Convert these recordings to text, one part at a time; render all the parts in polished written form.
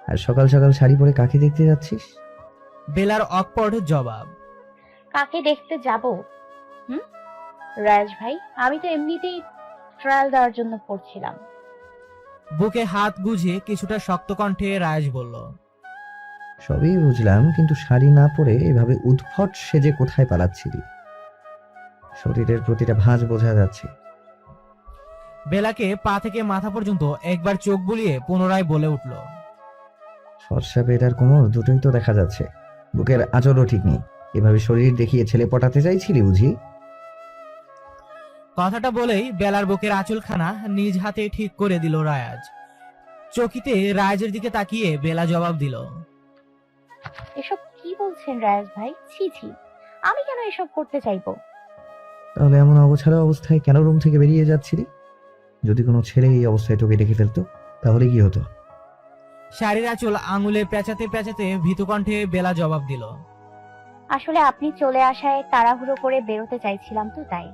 আর সকাল সকাল শাড়ি পরে কাকে দেখতে যাচ্ছিস? বেলার অকপট জবাব। কাকে দেখতে যাব? হুম, রাজ ভাই, আমি তো এমনিতেই ট্রায়াল দেওয়ার জন্য পড়ছিলাম। বুকে হাত গুজে কিছুটা শক্ত কণ্ঠে রাজ বলল। সবই বুঝলাম, কিন্তু শাড়ি না পরে এভাবে উদ্ভট সেজে কোথায় পালাচ্ছিলি? শরীরের প্রতিটা ভাঁজ বোঝা যাচ্ছে। বেলাকে পা থেকে মাথা পর্যন্ত একবার চোখ বুলিয়ে পুনরায় বলে উঠল। ফর্সা পেট আর কোমর দুটোই তো দেখা যাচ্ছে, বুকের আঁচলও ঠিক নেই। এভাবে শরীর দেখিয়ে ছেলে পটাতে চাইছিলি বুঝি? কথাটা বলেই বেলার বুকের আঁচলখানা নিজ হাতে ঠিক করে দিল রায়াজ। চকিতে রায়াজের দিকে তাকিয়ে বেলা জবাব দিল। এসব কি বলছেন রাজ ভাই? ছি ছি, আমি কেন এসব করতে চাইবো? তাহলে এমন অগোছালো অবস্থায় কেন রুম থেকে বেরিয়ে যাচ্ছিলি? যদি কোনো ছেলে এই অবস্থায় তোকে দেখে ফেলতো তাহলে কি হতো? শাড়ির আঁচল আঙুলে পেঁচাতে পেঁচাতে ভীতু কণ্ঠে বেলা জবাব দিল। আসলে আপনি চলে আসায় তাড়াহুড়ো করে বেরোতে চাইছিলাম তো তাই।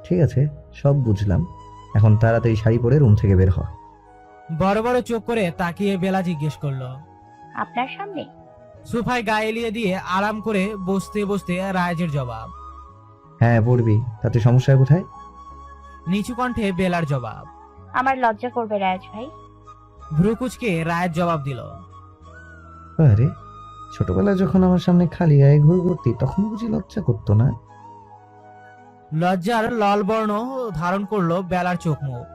ঠিক আছে, সব বুঝলাম। এখন তাড়াতাড়ি শাড়ি পরে রুম থেকে বের হ। বড় বড় চোখ করে তাকিয়ে বেলা জিজ্ঞেস করলো। আপনার সামনে? সোফায় গায়ে এলিয়ে দিয়ে আরাম করে বসতে বসতে রায়াজের জবাব। হ্যাঁ পড়বি, তাতে সমস্যা কোথায়? নিচু কণ্ঠে বেলার জবাব। আমার লজ্জা করবে রাজ ভাই। ভ্রুকুচকে রায়াজ জবাব দিল। আরে, ছোটবেলায় যখন আমার সামনে খালি গায়ে ঘুরে ঘুরতি তখন বুঝি লজ্জা করতো না? লজ্জার লাল বর্ণ ধারণ করলো বেলার চোখ মুখ,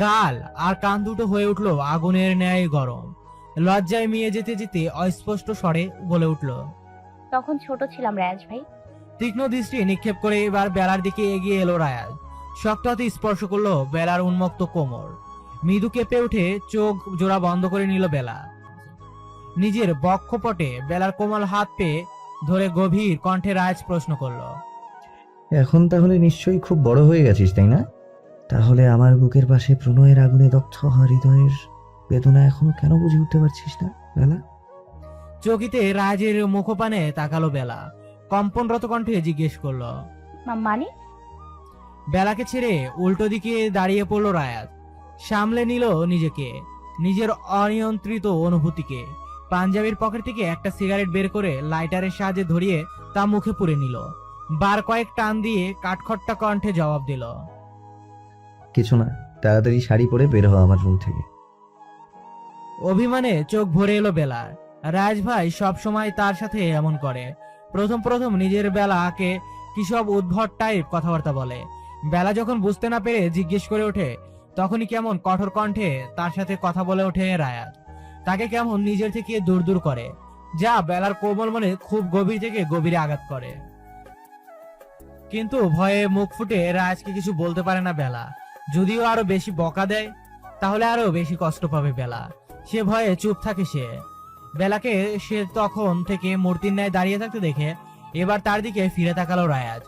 গাল আর কান দুটো হয়ে উঠলো আগুনের ন্যায় গরম। লজ্জায় মিয়ে যেতে যেতে অস্পষ্ট স্বরে বলে উঠল। তখন ছোট ছিলাম রাজ ভাই। তীক্ষ্ণ দৃষ্টি নিক্ষেপ করে এবার বেলার দিকে এগিয়ে এলো রায়াজ। শক্ত হাতে স্পর্শ করলো বেলার উন্মুক্ত কোমর। মৃদু কেঁপে উঠে চোখ জোড়া বন্ধ করে নিল বেলা। নিজের বক্ষপটে বেলার কোমল হাত পেয়ে ধরে গভীর কণ্ঠে রায়াজ প্রশ্ন করলো। এখন তাহলে নিশ্চয়ই খুব বড় হয়ে গেছিস, তাই না? তাহলে আমার বুকের পাশে প্রণয়ের আগুনে দগ্ধ হওয়া হৃদয়ের বেদনা এখনো কেন বুঝে উঠতে পারছিস না বেলা? চকিতে রায়াজের মুখপানে তাকালো বেলা। কম্পনরত কণ্ঠে জিজ্ঞেস করলো। মানে? বেলাকে ছেড়ে উল্টো দিকে দাঁড়িয়ে পড়লো রায়াজ। সামলে নিল নিজেকে, নিজের অনিয়ন্ত্রিত অনুভূতিকে। পাঞ্জাবির পকেট থেকে একটা সিগারেট বের করে লাইটারের সাহায্যে ধরিয়ে তা মুখে পুরে নিল। বার কয়েক টান দিয়ে কাঠখট্টা কণ্ঠে জবাব দিল। কিছু না, তাড়াতাড়ি শাড়ি পরে বের হ আমার রুম থেকে। অভিমানে চোখ ভরে এলো বেলার। রাজ ভাই সব সময় তার সাথে এমন করে। প্রথম প্রথম নিজের বেলাকে কি সব উদ্ভট টাইপ কথাবার্তা বলে। বেলা যখন বুঝতে না পেরে জিজ্ঞেস করে ওঠে, তখনই কেমন কঠোর কণ্ঠে তার সাথে কথা বলে ওঠে রায়াত। তাকে কেমন নিজের থেকে দূর দূর করে, যা বেলার কোমল মনে খুব গভীর থেকে গভীরে আঘাত করে। কিন্তু ভয়ে মুখ ফুটে রাজকে কিছু বলতে পারে না বেলা। যদিও আরো বেশি বকা দেয় তাহলে আরো বেশি কষ্ট পাবে বেলা। সে ভয়ে চুপ থাকে সে। বেলাকে সে তখন থেকে মূর্তির ন্যায় দাঁড়িয়ে থাকতে দেখে এবার তার দিকে ফিরে তাকালো রায়াজ।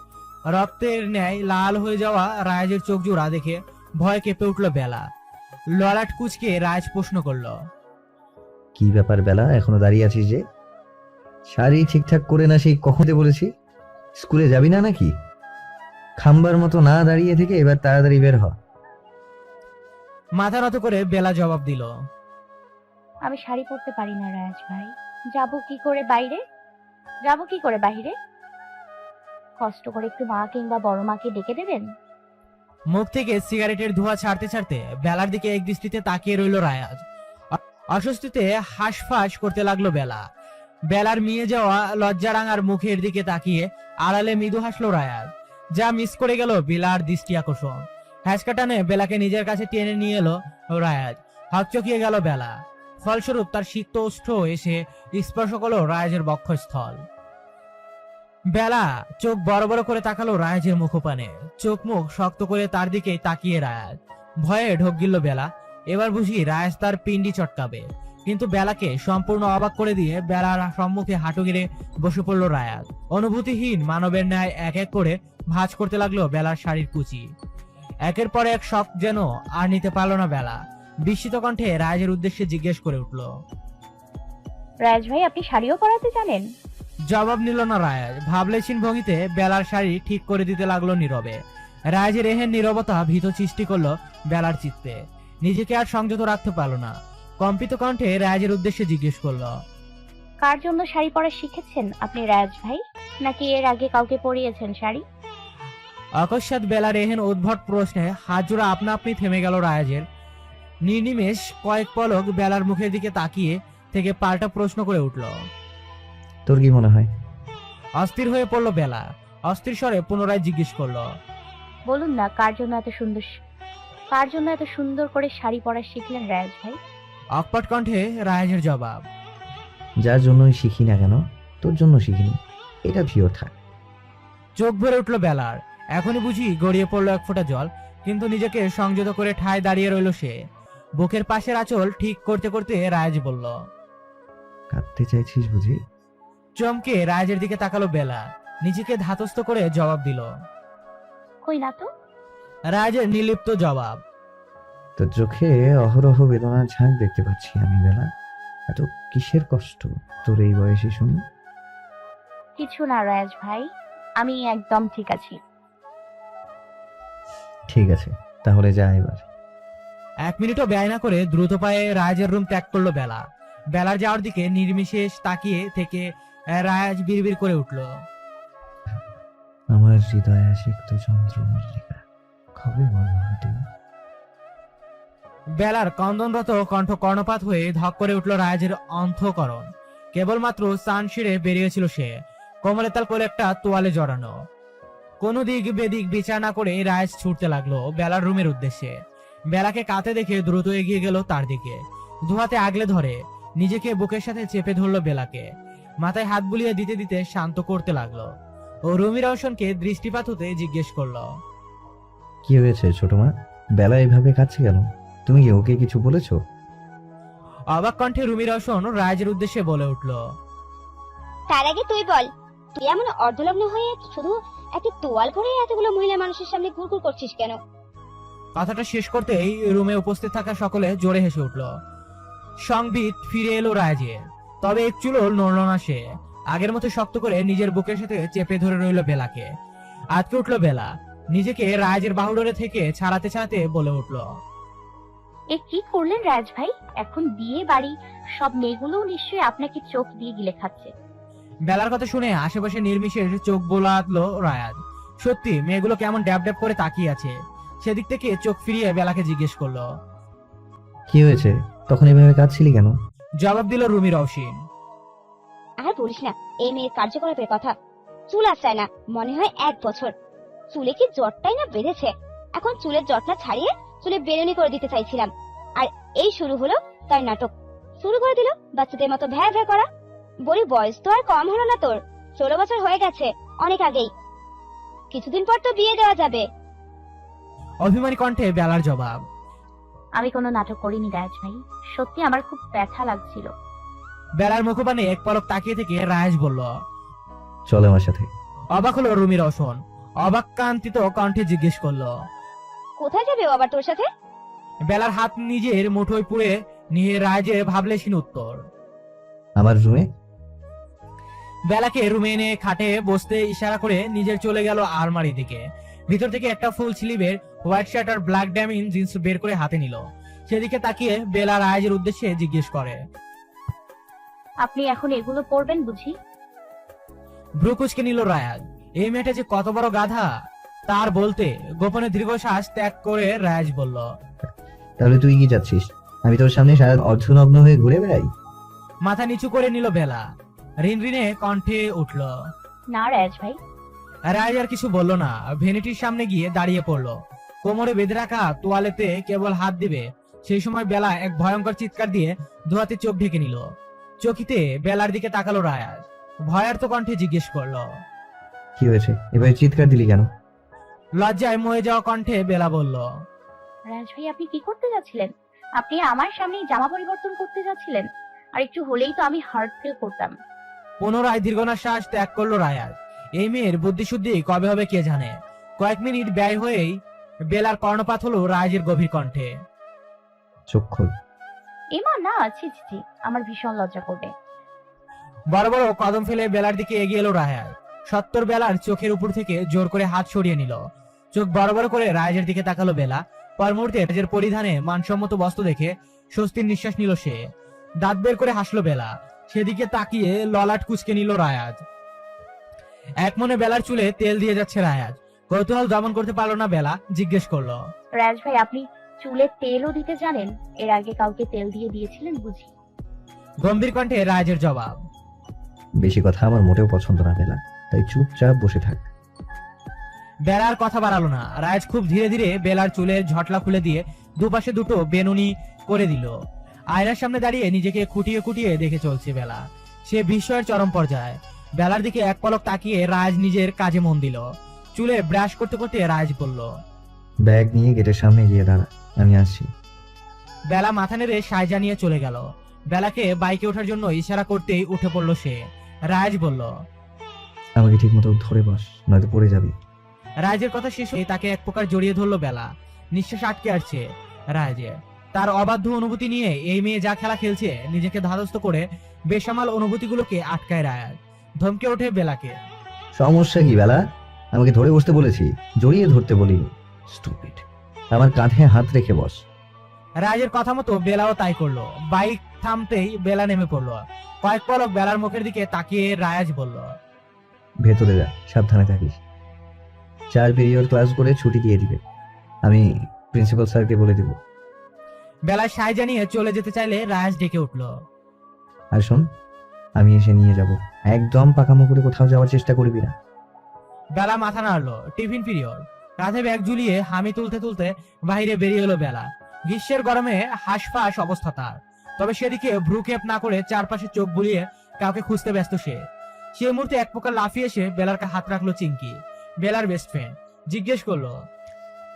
রক্তের ন্যায় লাল হয়ে যাওয়া রায়াজের চোখ জোড়া দেখে ভয় কেঁপে উঠল বেলা। ললাট কুচকে রায়াজ প্রশ্ন করলো। কি ব্যাপার বেলা, এখনো দাঁড়িয়ে আছিস যে? শাড়ি ঠিকঠাক করে না সেই কখনতে বলেছি? স্কুলে যাবি না নাকি? খাম্বার মতো না দাঁড়িয়ে থেকে এবার তাড়াতাড়ি বের হ। মাথা নত করে বেলা জবাব দিল। আমি শাড়ি পরতে পারি না রাজ ভাই। যাব কি করে বাইরে? যাব কি করে বাইরে? কষ্ট করে একটু মা কিংবা বড় মাকে ডেকে দেবেন। মুখ থেকে সিগারেটের ধোঁয়া ছাড়তে ছাড়তে বেলার দিকে এক দৃষ্টিতে তাকিয়ে রইল রায়াজ। অস্বস্তিতে হাঁসফাঁস করতে লাগলো বেলা। বেলার মিয়ে যাওয়া লজ্জারাঙার মুখের দিকে তাকিয়ে আড়ালে মৃদু হাসলো রায়াজ, যা মিস করে গেল বেলার দৃষ্টি আকর্ষণ। হ্যাঁচকা টানে বেলাকে নিজের কাছে টেনে নিয়ে এলো রায়াজ। হকচকিয়ে গেল বেলা। ফলস্বরূপ তার সিক্ত ওষ্ঠ এসে স্পর্শ করলো রায়াজের বক্ষস্থল। বেলা চোখ বড় বড় করে তাকালো রায়াজের মুখপানে। চোখ মুখ শক্ত করে তার দিকে তাকিয়ে রায়াজ। ভয়ে ঢোক গিলল বেলা। এবার বুঝি রায়াজ তার পিন্ডি চটকাবে। কিন্তু বেলাকে সম্পূর্ণ অবাক করে দিয়ে বেলার সম্মুখে হাঁটু গেড়ে বসে পড়লো রায়াজ। অনুভূতিহীন মানবের ন্যায় এক এক করে ভাঁজ করতে লাগলো বেলার শাড়ির কুচি। একের পর এক শখ যেন আর নিতে পারলো না বেলা। বিস্মিত কণ্ঠে রায়াজের উদ্দেশ্যে জিজ্ঞেস করে উঠল। রাজ ভাই, আপনি শাড়িও পরাতে জানেন? জবাব নিল না রায়াজ। ভাবলেছিন ভঙ্গিতে বেলার শাড়ি ঠিক করে দিতে লাগলো নীরবে। রায়াজের এহেন নীরবতা ভীত সৃষ্টি করলো বেলার চিত্তে। নিজেকে আর সংযত রাখতে পারলো না। কম্পিত কণ্ঠে রায়াজের উদ্দেশ্যে জিজ্ঞেস করলো। কার জন্য শাড়ি পরা শিখেছেন আপনি রাজ ভাই? নাকি এর আগে কাউকে পরিয়েছেন শাড়ি? অকস্মাৎ বেলার এহেন উদ্ভট প্রশ্নে হাত জোড়া আপনা আপনি থেমে গেল রায়াজের। নির্নিমেষ কয়েক পলক বেলার মুখের দিকে তাকিয়ে থেকে পাল্টা প্রশ্ন করে উঠল। তোর কি মনে হয়? অস্থির হয়ে পড়ল বেলা, অস্থির স্বরে পুনরায় জিজ্ঞেস করলো। বলুন না, কার জন্য এত সুন্দর করে শাড়ি পরা শিখলেন রাজ ভাই? অকপট কণ্ঠে রায়াজের জবাব। যার জন্যই শিখি না কেন, তোর জন্য শিখিনি, এটা ভিও থাক। চোখ ভরে উঠল বেলার। এখনই বুঝি গড়িয়ে পড়লো এক ফোঁটা জল, কিন্তু নিজেকে সংযত করে ঠায় দাঁড়িয়ে রইল সে। বুকের পাশের আঁচল ঠিক করতে করতে রায়াজ বলল। কাঁদতে চাইছিস বুঝি? চমকে রায়াজের দিকে তাকালো বেলা, নিজেকে ধাতস্থ করে জবাব দিল। কই না তো। রায়াজের নির্লিপ্ত জবাব। তোর চোখে অহরহ বেদনার ঝাঁক দেখতে পাচ্ছি আমি বেলা। এত কিসের কষ্ট তোর এই বয়সে শুনি? কিছু না রাজ ভাই, আমি একদম ঠিক আছি। ঠিক আছে, তাহলে যা এবার। 1 মিনিটও ব্যয় না করে দ্রুত পায়ে রায়াজের রুম ত্যাগ করলো বেলা। বেলার যাওয়ার দিকে নির্বিশেষ তাকিয়ে থেকে রায়াজ বিড়বিড় করে উঠল। আমার হৃদয়ে সিক্ত চন্দ্রমল্লিকা, কবে বড় হতে? বেলার কন্দনরত কণ্ঠ কর্ণপাত হয়ে ধক করে উঠল রায়াজের অন্তঃকরণ। কেবলমাত্র স্নান সেরে বেরিয়েছিল সে, কোমরে তাল করে একটা তোয়ালে জড়ানো। কোনো দিক বেদিক বিচার না করে রায়াজ ছুটতে লাগলো বেলার রুমের উদ্দেশ্যে। বেলাকে কাঁদতে দেখে দ্রুত এগিয়ে গেল তার দিকে, দুহাতে আগলে ধরে নিজেকে বুকের সাথে চেপে ধরলো বেলাকে। মাথায় হাত বুলিয়ে দিতে দিতে শান্ত করতে লাগলো। ও রুমি রওশনকে দৃষ্টিপাত হতে জিজ্ঞেস করলো। কি হয়েছে ছোট মা? বেলা এভাবে কাছে কেন? তুমি কি ওকে কিছু বলেছো? অবাক কণ্ঠে রুমি রওশন রায়াজের উদ্দেশ্যে বলে উঠল। তার আগে তুই বল, তুই এমন অর্ধলগ্ন হয়ে শুধু একটা তোয়াল পরে এতগুলো মহিলা মানুষের সামনে ঘুরঘুর করছিস কেন? কথাটা শেষ করতেই রুমে উপস্থিত থাকা সকলে জোরে হেসে উঠল। সংবিত ফিরে এলো রায়াজের, তবে এক চুলও নড়ল না সে। আগের মতো শক্ত করে নিজের বুকের সাথে চেপে ধরে রইল বেলাকে। আটকে উঠল বেলা, নিজেকে রায়াজের বাহুডোরে থেকে ছাড়াতে ছাড়াতে বলে উঠল। এ কি করলেন রাজ ভাই? এখন বিয়ে বাড়ি সব মেয়েগুলোও নিশ্চয়ই আপনাকে চোখ দিয়ে গিলে খাচ্ছে। বেলার কথা শুনে আশেপাশে নির্বিশেষ চোখ বোলাতলো রায়াজ। সত্যি মেয়েগুলো কেমন ড্যাব ড্যাব করে তাকিয়ে আছে। সেদিক থেকে চোখ ফিরিয়ে বেলাকে জিজ্ঞেস করলো। কি হয়েছে? তখন এভাবে কাঁদছিলি কেন? জবাব দিল রুমি রওশন। আর বলিস না, এই মেয়ের কার্যকলাপের কথা। চুল আসায় না মনে হয় 1 বছর। চুলে কি জটটাই না বেঁধেছে। এখন চুলের জটটা ছাড়িয়ে চুলে বেরুনি করে দিতে চাইছিলাম, আর এই শুরু হলো তার নাটক। শুরু করে দিল বাচ্চাদের মতো ভ্যা ভ্যা করা। বলি বয়স তো আর কম হলো না তোর, 16 বছর হয়ে গেছে অনেক আগেই। কিছুদিন পর তো বিয়ে দেওয়া যাবে। অভিমানী কণ্ঠে বেলার জবাব। আমি কোনো নাটক করিনি রাজ ভাই, সত্যি আমার খুব ব্যথা লাগছিল। বেলার মুখপানে এক পলক তাকিয়ে থেকে রায়াজ বলল। চল আমার সাথে। অবাক হলো রুমি রওশন, অবাক কান্তিত কণ্ঠে জিজ্ঞেস করলো। কোথায় যাবে ও আবার তোর সাথে? বেলার হাত নিজের মুঠোয় পুড়ে নিয়ে রায়াজের ভাবলেশীন উত্তর। আমার রুমে। বেলাকে রুমে এনে খাটে বসতে ইশারা করে নিজের চলে গেল আলমারি দিকে। ভিতর থেকে একটা ফুল স্লিভের হোয়াইট শার্ট আর ব্ল্যাক ড্যামিন জিন্স বের করে হাতে নিল। সেদিকে তাকিয়ে বেলা রায়াজের উদ্দেশ্যে জিজ্ঞেস করে। আপনি এখন এগুলো পরবেন বুঝি? ভ্রু কুচকে নিল রায়াজ। এই মেয়েটা যে কত বড় গাধা তার বলতে গোপনে দীর্ঘশ্বাস ত্যাগ করে রায়াজ বলল। তাহলে তুই কি চাচ্ছিস আমি তোর সামনে সারা অর্ধনগ্ন হয়ে ঘুরে বেড়াই? মাথা নিচু করে নিল বেলা, রিনরিনে কণ্ঠে উঠল। না রাজ ভাই। রায়াজ আর কিছু বলল না, ভ্যানিটির সামনে গিয়ে দাঁড়িয়ে পড়লো। কোমরে বেঁধে রাখা তোয়ালেতে কেবল হাত দিবে সেই সময় বেলা এক ভয়ঙ্কর চিৎকার দিয়ে দুহাতে চোখ ঢেকে নিল। চকিতে বেলার দিকে তাকালো রায়াজ, ভয়ার্ত কণ্ঠে জিজ্ঞেস করলো। কি হয়েছে? এবার চিৎকার দিলি কেন? লজ্জায় ময়ে যাওয়া কণ্ঠে বেলা বলল। রাজ ভাই, আপনি কি করতে যাচ্ছিলেন? আপনি আমার সামনেই জামা পরিবর্তন করতে যাচ্ছিলেন, আর একটু হলেই তো আমি হার্ট ফিল করতাম। পুনরায় দীর্ঘশ্বাস ত্যাগ করলো রায়াজ। এই মেয়ের বুদ্ধিশুদ্ধি কবে হবে কে জানে। কয়েক মিনিট ব্যয় হয়েই বেলার কর্ণপাত হলো রায়াজের গভীর কণ্ঠে। চোখ খোল। এমা না, ছি ছি ছি, আমার ভীষণ লজ্জা করবে। বড় বড় কদম ফেলে বেলার দিকে এগিয়ে এলো রায়াজ। সত্তর বেলার চোখের উপর থেকে জোর করে হাত সরিয়ে নিল। চোখ বড় বড় করে রায়াজের দিকে তাকালো বেলা। পর মুহূর্তে রায়াজের পরিধানে মানসম্মত বস্ত্র দেখে স্বস্তির নিঃশ্বাস নিল সে। দাঁত বের করে হাসলো বেলা। সেদিকে তাকিয়ে ললাট কুচকে নিল রায়াজ। এক মনে বেলার চুলে তেল দিয়ে যাচ্ছে রায়াজ। কৌতূহল দমন করতে পারলো না বেলা, জিজ্ঞেস করলো, রাজ ভাই, আপনি চুলে তেলও দিতে জানেন? এর আগে কাউকে তেল দিয়ে দিয়েছিলেন বুঝি? গম্ভীর কণ্ঠে রায়াজের জবাব। বেশি কথা আমার মোটেও পছন্দ না বেলা, তাই চুপচাপ বসে থাক। বেলার কথা বাড়ালো না। রায়াজ খুব ধীরে ধীরে বেলার চুলের ঝটলা খুলে দিয়ে দুপাশে দুটো বেনুনি করে দিল। আয়নার সামনে দাঁড়িয়ে নিজেকে খুঁটিয়ে খুঁটিয়ে দেখে চলছে বেলা। সে বিস্ময়ের চরম পর্যায়ে। বেলার দিকে এক পলক তাকিয়ে রাজ নিজের কাজে মন দিল। চুলে ব্রাশ করতে করতে রাজ বলল, ব্যাগ নিয়ে গেটের সামনে গিয়ে দাঁড়া, আমি আসছি। বেলা মাথা নেড়ে সায় জানিয়ে চলে গেল। বেলাকে বাইকে ওঠার জন্য ইশারা করতেই উঠে পড়লো সে। রাজ বলল, আমাকে ঠিক মতো ধরে বস, নয়তো পড়ে যাবি। রাজের কথা শেষ হয়ে তাকে এক প্রকার জড়িয়ে ধরলো বেলা। নিঃশ্বাস আটকে আসছে রাজে। তার অবাধ্য অনুভূতি নিয়ে এই মেয়ে যা খেলা খেলছে, নিজেকে ধাতস্থ করে বেসামাল অনুভূতিগুলোকে আটকায় রায়াজ। ধমকে ওঠে বেলাকে, সমস্যা কি বেলা? আমাকে ধরে বসতে বলেছি, জড়িয়ে ধরতে বলিনি। স্টুপিড। আমার কাঁধে হাত রেখে বস। রাজের কথা মতো বেলাও তাই করলো। বাইক থামতেই বেলা নেমে পড়লো। কয়েক পলক বেলার মুখের দিকে তাকিয়ে রায়াজ বলল, ভেতরে যা, সাবধানে থাকিস। 4 পিরিয়ড ক্লাস করে ছুটি দিয়ে দিবে, আমি প্রিন্সিপাল স্যারকে বলে দিব। বেলা সায় জানিয়ে চলে যেতে চাইলে রায়াজ ডেকে উঠলো, আর শোন, আমি এসে নিয়ে যাব, একদম পাকামো করে কোথাও যাওয়ার চেষ্টা করবি না। বেলা মাথা নাড়লো। Tiffin period. কাঁধে ব্যাগ ঝুলিয়ে হামি তুলতে তুলতে বাইরে বেরিয়ে এলো বেলা। গ্রীষ্মের গরমে হাঁসফাঁস অবস্থা তার। তবে সেদিকে ভ্রুক্ষেপ না করে চারপাশে চোখ বুলিয়ে কাউকে খুঁজতে ব্যস্ত সে। সেই মুহূর্তে এক প্রকার লাফিয়ে এসে বেলার হাত রাখলো চিঙ্কি, বেলার বেস্ট ফ্রেন্ড। জিজ্ঞেস করলো,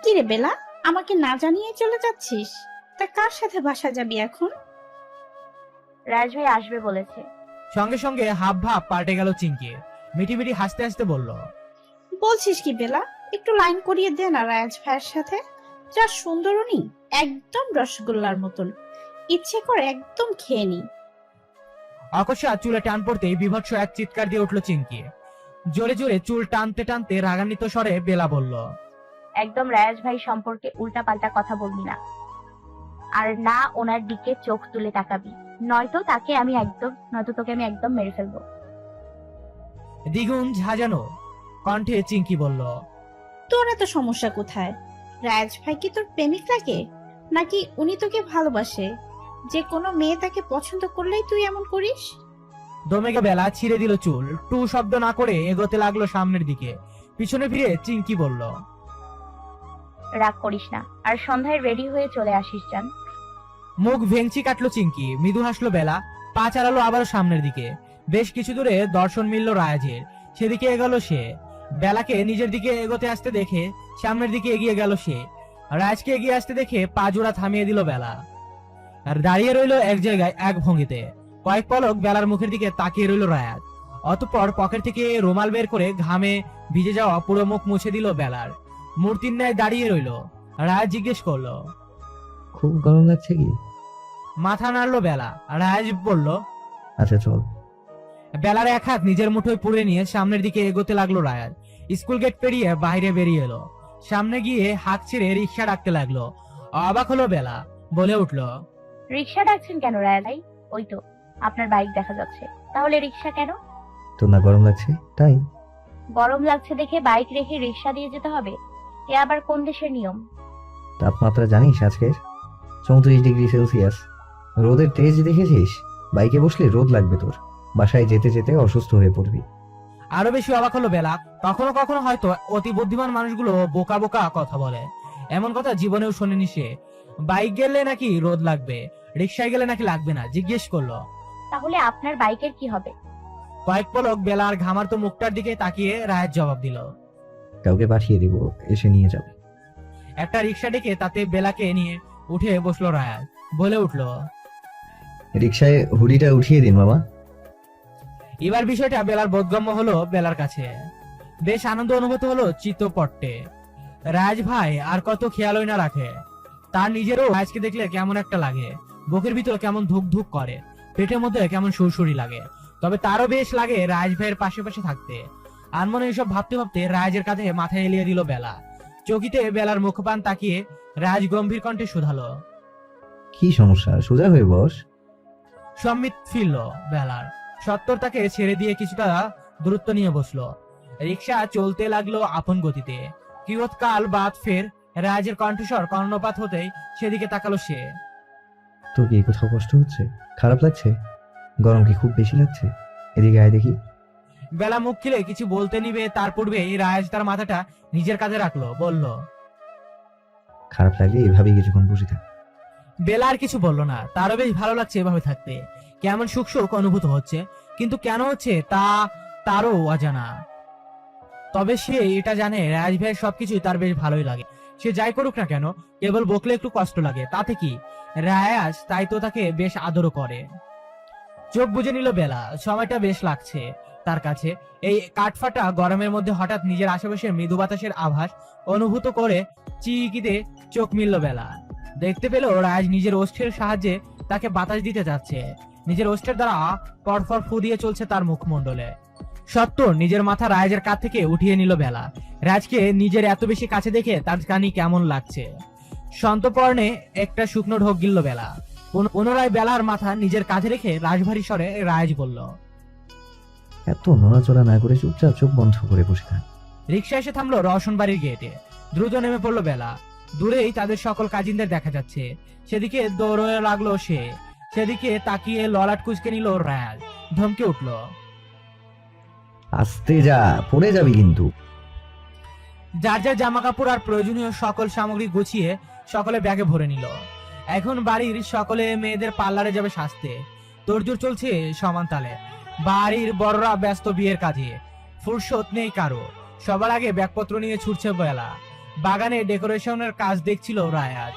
কি রে বেলা, আমাকে না জানিয়ে চলে যাচ্ছিস? তা কার সাথে বাসা যাবি এখন? রাজ ভাই আসবে বলেছে। সঙ্গে সঙ্গে হাব ভাব পাল্টে গেল চিঙ্কি। মিটি মিটি হাসতে হাসতে বলল, বলছিস কি বেলা, একটু লাইন করিয়ে দে না রাজ ভাইয়ের সাথে। যা সুন্দর উনি, একদম রসগোল্লার মতন, ইচ্ছে করে একদম খেয়ে নি। অকস্মাৎ চুলে টান পড়তেই বিভৎস এক চিৎকার দিয়ে উঠলো চিঙ্কি। জোরে জোরে চুল টানতে টানতে রাগান্বিত স্বরে বেলা বলল, একদম রাজ ভাই সম্পর্কে উল্টাপাল্টা কথা বলবি না, আর না ওনার দিকে চোখ তুলে তাকাবি, নয়তো তোকে আমি একদম মেরে ফেলবো। দ্বিগুণ ঝাঁঝানো কণ্ঠে চিঙ্কি বলল, তোর এত সমস্যা কোথায়? রাজ ভাই কি তোর প্রেমিক লাগে, নাকি উনি তোকে ভালোবাসে? যে কোনো মেয়ে তাকে পছন্দ করলেই তুই এমন করিস? দমেগে বেলা ছিঁড়ে দিল চুল। টু শব্দ না করে এগোতে লাগলো সামনের দিকে। পিছনে ফিরে চিঙ্কি বলল, রাগ করিস না, আর সন্ধ্যায় রেডি হয়ে চলে আসিস জান। মুখ ভেঙচি কাটলো চিঙ্কি। মৃদু হাসলো বেলা। পা চালালো আবারও সামনের দিকে। বেশ কিছু দূরে দর্শন মিলল রায়াজের। সেদিকে এগোলো সে। বেলাকে নিজের দিকে এগোতে আসতে দেখে সামনের দিকে এগিয়ে গেল সে। রাজকে এগিয়ে আসতে দেখে পা জোড়া থামিয়ে দিল বেলা, আর দাঁড়িয়ে রইল এক জায়গায় এক ভঙ্গিতে। কয়েক পলক বেলার মুখের দিকে তাকিয়ে রইল রায়াজ। অতঃপর পকেট থেকে রুমাল বের করে ঘামে ভিজে যাওয়া পুরো মুখ মুছে দিল বেলার। মূর্তির ন্যায় দাঁড়িয়ে রইল। রায়াজ জিজ্ঞেস করলো, খুব গরম লাগছে কি? মাথা নাড়লো বেলা। রায়াজ বলল, আচ্ছা চল। বেলার এক হাত নিজের মুঠোয় পুড়ে নিয়ে সামনের দিকে এগোতে লাগলো রায়াজ। স্কুল গেট পেরিয়ে বাইরে বেরিয়ে এলো। সামনে গিয়ে হাঁক ছেড়ে রিক্সা ডাকতে লাগলো। অবাক হলো বেলা, বলে উঠলো, রিক্সা ডাকছেন কেন রায় ভাই? ওই তো আপনার বাইক দেখা যাচ্ছে, তাহলে রিক্সা কেন? তোর না গরম লাগছে তাই? গরম লাগছে দেখে বাইক রেখে রিক্সা দিয়ে যেতে হবে? এ আবার কোন দেশের নিয়ম? তাপমাত্রা জানিস আজকের? 34°C। রোদের তেজ দেখেছিস? বাইকে বসলে রোদ লাগবে তোর, বাসায় যেতে যেতে অসুস্থ হয়ে পড়বি। আরো বেশি অবাক হলো বেলা। কখনো কখনো হয়তো অতি বুদ্ধিমান মানুষগুলো বোকা বোকা কথা বলে। এমন কথা জীবনেও শোনেনি সে। বাইক গেলে নাকি রোদ লাগবে, রিক্সায় গেলে নাকি লাগবে না। জিজ্ঞেস করলো, তাহলে আপনার বাইকের কি হবে? কয়েক পলক বেলার ঘামার তো মুখটার দিকে তাকিয়ে রায়ের জবাব দিল, কাউকে পাঠিয়ে দিব, এসে নিয়ে যাবে। একটা রিক্সা ডেকে তাতে বেলাকে নিয়ে উঠে বসলো রায়াজ। বলে উঠলো, রিক্সায় হুডিটা উঠিয়ে দিন মামা। এবার বিষয়টা বেলার বোধগম্য হলো বেলার কাছে। বেশ আনন্দ অনুভূত হলো চিত্তপট্টে। রাজ ভাই আর কত খেয়ালই না রাখে। তার নিজেরও রাজকে দেখলে কেমন একটা লাগে। বুকের ভিতর কেমন ধুক ধুক করে, পেটের মধ্যে কেমন সুরসুরি লাগে। তবে তারও বেশ লাগে রাজ ভাইয়ের পাশে পাশে থাকতে। আনমনে এসব ভাবতে ভাবতে রাজের কাঁধে মাথা এলিয়ে দিল বেলা। চকিতে বেলার মুখপান তাকিয়ে রাজ গম্ভীর কণ্ঠে শুধালো, কি সমস্যা? সোজা হয়ে বস। সম্মিত ফিরল বেলার। সত্তর তাকে ছেড়ে দিয়ে কিছুটা দূরত্ব নিয়ে বসলো। রিক্সা চলতে লাগলো আপন গতিতে। কিয়ৎকাল বাদ ফের রাজের কণ্ঠস্বর কর্ণপাত হতেই সেদিকে তাকালো সে। তোর কি কোথাও কষ্ট হচ্ছে? খারাপ লাগছে? গরম কি খুব বেশি লাগছে? এদিকে আয় দেখি। বেলা মুখ খুলে কিছু বলতে নিবে তার পূর্বেই রাজ তার মাথাটা নিজের কাঁধে রাখলো, বলল। খারাপ লাগলে এভাবেই কিছুক্ষণ বসে থাক। বেলা আর কিছু বললো না। তারও বেশ ভালো লাগছে এভাবে থাকতে। কেমন সুখ সুখ অনুভূত হচ্ছে, কিন্তু কেন হচ্ছে তা তারও অজানা। তবে সে এটা জানে রাজ ভাইয়ের সবকিছু তার বেশ ভালোই লাগে। সে যাই করুক না কেন, কেবল বকলে একটু কষ্ট লাগে, তাতে কি? রায়াজ তাই তো তাকে বেশ আদরও করে। চোখ বুজে নিল বেলা। সময়টা বেশ লাগছে তার কাছে। এই কাঠফাটা গরমের মধ্যে হঠাৎ নিজের আশেপাশে মৃদু বাতাসের আভাস অনুভূত করে চিকিতে চোখ মিলল বেলা। দেখতে পেল রাজ নিজের ওষ্ঠের সাহায্যে তাকে বাতাস দিতে যাচ্ছে। নিজের ওষ্ঠের দ্বারা পরপর ফু দিয়ে চলছে তার মুখমণ্ডলে। সত্তর নিজের মাথা রাজের কাছ থেকে উঠিয়ে নিল বেলা। রাজকে নিজের এত বেশি কাছে দেখে তার কানি কেমন লাগছে। সন্তপর্ণে একটা শুকনো ঢোক গিলল বেলা। পুনরায় বেলার মাথা নিজের কাঁধে রেখে রাজভারী স্বরে রাজ বলল। এত নড়াচড়া না করে চুপচাপ চোখ বন্ধ করে বসে থাক। রিক্সা এসে থামলো রওশন বাড়ির গেটে। দ্রুত নেমে পড়লো বেলা। দূরেই তাদের সকল কাজিনদের দেখা যাচ্ছে। সেদিকে দৌড়ে লাগলো সে। সেদিকে তাকিয়ে ললাট কুচকে নিল রাজ। ধমকে উঠল। আস্তে যা, পড়ে যাবি কিন্তু। যার যার জামা কাপড় আর প্রয়োজনীয় সকল সামগ্রী গুছিয়ে সকলে ব্যাগে ভরে নিল। এখন বাড়ির সকলে মেয়েদের পার্লারে যাবে সাজতে। তোড়জোড় চলছে সমান তালে। বাড়ির বড়রা ব্যস্ত বিয়ের কাজে, ফুরসত নেই কারো। সবার আগে ব্যাগপত্র নিয়ে ছুটছে বেলা। বাগানে ডেকোরেশনের কাজ দেখছিল রায়াজ।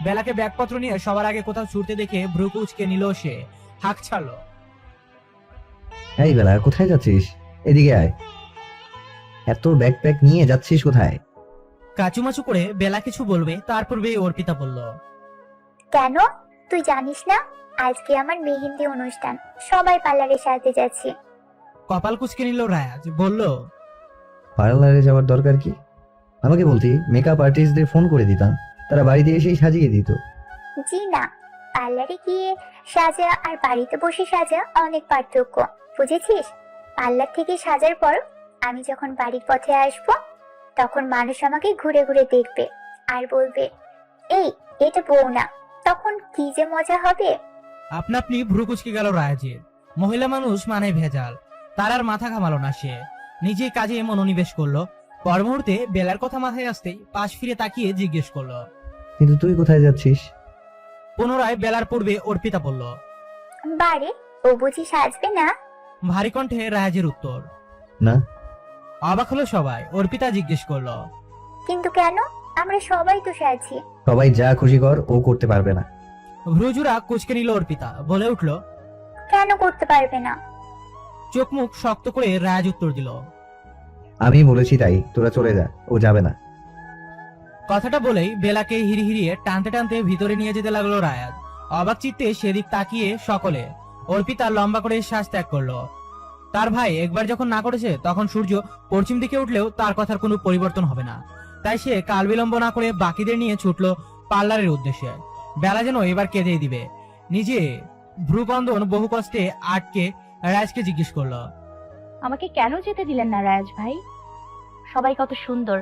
বেলাকে ব্যাগপত্র নিয়ে সবার আগে কোথাও ছুটতে দেখে ভ্রু কুঁচকে নিল সে। হাঁক ছাড়লো। এই বেলা, কোথায় যাচ্ছিস? এদিকে আয়। এত ব্যাকপ্যাক নিয়ে যাচ্ছিস কোথায়? কাচুমাচু করে বেলা কিছু বলবে তার পূর্বেই অর্পিতা বলল। কেন, তুই জানিস না আজকে আমার মেহেন্দি অনুষ্ঠান, সবাই পার্লারে সাজতে যাচ্ছি। কপাল কুঁচকে নিল রায়াজ, বলল। পার্লারে যাওয়ার দরকার কি? আমাকে বলতি, মেকআপ আর্টিস্টদের ফোন করে দিতাম, তারা বাড়িতে এসেই সাজিয়ে দিত। জি না, পার্লারে গিয়ে সাজা আর বাড়িতে বসে সাজা অনেক পার্থক্য, বুঝেছিস? পার্লার থেকে সাজার পর আমি যখন বাড়ির পথে আসব, তখন মানুষ আমাকে ঘুরে ঘুরে দেখবে আর বলবে, এই এটা বউ না। তখন কি যে মজা হবে। আপনা আপনি ভ্রু কুচকে গেল রায়াজের। মহিলা মানুষ মানে ভেজাল। তার আর মাথা ঘামালো না সে। নিজেই কাজে মনোনিবেশ করলো। পর মুহূর্তে বেলার কথা মাথায় আসতেই পাশ ফিরে তাকিয়ে জিজ্ঞেস করলো। কিন্তু তুই কোথায় যাচ্ছিস? পুনরায় বেলার পূর্বে অর্পিতা বলল। বারে, ও বুঝি সাজবে না? ভারী কণ্ঠে রায়াজের উত্তর। না। অবাক হলো সবাই। অর্পিতা জিজ্ঞেস করলো। কিন্তু কেন? আমরা সবাই তো সাজি। সবাই যা খুশি কর, ও করতে পারবে না। ভ্রুজুরা কুচকে নিল অর্পিতা, বলে উঠলো। কেন করতে পারবে না? চোখ মুখ শক্ত করে রায়াজ উত্তর দিল। আমি বলেছি তাই, তোরা চলে যা, ও যাবে না। কথাটা বলেই বেলাকে হিরি হিরিয়ে টানতে টানতে ভিতরে নিয়ে যেতে লাগলো রায়াজ। অবাক চিত্তে সেদিক তাকিয়ে সকলে। অর্পিতা লম্বা করে শ্বাস ত্যাগ করলো। তার ভাই একবার যখন না করেছে, তখন সূর্য পশ্চিম দিকে উঠলেও তার কথার কোনো পরিবর্তন হবে না। তাই সে কাল বিলম্ব না করে বাকিদের নিয়ে ছুটলো পার্লারের উদ্দেশ্যে। বেলা যেন এবার কেঁদে দিবে। নিজে ভ্রুবন্ধন বহু কষ্টে আটকে রায়াজকে জিজ্ঞেস করলো। আমাকে কেন যেতে দিলেন না রাজ ভাই? সবাই কত সুন্দর,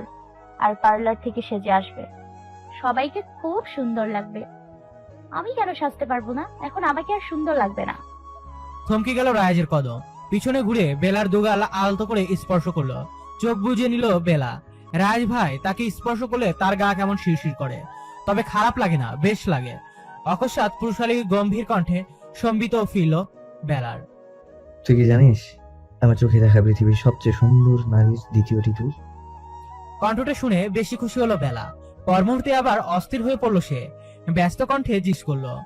আর পার্লার থেকে সেজে আসবে, সবাইকে খুব সুন্দর লাগবে। আমি কেন সাজতে পারবো না? এখন আমাকে আর সুন্দর লাগবে না। থমকে গেল রায়াজের কদম। পিছনে ঘুরে বেলার দুগাল আলতো করে স্পর্শ করলো। চোখ বুজিয়ে নিল বেলা। রাজ ভাই তাকে স্পর্শ করলে তার গা কেমন শিরশির করে। তবে খারাপ লাগে না, বেশ লাগে। অকস্মাৎ পুরুষালী গম্ভীর কণ্ঠে সম্বিত ফিরল বেলার। তুই কি জানিস, আমার চোখে দেখা পৃথিবীর সবচেয়ে সুন্দর নারীর দ্বিতীয়টি তুই। কণ্ঠটা শুনে বেশি খুশি হলো বেলা। পর মুহূর্তে আবার অস্থির হয়ে পড়লো সে। ব্যস্ত কণ্ঠে জিজ্ঞেস করলো।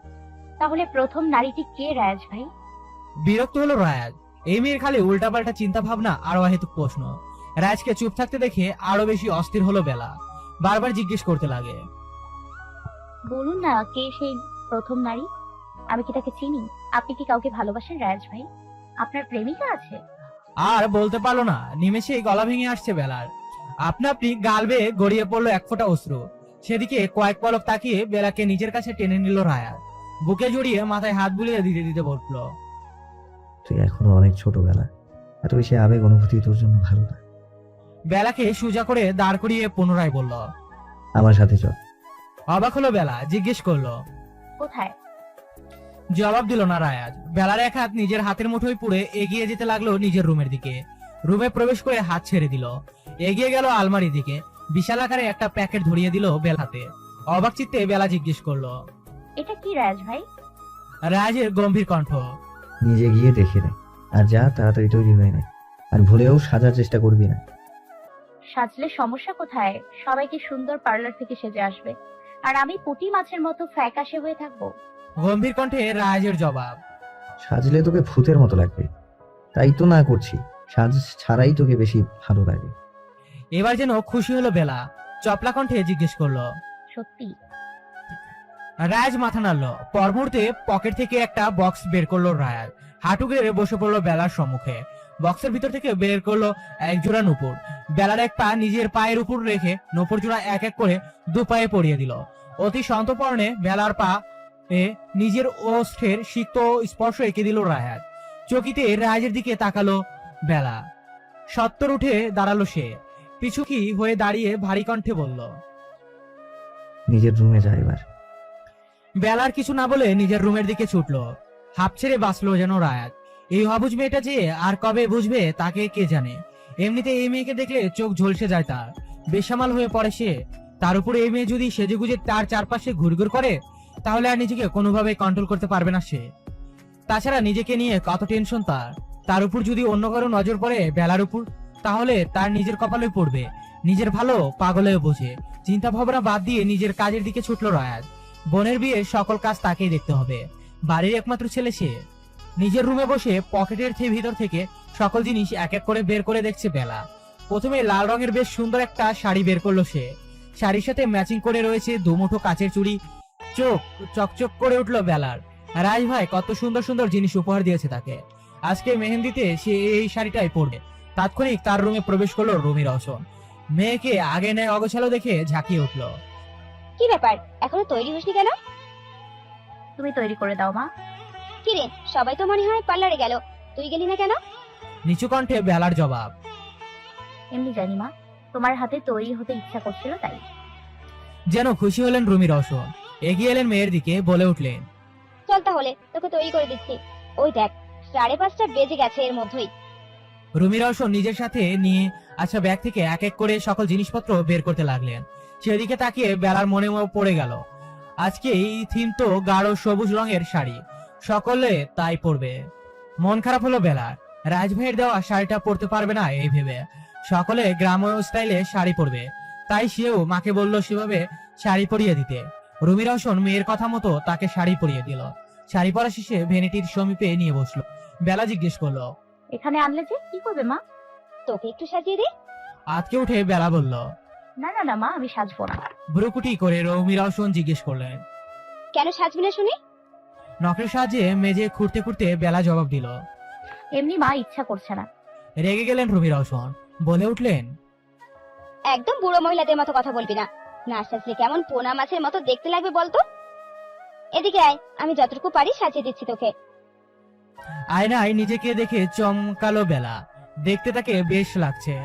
তাহলে প্রথম নারীটি কে রাজ ভাই? বিরক্ত হলো রায়াজ। এই মেয়ের খালি উল্টাপাল্টা চিন্তা ভাবনা আর অহেতুক প্রশ্ন। রাজকে চুপ থাকতে দেখে আরো বেশি অস্থির হলো বেলা। বারবার জিজ্ঞেস করতে লাগে। বলুন না, কে সেই প্রথম নারী? আমি কি তাকে চিনি? আপনি কি কাউকে ভালোবাসেন রাজ ভাই? আপনার প্রেমিকা আছে? আর বলতে পারলো না। নিমেষেই গলা ভেঙে আসছে বেলার। আপনা আপনি গাল বেয়ে গড়িয়ে পড়লো এক ফোঁটা অশ্রু। সেদিকে কয়েক পলক তাকিয়ে বেলাকে নিজের কাছে টেনে নিল রায়াজ। বুকে জড়িয়ে মাথায় হাত বুলিয়ে দিতে দিতে বলল, তুই এখনো অনেক ছোটবেলা, এত বেশি আবেগ অনুভূতি তোর জন্য ভালো না। বেলাকে সোজা করে দাঁড় করিয়ে পুনরায় বলল। আমার সাথে চল। অবাক হলো বেলা, জিজ্ঞেস করলো, কোথায়? জবাব দিল না রায়াজ। বেলার এক হাত নিজের হাতের মুঠোয় পুড়ে এগিয়ে যেতে লাগলো নিজের রুমের দিকে। রুমে প্রবেশ করে হাত ছেড়ে দিল, এগিয়ে গেল আলমারির দিকে। বিশাল আকারে একটা প্যাকেট ধরিয়ে দিল বেল হাতে। অবাক চিত্তে বেলা জিজ্ঞেস করলো। এটা কি রায়াজ ভাই? রায়াজের গম্ভীর কণ্ঠ। নিজে গিয়ে দেখে নে, আর যা তাড়াতাড়ি তৈরি হয়ে নে, আর ভুলেও সাজার চেষ্টা করবি না। সাজলে সমস্যা কোথায়? সবাইকে সুন্দর পার্লার থেকে সেজে আসবে, আর আমি পুঁটি মাছের মতো ফ্যাকাশে হয়ে থাকবো। গম্ভীর কণ্ঠে রায়াজের জবাব। সাজলে তোকে ভূতের মতো লাগবে, তাই তো না করছি। সাজ ছাড়াই তোকে বেশি ভালো লাগে। এবার যেন খুশি হলো বেলা, চপলা কণ্ঠে জিজ্ঞেস করলো। সত্যি? রায়াজ মাথা নাড়লো। পর মুহূর্তে পকেট থেকে একটা বক্স বের করলো রায়াজ। হাঁটু গেড়ে বসে পড়লো বেলার সম্মুখে। বক্সের ভিতর থেকে বের করলো এক জোড়া নুপুর। বেলার এক পা নিজের পায়ের উপর রেখে নুপুর জোড়া এক এক করে দু পায়ে পরিয়ে দিল। অতি সন্তর্পণে বেলার পা নিজের ওষ্ঠের সিক্ত স্পর্শ এঁকে দিল রায়াজ। চকিতে রায়াজের দিকে তাকালো বেলা। সত্তর উঠে দাঁড়ালো সে। পিছুকি হয়ে দাঁড়িয়ে ভারী কণ্ঠে বলল। নিজের রুমে যা এবার। বেলার কিছু না বলে নিজের রুমের দিকে ছুটলো। হাঁপ ছেড়ে বাঁচলো যেন রায়াজ। এই অবুঝ মেয়েটা যে আর কবে বুঝবে তাকে কে জানে। এমনিতে এই মেয়েকে দেখলে চোখ ঝলসে যায় তার, বেসামাল হয়ে পড়ে সে। তার উপরে এই মেয়ে যদি সেজেগুজে তার চারপাশে ঘুরঘুর করে, তাহলে আর নিজেকে কোনোভাবে কন্ট্রোল করতে পারবে না সে। তাছাড়া নিজেকে নিয়ে কত টেনশন তার। তার উপর যদি অন্য কারো নজর পড়ে বেলার উপর, তাহলে তার নিজের কপালে পড়বে। নিজের ভালো পাগলেও বোঝে। চিন্তা ভাবনা বাদ দিয়ে নিজের কাজের দিকে ছুটলো রায়াজ। বোনের বিয়ে সকল কাজ তাকেই দেখতে হবে। বাড়ির একমাত্র ছেলে সে। নিজের রুমে বসে পকেটের ভিতর থেকে সকল জিনিস এক এক করে বের করে দেখছে বেলা। প্রথমে লাল রঙের বেশ সুন্দর একটা শাড়ি বের করলো সে। শাড়ির সাথে ম্যাচিং করে রয়েছে দুমুঠো কাচের চুড়ি। চোখ চকচক করে উঠলো বেলার। রাজ ভাই কত সুন্দর সুন্দর জিনিস উপহার দিয়েছে তাকে। আজকে মেহেন্দিতে সে এই শাড়িটাই পরবে। তাৎক্ষণিক তার রুমে প্রবেশ করলো রুমি রওশন। মেয়েকে আগে নেয় অগোছালো দেখে ঝাঁকিয়ে উঠলো। কি ব্যাপার, এখনো তৈরি হসনি কেন? তুমি তৈরি করে দাও মা। কি রে, সবাই তো মনে হয় পার্লারে গেল, তুই গেলি না কেন? নিচু কণ্ঠে বেলার জবাব। এমনি জানি মা, তোমার হাতে তৈরি হতে ইচ্ছা করছিল তাই। যেন খুশি হলেন রুমি রওশন। এগিয়ে এলেন মেয়ের দিকে, বলে উঠলেন। চল তাহলে, তোকে তৈরি করে দিচ্ছি। ওই দেখ, 5:30 বেজে গেছে এর মধ্যেই। রুমি রওশন নিজের সাথে নিয়ে আচ্ছা ব্যাগ থেকে এক এক করে সকল জিনিসপত্র বের করতে লাগলেন। সেদিকে তাকিয়ে বেলার মনে পড়ে গেল, আজকে এই থিম তো গাঢ় সবুজ রঙের শাড়ি, সকলে তাই পরবে। মন খারাপ হলো বেলার। রাজভাইয়ের দেওয়া শাড়িটা পরতে পারবে না এই ভেবে। সকলে গ্রাম্য স্টাইলে শাড়ি পরবে, তাই সেও মাকে বলল সেভাবে শাড়ি পরিয়ে দিতে। রুমি রওশন মেয়ের কথা মতো তাকে শাড়ি পরিয়ে দিল। শাড়ি পরা শেষে ভ্যানিটির সমীপে নিয়ে বসলো। বেলা জিজ্ঞেস করলো, এখানে আনলে যে কি করবে মা? তোকে একটু সাজিয়ে দে। আজকে উঠে বেলা বলল। না না না মা, আমি সাজবো না। ভ্রুকুটি করে রুমি রওশন জিজ্ঞেস করলেন, কেন সাজবি না শুনি? নখের সাহায্যে মেজে খুঁড়তে খুঁড়তে বেলা জবাব দিল। এমনি মা, ইচ্ছা করছে না। রেগে গেলেন রুমি রওশন, বলে উঠলেন, একদম বুড়ো মহিলাদের মতো কথা বলবি না। না সাজলে কেমন পোনা মাছের মতো দেখতে লাগবে বলতো। এদিকে আয়, আমি যতটুকু পারি সাজিয়ে দিচ্ছি তোকে। আয়নায় নিজেকে দেখে চমকালো বেলা। দেখতে তাকে বেশ লাগছে।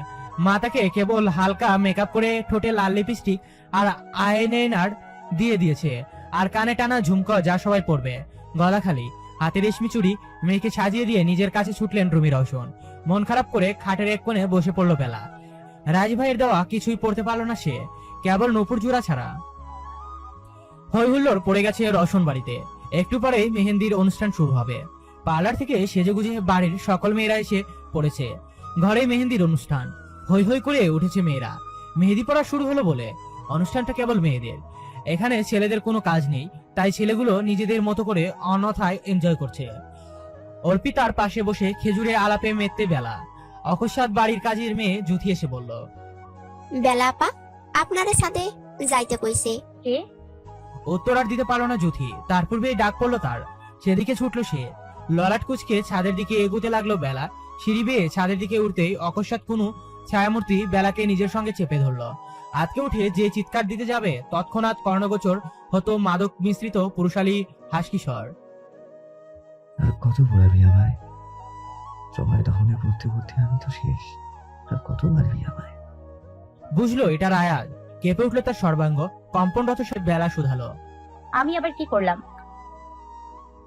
মা তাকে কেবল হালকা মেকআপ করে ঠোঁটে লাল লিপস্টিক আর আইলাইনার দিয়ে দিয়েছে, আর কানে টানা ঝুমকা যা সবাই পরবে। গলা খালি, হাতে রেশমি চুড়ি। মেয়েকে সাজিয়ে দিয়ে নিজের কাছে ছুটলেন রুমি রওশন। মন খারাপ করে খাটের এক কোণে বসে পড়লো বেলা। রাজভাইয়ের দেওয়া কিছুই পড়তে পারলো না সে, কেবল নূপুর জোড়া ছাড়া। হই হুল্লোড় পড়ে গেছে রওশন বাড়িতে। একটু পরেই মেহেন্দির অনুষ্ঠান শুরু হবে। পার্লার থেকে সেজেগুজে বাড়ির সকল মেয়েরা এসে পড়েছে। ঘরে মেহেন্দির অনুষ্ঠান। হই হই করে উঠেছে মেয়েরা। মেহেদি পড়া শুরু হলো বলে অনুষ্ঠানটা কেবল মেয়েদের। এখানে ছেলেদের কোনো কাজ নেই, তাই ছেলেগুলো নিজেদের মতো করে অন্যথায় এনজয় করছে। অর্পিতার পাশে বসে খেজুরে আলাপে মেতে বেলা। অকস্মাৎ বাড়ির কাজের মেয়ে জুথি এসে বলল, বেলা আপা আপনার সাথে যাইতে কইছে। কে? উত্তর আর দিতে পারলো না জুথি। তার পূর্বেই ডাক পড়লো তার। সেদিকে ছুটলো সে। ললাট কুচকে ছাদের দিকে এগুতে লাগলো বেলা। সিঁড়ি বেয়ে ছাদের দিকে উঠতেই অকস্মাৎ কোনো ছায়ামূর্তি বেলাকে নিজের সঙ্গে চেপে ধরলো। আজকে উঠে যে চিৎকার দিতে যাবে, তৎক্ষণাৎ কর্ণগোচর হতো মাদক মিশ্রিত পুরুষালী হাসকিশোর। আর কত পড়াবি আমায়? সময় দহনে পড়তে পড়তে আমি তো শেষ। আর কত মারবি আমায়? বুঝলো এটা রায়াজ। কেঁপে উঠলো তার সর্বাঙ্গ। কম্পনরত সে বেলা শুধালো। আমি আবার কি করলাম?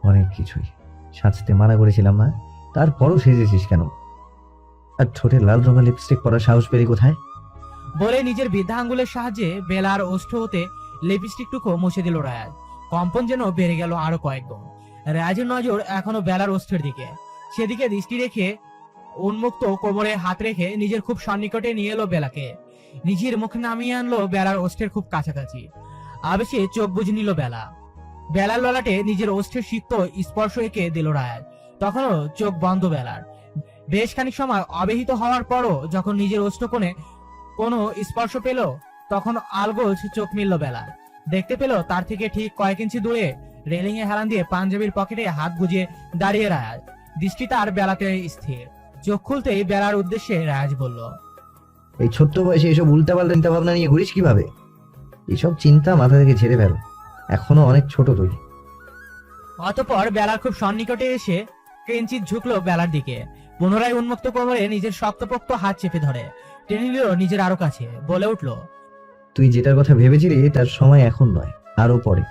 অনেক কিছুই। সাজতে মানা করেছিলাম না, তারপরও সেজেছিস কেন? আর ঠোঁটে লাল রঙের লিপস্টিক পরার সাহস পেলি কোথায়? বলে নিজের বৃদ্ধা আঙ্গুলের সাহায্যে বেলার ওষ্ঠ হতে লিপস্টিকটুকু মুছে দিল রায়াজ। কম্পন যেন বেড়ে গেল আরো কয়েক গুণ। রায়াজের নজর এখনো বেলার ওষ্ঠের দিকে। সেদিকে দৃষ্টি রেখে উন্মুক্ত কোমরে হাত রেখে নিজের খুব সন্নিকটে নিয়ে এলো বেলাকে। নিজের মুখে নামিয়ে আনলো বেলার ওষ্ঠের খুব কাছাকাছি। আবেশে চোখ বুঝে নিল বেলা। বেলার ললাটে নিজের ওষ্ঠের সিক্ত স্পর্শ এঁকে দিল রায়াজ। তখনও চোখ বন্ধ বেলার। বেশ খানিক সময় অবহিত হওয়ার পরও যখন নিজের ওষ্ঠ কোণে কোনো স্পর্শ পেল, তখন আলগোজ চোখ মিলল বেলা। দেখতে পেল তার থেকে ঠিক কয়েক ইঞ্চি দূরে রেলিং এ হেলান দিয়ে পাঞ্জাবির পকেটে হাত গুজে দাঁড়িয়ে রায়াজ। দৃষ্টি তার বেলাতে স্থির। চোখ খুলতেই বেলার উদ্দেশ্যে রায়াজ বলল, এই ছোট্ট বয়সে এসব উল্টাপাল্টা চিন্তা ভাবনা নিয়ে ঘুরিস কিভাবে? এসব চিন্তা মাথা থেকে ঝেড়ে ফেল। এখনো অনেক ছোট তুই। অতঃপর বেলার খুব সন্নিকটে এসে কিঞ্চিৎ ঝুঁকলো বেলার দিকে। পুনরায় উন্মুক্ত কোমরে নিজের শক্তপোক্ত হাত চেপে ধরে টেনে নিল নিজের আরো কাছে। বলে উঠল, তুই যেটার কথা ভেবেছিলি তার সময় এখন নয়, আরো পরে।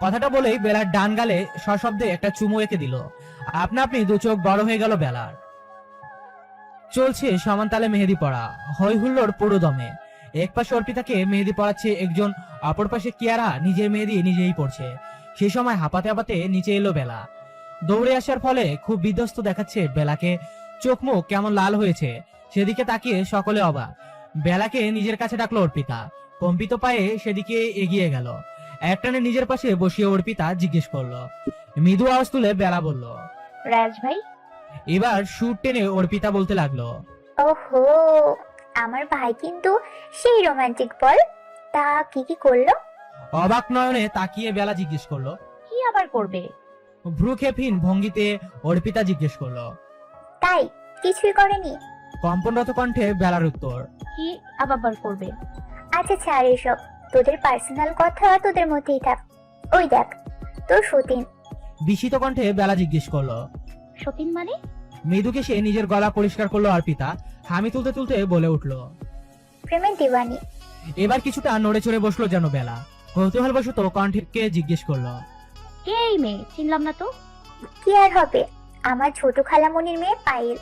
কথাটা বলেই বেলার ডান গালে সশব্দে একটা চুমু এঁকে দিল। আপনা আপনি দু চোখ বড় হয়ে গেল বেলার। চলছে সমান তালে মেহেদি পড়া। হই হুল্লোড় পুরো দমে। এক পাশে অর্পিতাকে মেহেদি পড়াচ্ছে একজন, অপর পাশে কিয়ারা নিজের মেহেদি নিজেই পড়ছে। সেই সময় হাঁপাতে হাঁপাতে নিচে এলো বেলা। দৌড়ে আসার ফলে খুব বিধ্বস্ত দেখাচ্ছে বেলাকে। চোখ মুখ কেমন লাল হয়েছে, সেদিকে তাকিয়ে সকলে অবাক। বেলাকে নিজের কাছে ডাকলো অর্পিতা। কম্পিত পায়ে সেদিকে এগিয়ে গেল। একটানে নিজের পাশে বসিয়ে অর্পিতা জিজ্ঞেস করলো। মৃদু আওয়াজ তুলে বেলা বলল, রায়াজ ভাই, এবার সুর টেনে অর্পিতা বলতে লাগলো, ওহো, আমার ভাই কিন্তু সেই রোমান্টিক বল। তা কি কি করলো? অবাক নয়নে তাকিয়ে বেলা জিজ্ঞেস করলো। কি আবার করবে? ভ্রুক্ষেপহীন ভঙ্গিতে অর্পিতা জিজ্ঞেস করলো। তাই কিছুই করেনি? কম্পনরত কণ্ঠে বেলার উত্তর, কি আবার করবে? আচ্ছা ছাড় এসব, তোদের পার্সোনাল কথা তোদের মধ্যেই থাক। ওই দেখ তোর সতীন। বিস্মিত কণ্ঠে বেলা জিজ্ঞেস করলো। সতীন মানে? মৃদুকে সে নিজের গলা পরিষ্কার করলো অর্পিতা। হামি তুলতে তুলতে বলে উঠলো। প্রেমের দিওয়ানি। এবার কিছুটা নড়ে চড়ে বসলো যেন বেলা। কৌতূহলবশত কণ্ঠকে জিজ্ঞেস করলো, কে এই মেয়ে? চিনলাম না তো। কি আর হবে, আমার ছোট খালামণির মেয়ে পায়েল।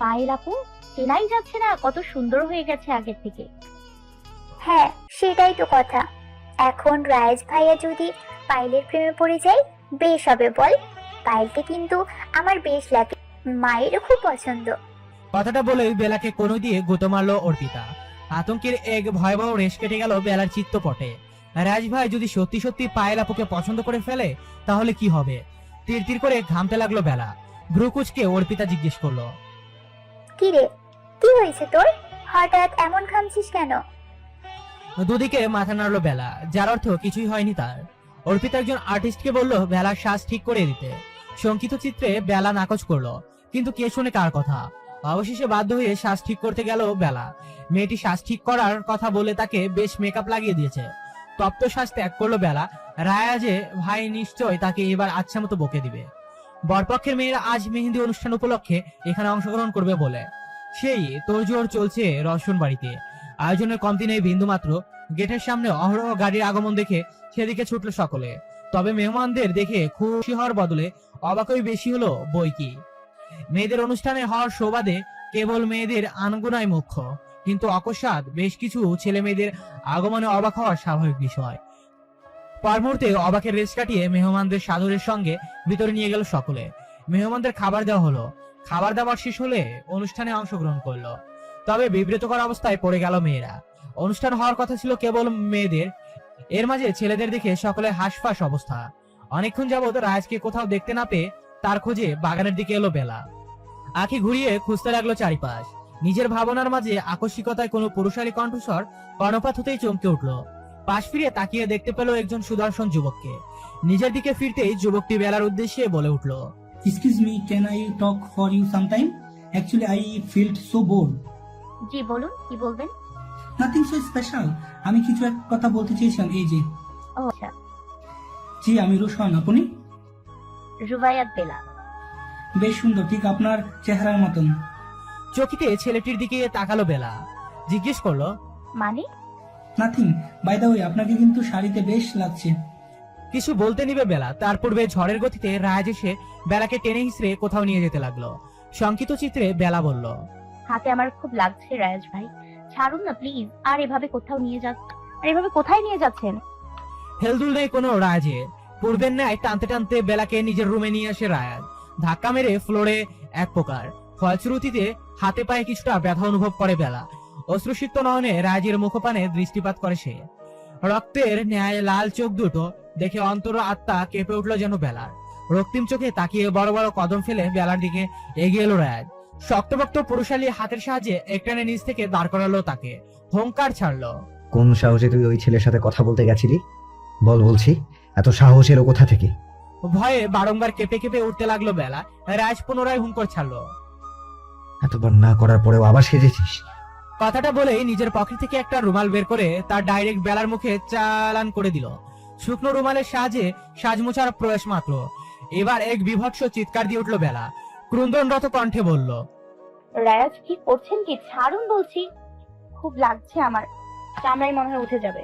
পায়েল আপু? চেনাই যাচ্ছে না, কত সুন্দর হয়ে গেছে আগের থেকে। হ্যাঁ সেটাই তো কথা। এখন রায়েশ ভাইয়া যদি পায়েলের প্রেমে পড়ে যায় বেশ হবে বল। পায়েলকে কিন্তু আমার বেশ লাগে, মায়েরও খুব পছন্দ। কথাটা বলে বেলাকে কোনো দিয়ে গুঁতো মারলো অর্পিতা। আতঙ্কের এক ভয়াবহ রেশ কেটে গেল বেলার চিত্তপটে। রাজ ভাই যদি সত্যি সত্যি পায়েল আপুকে পছন্দ করে ফেলে তাহলে কি হবে? তীর তীর করে ঘামতে লাগলো বেলা। ভ্রুকুচকে অর্পিতা জিজ্ঞেস করলো, কি রে, কি হয়েছে তোর? হঠাৎ এমন ঘামছিস কেন? দুদিকে মাথা নাড়লো বেলা, যার অর্থ কিছুই হয়নি তার। অর্পিতা একজন আর্টিস্টকে বললো বেলার শ্বাস ঠিক করে দিতে। শঙ্কিত চিত্রে বেলা নাকচ করলো, কিন্তু কে শোনে কার কথা। অবশেষে বাধ্য হয়ে শ্বাস ঠিক করতে গেল বেলা। মেয়েটি শ্বাস ঠিক করার কথা বলে তাকে বেশ মেকআপ লাগিয়ে দিয়েছে। তপ্ত শ্বাস ত্যাগ করলো বেলা। রায়াজে ভাই নিশ্চয় তাকে এবার আচ্ছা মতো বকে দিবে। বরপক্ষের মেয়েরা আজ মেহেন্দি অনুষ্ঠান উপলক্ষে এখানে অংশগ্রহণ করবে বলে সেই তোড়জোড় চলছে রওশন বাড়িতে। আয়োজনের কমতি নেই বিন্দু মাত্র। গেটের সামনে অহরহ গাড়ির আগমন দেখে সেদিকে ছুটলো সকলে। তবে মেহমানদের দেখে খুশি হওয়ার বদলে অবাকই বেশি হলো বই কি। মেয়েদের অনুষ্ঠানে হওয়ার সুবাদে কেবল মেয়েদের আনগোনায় মুখ্য, কিন্তু অকস্মাৎ বেশ কিছু ছেলে মেয়েদের আগমনে অবাক হওয়া স্বাভাবিক বিষয়। পর মুহূর্তে অবাকের রেস কাটিয়ে মেহমানদের সাদরের সঙ্গে ভিতরে নিয়ে গেল সকলে। মেহমানদের খাবার দেওয়া হলো। খাবার দাবার শেষ হলে অনুষ্ঠানে অংশগ্রহণ করলো। তবে বিব্রতকর অবস্থায় পড়ে গেল মেয়েরা। অনুষ্ঠান হওয়ার কথা ছিল কেবল মেয়েদের, এর মাঝে ছেলেদের দেখে সকলে হাঁসফাঁস অবস্থা। অনেকক্ষণ যাবৎ রাজকে কোথাও দেখতে না পেয়ে তার খোঁজে বাগানের দিকে এলো বেলা। আঁখি ঘুরিয়ে খুঁজতে লাগলো চারিপাশ। নিজের ভাবনার মাঝে আকস্মিকতায় কোনো পুরুষালী কণ্ঠস্বর কর্ণপাত হতেই চমকে উঠলো। পাশ ফিরে তাকিয়ে দেখতে পেল একজন সুদর্শন যুবককে। নিজের দিকে ফিরতেই যুবকটি বেলার উদ্দেশ্যে বলে উঠলো, Excuse me, can I talk for you sometime? Actually, I felt so bored. জি বলুন, কি বলবেন? Nothing so special. আমি কিছু এক কথা বলতে চেয়েছিলাম, এই যে। ও আচ্ছা। জি আমি রোশন, আপনি? রুবাইয়াত বেলা। বেশ সুন্দর, ঠিক আপনার চেহারার মতন। চকিতে ছেলেটির দিকে তাকালো বেলা, জিজ্ঞেস করলো, মানে? নাথিং, বাই দ্য ওয়ে আপনাকে কিন্তু শাড়িতে বেশ লাগছে। কিছু বলতে নিবে বেলা, তার পূর্বে ঝড়ের গতিতে রাজ এসে বেলাকে টেনে হিসড়ে কোথাও নিয়ে যেতে লাগলো। শঙ্কিত চিত্রে বেলা বলল, হাতে আমার খুব লাগছে রায়াজ ভাই, ছাড়ুন না প্লিজ। আর এভাবে কোথায় নিয়ে যাচ্ছেন? হেলদুল নেই কোনো রাজে। পূর্বের ন্যায় টানতে টানতে বেলাকে নিজের রুমে নিয়ে আসে রায়াজ, ধাক্কা মেরে ফ্লোরে এক প্রকার। ফলশ্রুতিতে হাতে পায়ে কিছুটা ব্যথা অনুভব করে বেলা। অশ্রুসিক্ত নয়নে রাজের মুখপানে দৃষ্টিপাত করে সে। রক্তের ন্যায় লাল চোখ দুটো দেখে অন্তর আত্মা কেঁপে উঠলো যেন বেলার। রক্তিম চোখে তাকিয়ে বড় বড় কদম ফেলে বেলার দিকে এগিয়ে এলো রাজ। শক্তপোক্ত পুরুষালী হাতের সাহায্যে একটানে নিচ থেকে দাঁড় করালো তাকে, হুঙ্কার ছাড়লো, কোন সাহসে তুই ওই ছেলের সাথে কথা বলতে গেছিলি? বলছি, এত সাহস এলো কোথা থেকে? ভয়ে বারংবার কেঁপে কেঁপে উঠতে লাগলো বেলা। রাজ পুনরায় হুঙ্কার ছাড়লো। এতবার না করার পরেও আবার সেজেছিস? কথাটা বলেই নিজের পকেট থেকে একটা রুমাল বের করে তার ডাইরেক্ট বেলার মুখে চালান করে দিল। শুকনো রুমালের সাহায্যে সাজমোছার প্রয়াস মাত্র। এবার এক বিভৎস চিৎকার দিয়ে উঠলো বেলা, ক্রন্দনরত কণ্ঠে বলল, রায়াজ কি করছেন কি? ছাড়ুন বলছি, খুব লাগছে আমার, চামড়াই মনে হয় উঠে যাবে।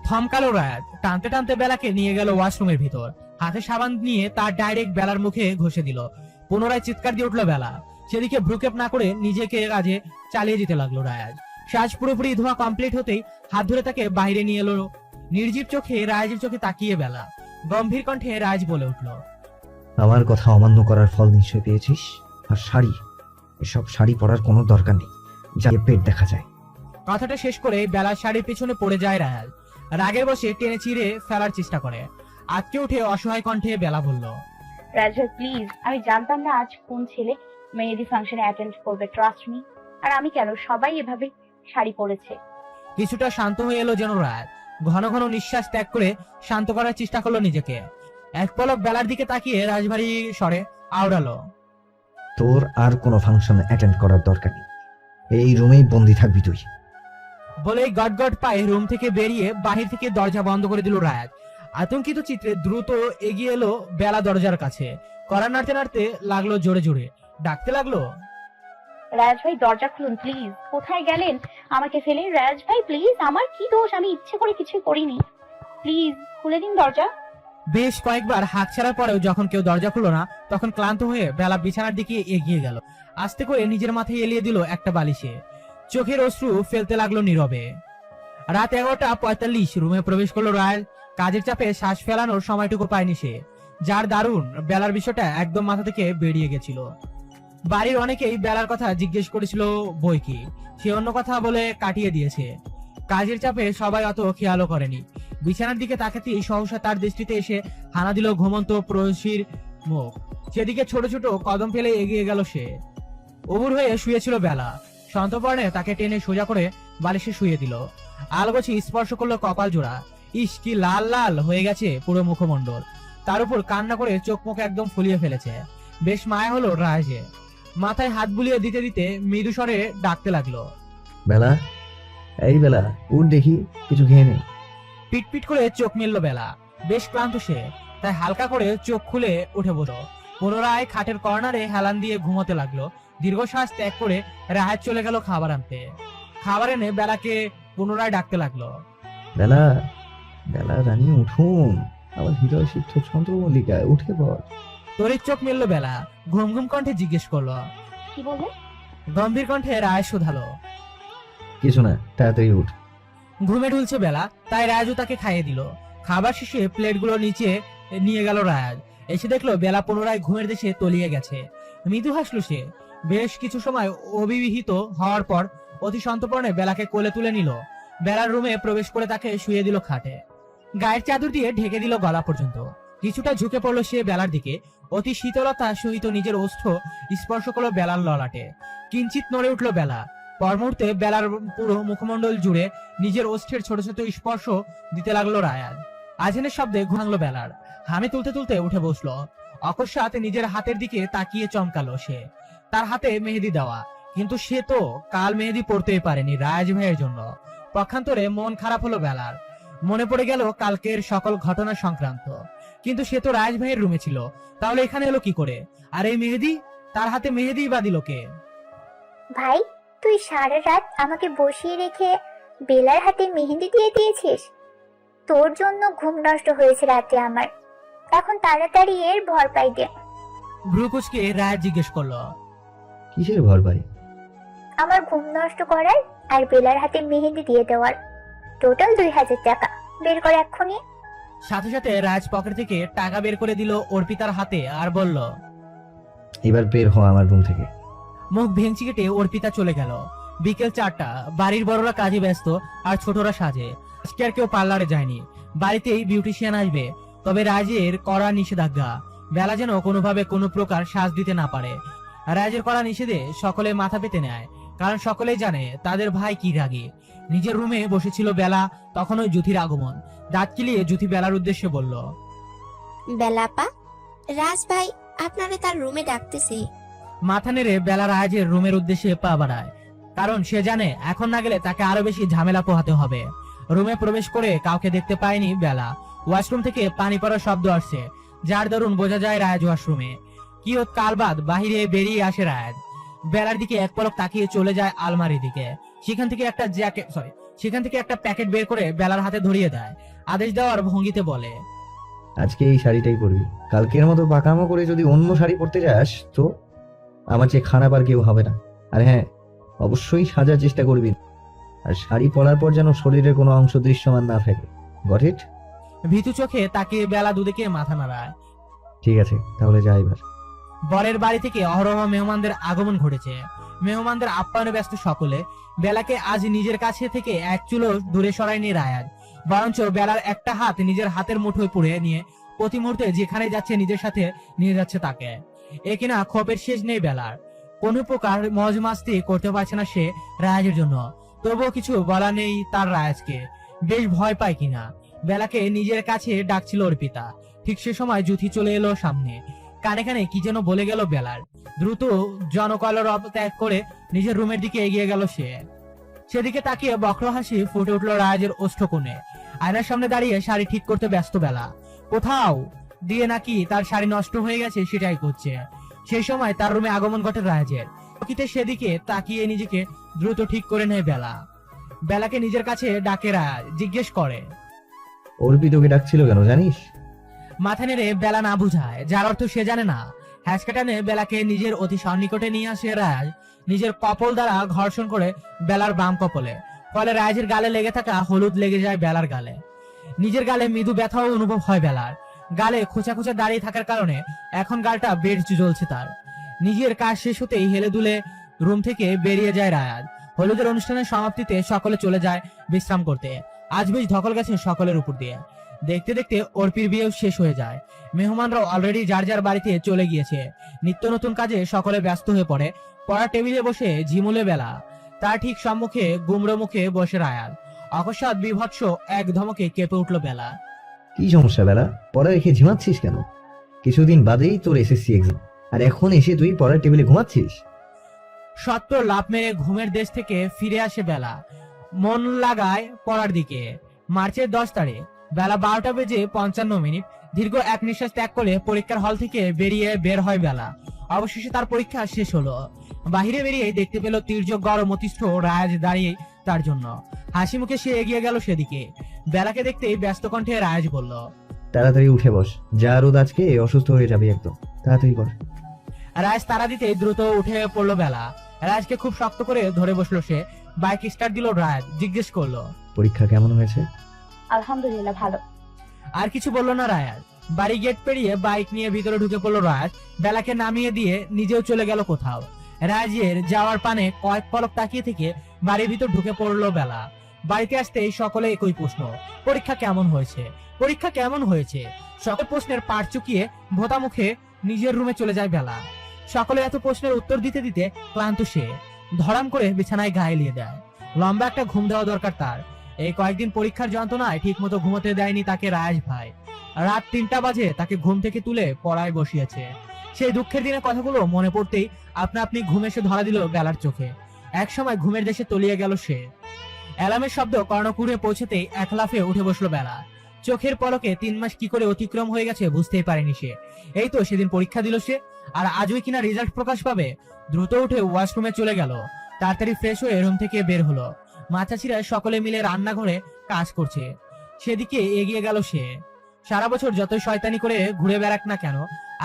থমকালো রায়াত। টানতে টানতে বেলাকে নিয়ে গেল ওয়াশরুমের ভিতর। হাতে সাবান নিয়ে তার ডাইরেক্ট বেলার মুখে ঘষে দিল। পুনরায় চিৎকার দিয়ে উঠলো বেলা। সেদিকে ভ্রুক্ষেপ না করে নিজেকে কাজে চালিয়ে যেতে লাগলো রায়াজ। সাজ পুরোপুরি ধোয়া কমপ্লিট হতেই হাত ধরে তাকে বাইরে নিয়ে এলো। নির্জীব চোখে রায়াজের চোখে তাকিয়ে বেলা গম্ভীর কণ্ঠে রাজ বলে উঠল, আমার কথা অমান্য করার ফল নিশ্চয় পেয়েছিস। আর শাড়ি, এসব শাড়ি পরার কোনো দরকার নেই, যাকে পেট দেখা যায়। কথাটা শেষ করে বেলার শাড়ির পেছনে পড়ে যায় রায়াজ। রাগের বসে টেনে চিড়ে ফেলার চেষ্টা করে। আজকে উঠে অসহায় কণ্ঠে বেলা বলল, রায়াজ ভাই প্লিজ, আমি জানতাম না আজ কোন ছেলে মেহেদি ফাংশনে অ্যাটেন্ড করবে, ট্রাস্ট মি। আর আমি কেন, সবাই এভাবে শাড়ি পরেছে। কিছুটা শান্ত হয়ে এলো যেন রাত। ঘন ঘন নিঃশ্বাস ত্যাগ করে শান্ত করার চেষ্টা করলো নিজেকে। এক পলক বেলার দিকে তাকিয়ে রাজবাড়ি স্বরে আওড়ালো, তোর আর কোনো ফাংশন অ্যাটেন্ড করার দরকার নেই, এই রুমেই বন্দি থাকবি তুই। বলেই গট গট পায়ে রুম থেকে বেরিয়ে বাহির থেকে দরজা বন্ধ করে দিল রায়াত। আতঙ্কিত চিত্রে দ্রুত এগিয়ে এলো বেলা দরজার কাছে। কড়া নাড়তে নাড়তে লাগলো জোরে জোরে, ডাকতে লাগলো, রায়াজ ভাই দরজা খুলুন প্লিজ। কোথায় গেলেন আমাকে ফেলে? রায়াজ ভাই প্লিজ, আমার কি দোষ? আমি ইচ্ছে করে কিছুই করিনি, প্লিজ খুলে দিন দরজা। বেশ কয়েকবার হাত ছাড়ার পরেও যখন কেউ দরজা খুললো না, তখন ক্লান্ত হয়ে বেলা বিছানার দিকে এগিয়ে গেল। আস্তে করে নিজের মাথায় এলিয়ে দিল একটা বালিশে। চোখের অশ্রু ফেলতে লাগলো নীরবে। রাত 11:45 রুমে প্রবেশ করলো রায়। কাজের চাপে শ্বাস ফেলানোর সময়টুকু পায়নি সে। যার দারুণ বেলার বিষয়টা একদম মাথা থেকে বেরিয়ে গেছিল। বাড়ির অনেকেই বেলার কথা জিজ্ঞেস করেছিল বই কি, সে অন্য কথা বলে কাটিয়ে দিয়েছে। কাজের চাপে সবাই অত খেয়ালও করেনি। বিছানার দিকে তাকাতেই সহসা তার দৃষ্টিতে এসে হানা দিল ঘুমন্ত প্রয়সীর মুখ। সেদিকে ছোট ছোট কদম ফেলে এগিয়ে গেল সে। অবুর হয়ে শুয়েছিল বেলা। সন্তর্পণে তাকে টেনে সোজা করে বালিশে শুয়ে দিল। আলগোছি স্পর্শ করলো কপাল জোড়া। ইস, কি লাল লাল হয়ে গেছে পুরো মুখমণ্ডল। তার উপর কান্না করে চোখ মুখ একদম ফুলিয়ে ফেলেছে। বেশ মায়া হলো রাজে। মাথায় হাত বুলিয়ে দিতে দিতে মৃদু স্বরে ডাকতে লাগলো, বেলা, এই বেলা, উঠ দেখি, কিছু খেয়ে নে। পিটপিট করে চোখ মেললো বেলা। বেশ ক্লান্ত সে, তাই হালকা করে চোখ খুলে উঠে বসলো। পুনরায় খাটের কর্নারে হেলান দিয়ে ঘুমোতে লাগলো। দীর্ঘশ্বাস ত্যাগ করে রাহাত চলে গেল খাবার আনতে। খাবার এনে বেলাকে পুনরায় ডাকতে লাগলো, বেলা, বেলা রানী উঠুন, আমার হৃদয় সিদ্ধ চন্দ্রমল্লিকা, উঠে পড়। তরির চোখ মেলল বেলা। ঘুম ঘুম কণ্ঠে জিজ্ঞেস করলো, কি বললেন? গম্ভীর কণ্ঠে রায় শুধালো, কিছু না, তাড়াতাড়ি উঠ। ঘুমে ঢুলছে বেলা, তাই রাজু তাকে খাইয়ে দিল। খাবার শেষে প্লেটগুলো নিচে নিয়ে গেল রাজ। এসে দেখলো বেলা পুনরায় ঘুমের দেশে তলিয়ে গেছে। মৃদু হাসলো সে। বেশ কিছু সময় অবিবাহিত হওয়ার পর অতি সন্তর্পণে বেলাকে কোলে তুলে নিল। বেলার রুমে প্রবেশ করে তাকে শুয়ে দিল খাটে। গায়ের চাদর দিয়ে ঢেকে দিল গলা পর্যন্ত। কিছুটা ঝুঁকে পড়লো সে বেলার দিকে। অতি শীতলতা সহিত নিজের ওষ্ঠ স্পর্শ করলো বেলার ললাটে। কিঞ্চিত নড়ে উঠলো বেলা। পর মুহূর্তে বেলার পুরো মুখমণ্ডল জুড়ে নিজের ওষ্ঠের ছোট ছোট স্পর্শ দিতে লাগলো রায়ান। আজানের শব্দে ঘুমালো বেলার। হামি তুলতে তুলতে উঠে বসলো। অকস্মাৎ নিজের হাতের দিকে তাকিয়ে চমকালো সে। তার হাতে মেহেদি দেওয়া, কিন্তু সে তো কাল মেহেদি পড়তেই পারেনি রায়াজ ভাইয়ের জন্য। পক্ষান্তরে মন খারাপ হলো বেলার। মনে পড়ে গেল কালকের সকল ঘটনা সংক্রান্ত। কিন্তু সে তো রাজ ভাইয়ের রুমে ছিল, তাহলে এখানে এলো কি করে? আর এই মেহেদি, তার হাতে মেহেদি বা দিল কে? ভাই, তুই সারা রাত আমাকে বসিয়ে রেখে বেলার হাতে মেহেন্দি দিয়ে দিয়েছিস। তোর জন্য ঘুম নষ্ট হয়েছে রাতে আমার। এখন তাড়াতাড়ি এর ভরপাই দে। ভ্রুকুচকে রাজ জিজ্ঞেস করলো। কিসের ভর পাই? আমার ঘুম নষ্ট করার আর বেলার হাতে মেহেন্দি দিয়ে দেওয়ার। টোটাল 2000 টাকা। বের কর এক্ষুনি। সাথে সাথে রাজ পকেট থেকে টাকা বের করে দিল অর্পিতার হাতে আর বলল, এবার বের হ আমার রুম থেকে। মুখ ভেঙচি কেটে অর্পিতা চলে গেল। বিকেল 4টা। বাড়ির বড়রা কাজে ব্যস্ত আর ছোটরা সাজে। আজকে আর কেউ পার্লারে যায়নি। বাড়িতেই বিউটিশিয়ান আসবে, তবে রাজের কড়া নিষেধাজ্ঞা, বেলা যেন কোনোভাবে কোনো প্রকার সাজ দিতে না পারে। রাজের কড়া নিষেধে সকলে মাথা পেতে নেয়, কারণ সকলেই জানে তাদের ভাই কি রাগী। নিজের রুমে বসেছিল বেলা, তখন ওই জুথির আগমন। দাঁত কিলিয়ে জুথি বেলার উদ্দেশ্যে বলল, বেলাপা, রাজ ভাই আপনারে তার রুমে ডাকতেছে। মাথা নেড়ে বেলা রাজের রুমের উদ্দেশ্যে পা বাড়ায়, কারণ সে জানে এখন না গেলে তাকে আরো বেশি ঝামেলা পোহাতে হবে। রুমে প্রবেশ করে কাউকে দেখতে পায়নি বেলা। ওয়াশরুম থেকে পানি পড়ার শব্দ আসছে, যার দরুন বোঝা যায় রাজ ওয়াশরুমে। কি কাল বাদ বাহিরে বেরিয়ে আসে রাজ। বেলার দিকে এক পলক তাকিয়ে চলে যায় আলমারির দিকে। সেখান থেকে একটা প্যাকেট বের করে বেলার হাতে ধরিয়ে দেয়। আদেশ দেওয়ার ভঙ্গিতে বলে, আজকে এই শাড়িটাই পরবি। কালকের মতো পাকামো করে যদি অন্য শাড়ি পরতে যাস তো আমার চেয়ে খারাপ আর কেউ হবে না। আর হ্যাঁ, অবশ্যই সাজার চেষ্টা করবি, আর শাড়ি পরার পর যেন শরীরের কোনো অংশ দৃশ্যমান না থাকে। Got it? ভীতু চোখে তাকিয়ে বেলা দুদিকে মাথা নাড়ায়। ঠিক আছে, তাহলে যা এবার। বরের বাড়ি থেকে অহরহ মেহমানদের আগমন ঘটেছে। মেহমানদের আপ্যায়নে ব্যস্ত সকলে। বেলাকে আজ নিজের কাছে থেকে এক চুলো দূরে সরায়নি রায়াজ, বরঞ্চ বেলার একটা হাত নিজের হাতের মুঠোয় পুড়ে নিয়ে প্রতি মুহূর্তে যেখানে যাচ্ছে নিজের সাথে নিয়ে যাচ্ছে তাকে। এ কিনা ক্ষোভের শেষ নেই বেলার। কোনো প্রকার মজ মাস্তি করতে পারছে না সে রায়াজের জন্য, তবুও কিছু বলা নেই তার রায়াজকে। বেশ ভয় পায় কিনা। বেলাকে নিজের কাছে ডাকছিল অর্পিতা। ঠিক সে সময় জুথি চলে এলো সামনে। কানে কানে কি যেন বলে গেল বেলার। দ্রুত জনকলর ত্যাগ করে নিজের রুমের দিকে এগিয়ে গেল সে। সেদিকে তাকিয়ে বক্র হাসি ফুটে উঠলো রাজের ওষ্ঠকোণে। আয়নার সামনে দাঁড়িয়ে শাড়ি ঠিক করতে ব্যস্ত বেলা। কোথাও দিয়ে নাকি তার শাড়ি নষ্ট হয়ে গেছে সেটাই করছে। সেই সময় তার রুমে আগমন ঘটে রাজের। প্রকৃতি সেদিকে তাকিয়ে নিজেকে দ্রুত ঠিক করে নেয় বেলা। বেলাকে নিজের কাছে ডাকে রাজ, জিজ্ঞেস করে, অর্পি তোকে ডাকছিল কেন জানিস? মাথা নেড়ে বেলা না বুঝায়, যার অর্থ সে জানে না। হ্যাচকাটানে বেলাকে নিজের অতি সন্নিকটে নিয়ে আসে রাজ, নিজের কপল দ্বারা ঘর্ষণ করে বেলার বাম কপলে। ফলে রাজের গালে লেগে থাকা হলুদ লেগে যায় বেলার গালে। নিজের গালে মৃদু ব্যথাও অনুভব হয় বেলার। গালে খোঁচা খোঁচা দাঁড়িয়ে থাকার কারণে এখন গালটা বেশ জ্বলছে তার। নিজের কাজ শেষ হতেই হেলে দুলে রুম থেকে বেরিয়ে যায় রাজ। হলুদের অনুষ্ঠানের সমাপ্তিতে সকলে চলে যায় বিশ্রাম করতে। আজ বেশ ধকল গেছে সকলের উপর দিয়ে। দেখতে দেখতে অর্পির বিয়েও শেষ হয়ে যায়। মেহমানরাও অলরেডি যার যার বাড়িতে চলে গিয়েছে। নিত্য নতুন কাজে সকলে ব্যস্ত হয়ে পড়ে। পড়ার টেবিলে বসে ঝিমুলে বেলা, তার ঠিক সম্মুখে গুমড়ো মুখে বসে রায়াল। অকস্মাৎ বিভৎস এক ধমকে কেঁপে উঠলো বেলা। কি সমস্যা বেলা? পড়া রেখে ঝিমাচ্ছিস কেন? কিছুদিন বাদেই তোর এসএসসি এক্সাম, আর এখন এসে তুই পড়ার টেবিলে ঘুমাচ্ছিস? সত্তর লাফ মেরে ঘুমের দেশ থেকে ফিরে আসে বেলা। মন লাগায় পড়ার দিকে। মার্চের 10 তারিখ বেলা 12:55। দীর্ঘ এক নিঃশ্বাস ত্যাগ করে পরীক্ষার হল থেকে বের হয় বেলা। অবশেষে তার পরীক্ষা শেষ হলো। বাহিরে বেরিয়ে দেখতে পেল তির্যক গরম অতিষ্ঠ রাজ দাঁড়িয়ে তার জন্য। হাসি মুখে সে এগিয়ে গেল সেদিকে। বেলাকে দেখতেই ব্যস্ত কণ্ঠে রাজ বলল, তাড়াতাড়ি উঠে বস, যা রোদ আজকে অসুস্থ হয়ে যাবি একদম। তাড়াতাড়ি কর। রাজ তারা দিতে দ্রুত উঠে পড়লো বেলা। রাজকে খুব শক্ত করে ধরে বসলো সে। বাইক স্টার্ট দিল রাজ, জিজ্ঞেস করলো, পরীক্ষা কেমন হয়েছে? আলহামদুলিল্লাহ ভালো। আর কিছু বললো না রাজ। বাড়ি গেট পেরিয়ে বাইক নিয়ে ভিতরে ঢুকে পড়লো রাজ। বেলাকে নামিয়ে দিয়ে নিজেও চলে গেল কোথাও। রাজের যাওয়ার পানে কয়েক পলক তাকিয়ে থেকে বাড়ির ভিতর ঢুকে পড়লো বেলা। বাড়িতে আসতেই সকলে একই প্রশ্ন, পরীক্ষা কেমন হয়েছে, পরীক্ষা কেমন হয়েছে। সকল প্রশ্নের পাট চুকিয়ে ভোতা মুখে নিজের রুমে চলে যায় বেলা। সকলে এত প্রশ্নের উত্তর দিতে দিতে ক্লান্ত সে ধরাম করে বিছানায় গায়ে এলিয়ে দেয়। লম্বা একটা ঘুম দেওয়া দরকার তার। এই কয়েকদিন পরীক্ষার যন্ত্রণায় ঠিক মতো ঘুমোতে দেয়নি তাকে রাজ ভাই। রাত 3টা বাজে তাকে ঘুম থেকে তুলে পড়ায় বসিয়েছে। সেই দুঃখের দিনের কথাগুলো মনে পড়তেই আপনা আপনি ঘুম এসে ধরা দিল বেলার চোখে। এক সময় ঘুমের দেশে তলিয়ে গেল সে। অ্যালার্মের শব্দ কর্ণকুড়ে পৌঁছতেই এক লাফে উঠে বসলো বেলা। চোখের পলকে 3 মাস কি করে অতিক্রম হয়ে গেছে বুঝতেই পারেনি সে। এই তো সেদিন পরীক্ষা দিল সে, আর আজই কিনা রেজাল্ট প্রকাশ পাবে। দ্রুত উঠে ওয়াশরুমে চলে গেল, তাড়াতাড়ি ফ্রেশ হয়ে রুম থেকে বের হলো। মাচাচিরা সকলে মিলে রান্নাঘরে কাজ করছে, সেদিকে এগিয়ে গেল সে। সারা বছর যতই শয়তানি করে ঘুরে বেড়াক না কেন,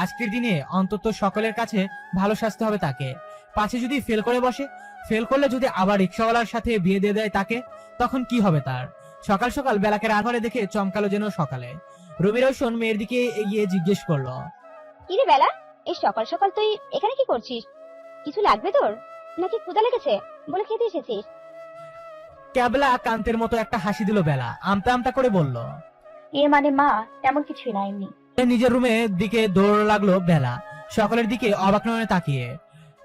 আজকের দিনে অন্তত সকলের কাছে ভালো সাজতে হবে তাকে। পাছে যদি ফেল করে বসে, ফেল করলে যদি আবার রিক্সাওয়ালার সাথে বিয়ে দিয়ে দেয় তাকে, তখন কি হবে তার? সকাল সকাল বেলাকে রান্নাঘরে দেখে চমকালো যেন সকালে। রুমি রোশন মেয়ের দিকে এগিয়ে জিজ্ঞেস করলো, কিরে বেলা, এই সকাল সকাল তুই এখানে কি করছিস? কিছু লাগবে তোর, নাকি ক্ষুধা লেগেছে বলে খেতে এসেছিস? ক্যাবলা কান্তের মতো একটা হাসি দিল বেলা, আমতা আমতা করে বলল। মানে মা, তেমন কিছুই না, এমনি। নিজের রুমের দিকে দৌড় লাগলো বেলা, সকলের দিকে অবাক নয়নে তাকিয়ে।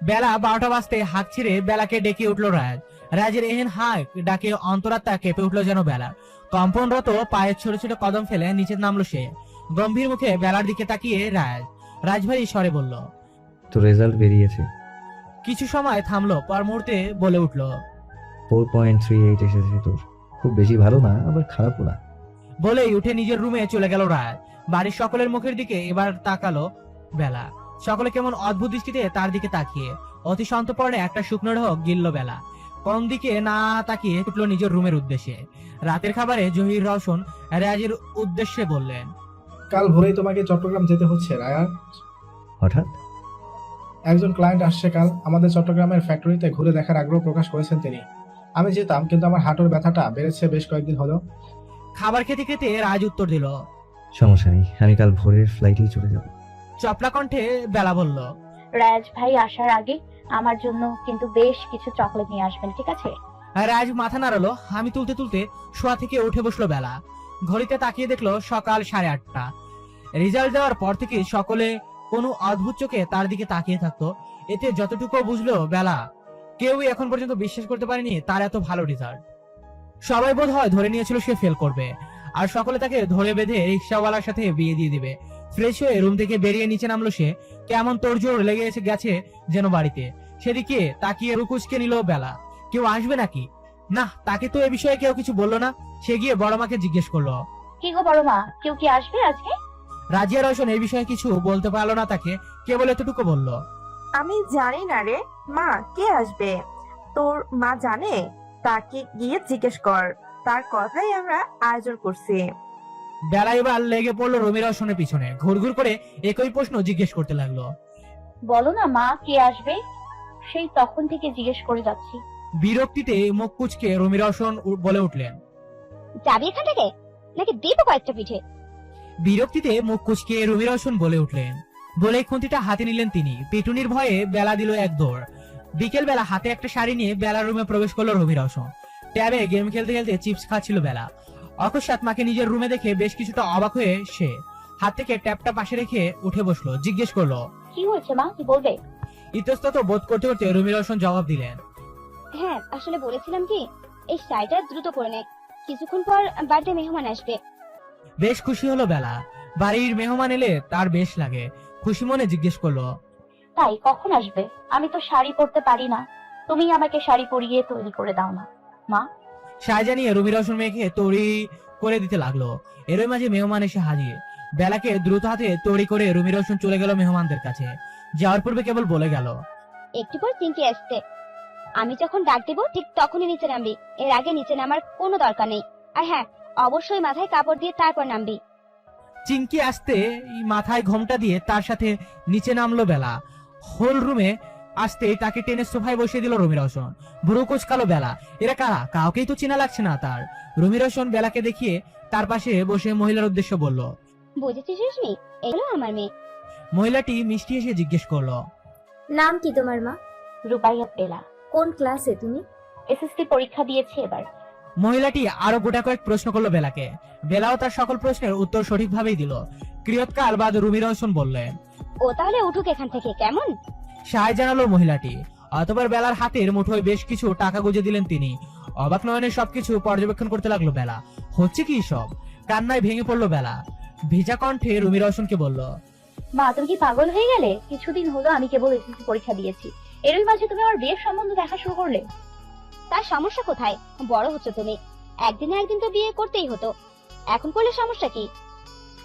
বেলা 12টা বাজতে হাঁক ছিঁড়ে বেলাকে ডেকে উঠলো রাজ। রাজের এহেন হাঁক ডাকে অন্তরাত্মা কেঁপে উঠলো যেন বেলা। কম্পনরত পায়ের ছোট ছোট কদম ফেলে নিচে নামলো সে। গম্ভীর মুখে বেলার দিকে তাকিয়ে রাজভারী স্বরে বলল। তো রেজাল্ট বেরিয়েছে। কিছু সময় থামলো, পর মুহূর্তে বলে উঠলো, 4.38 এসেছে তোর। খুব বেশি ভালো না, আবার খারাপও না। বলেই উঠে নিজের রুমে চলে গেল রাজ। বাড়ির সকলের মুখের দিকে এবার তাকালো বেলা। সকলে কেমন অদ্ভুত দৃষ্টিতে তার দিকে তাকিয়ে। অতি সন্তর্পণে একটা শুকনো ঢোক গিলল বেলা। কোন দিকে না তাকিয়ে উঠলো নিজের রুমের উদ্দেশ্যে। রাতের খাবারে জহির রওশন রাজের উদ্দেশ্যে বললেন, কাল ভোরেই তোমাকে চট্টগ্রাম যেতে হচ্ছে রায়ান। হঠাৎ? একজন ক্লায়েন্ট আসছে কাল, আমাদের চট্টগ্রামের ফ্যাক্টরিতে ঘুরে দেখার আগ্রহ প্রকাশ করেছেন তিনি। আমি যেতাম, কিন্তু আমার হাঁটুর ব্যথাটা বেড়েছে বেশ কয়েকদিন হলো। খাবার খেতে খেতে রাজ উত্তর দিল, সমস্যা নেই, আমি কাল ভোরের ফ্লাইটেই চলে যাব। চপলা কণ্ঠে বেলা বলল, রাজ ভাই আসার আগে আমার জন্য কিন্তু বেশ কিছু চকলেট নিয়ে আসবেন, ঠিক আছে? রাজ মাথা নাড়ালো। আমি তুলতে তুলতে শোয়া থেকে উঠে বসলো বেলা। ঘড়িতে তাকিয়ে দেখলো সকাল 8:30। রেজাল্ট দেওয়ার পর থেকে সকলে কোনো অদ্ভুত চোখে তার দিকে তাকিয়ে থাকতো। এতে যতটুকু বুঝলো বেলা, কেউই এখন পর্যন্ত বিশ্বাস করতে পারেনি তার এত ভালো রেজাল্ট। সবাই বোধ হয় ধরে নিয়েছিল সে ফেল করবে, আর সকলে তাকে ধরে বেঁধে রিক্সাওয়ালার সাথে বিয়ে দিয়ে দিবে। ফ্রেশ হয়ে রুম থেকে বেরিয়ে নিচে নামলো সে। কেমন তোড়জোড় লেগে গেছে যেন বাড়িতে। সেদিকে তাকিয়ে রুকুচকে নিল বেলা, কেউ আসবে নাকি? না, তাকে তো এ বিষয়ে কেউ কিছু বললো না। সে গিয়ে বড় মাকে জিজ্ঞেস করলো, কি গো বড় মা, কেউ কি আসবে আজকে? রাজিয়া রওশন এই বিষয়ে কিছু বলতে পারলো না তাকে, কেবল এতটুকু বলল, আমি জানি না রে মা, কে আসবে? তোর মা জানে? তাকে গিয়ে জিজ্ঞেস কর, তার কথাই আমরা আয়োজন করছি। বেলা এবার লেগে পড়লো রুমি রওশনের পিছনে, ঘুরঘুর করে একই প্রশ্ন জিজ্ঞেস করতে লাগলো। বলো না মা, কে আসবে? সেই তখন থেকে জিজ্ঞেস করে যাচ্ছি। বিরক্তিতে মুখ কুচকে রুমি রওশন বলে উঠলেন, যাবি এখান থেকে, নাকি দিব কয়েকটা পিঠে? বিরক্তিতে মুখ কুচকে রুমি রওশন বলে উঠলেন। বলে খুন্তিটা হাতে নিলেন তিনি। পিটুনির ভয়ে বেলা দিল এক দৌড়। বিকেল বেলা হাতে একটা শাড়ি নিয়ে বেলার রুমে প্রবেশ করলো রুমি রওশন। ট্যাবে গেম খেলতে খেলতে চিপস খাচ্ছিল বেলা। অকস্মাৎ মাকে নিজের রুমে দেখে বেশ কিছুটা অবাক হয়ে সে হাত থেকে ট্যাবটা পাশে রেখে উঠে বসলো। জিজ্ঞেস করলো, কি হয়েছে মা, কি বলবে? ইতস্তত বোধ করতে করতে রুমি রওশন জবাব দিলেন, হ্যাঁ, আসলে বলেছিলাম কি, এই শাড়িটা দ্রুত করে নে, কিছুক্ষণ পর বাড়িতে মেহমান আসবে। বেশ খুশি হলো বেলা। বাড়ির মেহমান এলে তার বেশ লাগে। খুশি মনে জিজ্ঞেস করলো, তাই কখন আসবে? আমি তো শাড়ি পরতে পারি না, তুমি আমাকে শাড়ি পরিয়ে তৈরি করে দাও না মা। শাড়ি জানিয়ে রুমি রওশন মেয়েকে তৈরি করে দিতে লাগলো। এরই মাঝে মেহমান এসে হাজির। বেলাকে দ্রুত হাতে তৈরি করে রুমি রওশন চলে গেল মেহমানদের কাছে। যাওয়ার পূর্বে কেবল বলে গেল, একটু পর চিনকি আসতে, আমি যখন ডাক দেবো ঠিক তখনই নিচে নামবি, এর আগে নিচে নামার কোনো দরকার নেই। আর হ্যাঁ, অবশ্যই মাথায় কাপড় দিয়ে তারপর নামবি। চিংকি আসতে মাথায় ঘোমটা দিয়ে তার সাথে নিচে নামলো বেলা। হোল রুমে আসতে তাকে টেনে সোফায় বসিয়ে দিল রুমি রওশন। ভুরু কুচকালো বেলা, এরা কারা? কাউকেই তো চেনা লাগছে না তার। রুমি রওশন বেলাকে দেখিয়ে তার পাশে বসে মহিলার উদ্দেশ্য বলল, বুঝেছিস রশ্মি, এগুলো আমার মেয়ে। মহিলাটি মিষ্টি এসে জিজ্ঞেস করলো, নাম কি তোমার মা? রুবাইয়া বেলা। কোন ক্লাসে তুমি? এসএসসি পরীক্ষা দিয়েছে এবার। মহিলাটি আরো গোটা কয়েক প্রশ্ন করলো বেলাকে। বেলাও তার সকল প্রশ্নের উত্তর সঠিকভাবেই দিল। কিয়ৎকাল বাদ রুমি রওশন বললেন, ও তাহলে উঠুক এখান থেকে, কেমন? সায় জানালো মহিলাটি। অতঃপর বেলার হাতের মুঠোয় বেশ কিছু টাকা গুঁজে দিলেন তিনি। অবাক নয়নে সবকিছু পর্যবেক্ষণ করতে লাগলো বেলা। হচ্ছে কি সব? কান্নায় ভেঙে পড়লো বেলা। ভিজা কণ্ঠে রুমি রওশনকে বলল, মা, তুমি কি পাগল হয়ে গেলে? কিছুদিন হলো আমি কেবল এসএসসি পরীক্ষা দিয়েছি, এরই মাঝে তুমি আমার বিয়ের সম্বন্ধ দেখা শুরু করলে। তার সমস্যা কোথায়? বড় হচ্ছে তুমি, একদিন না একদিন তো বিয়ে করতেই হতো। এখন করলে সমস্যা কি?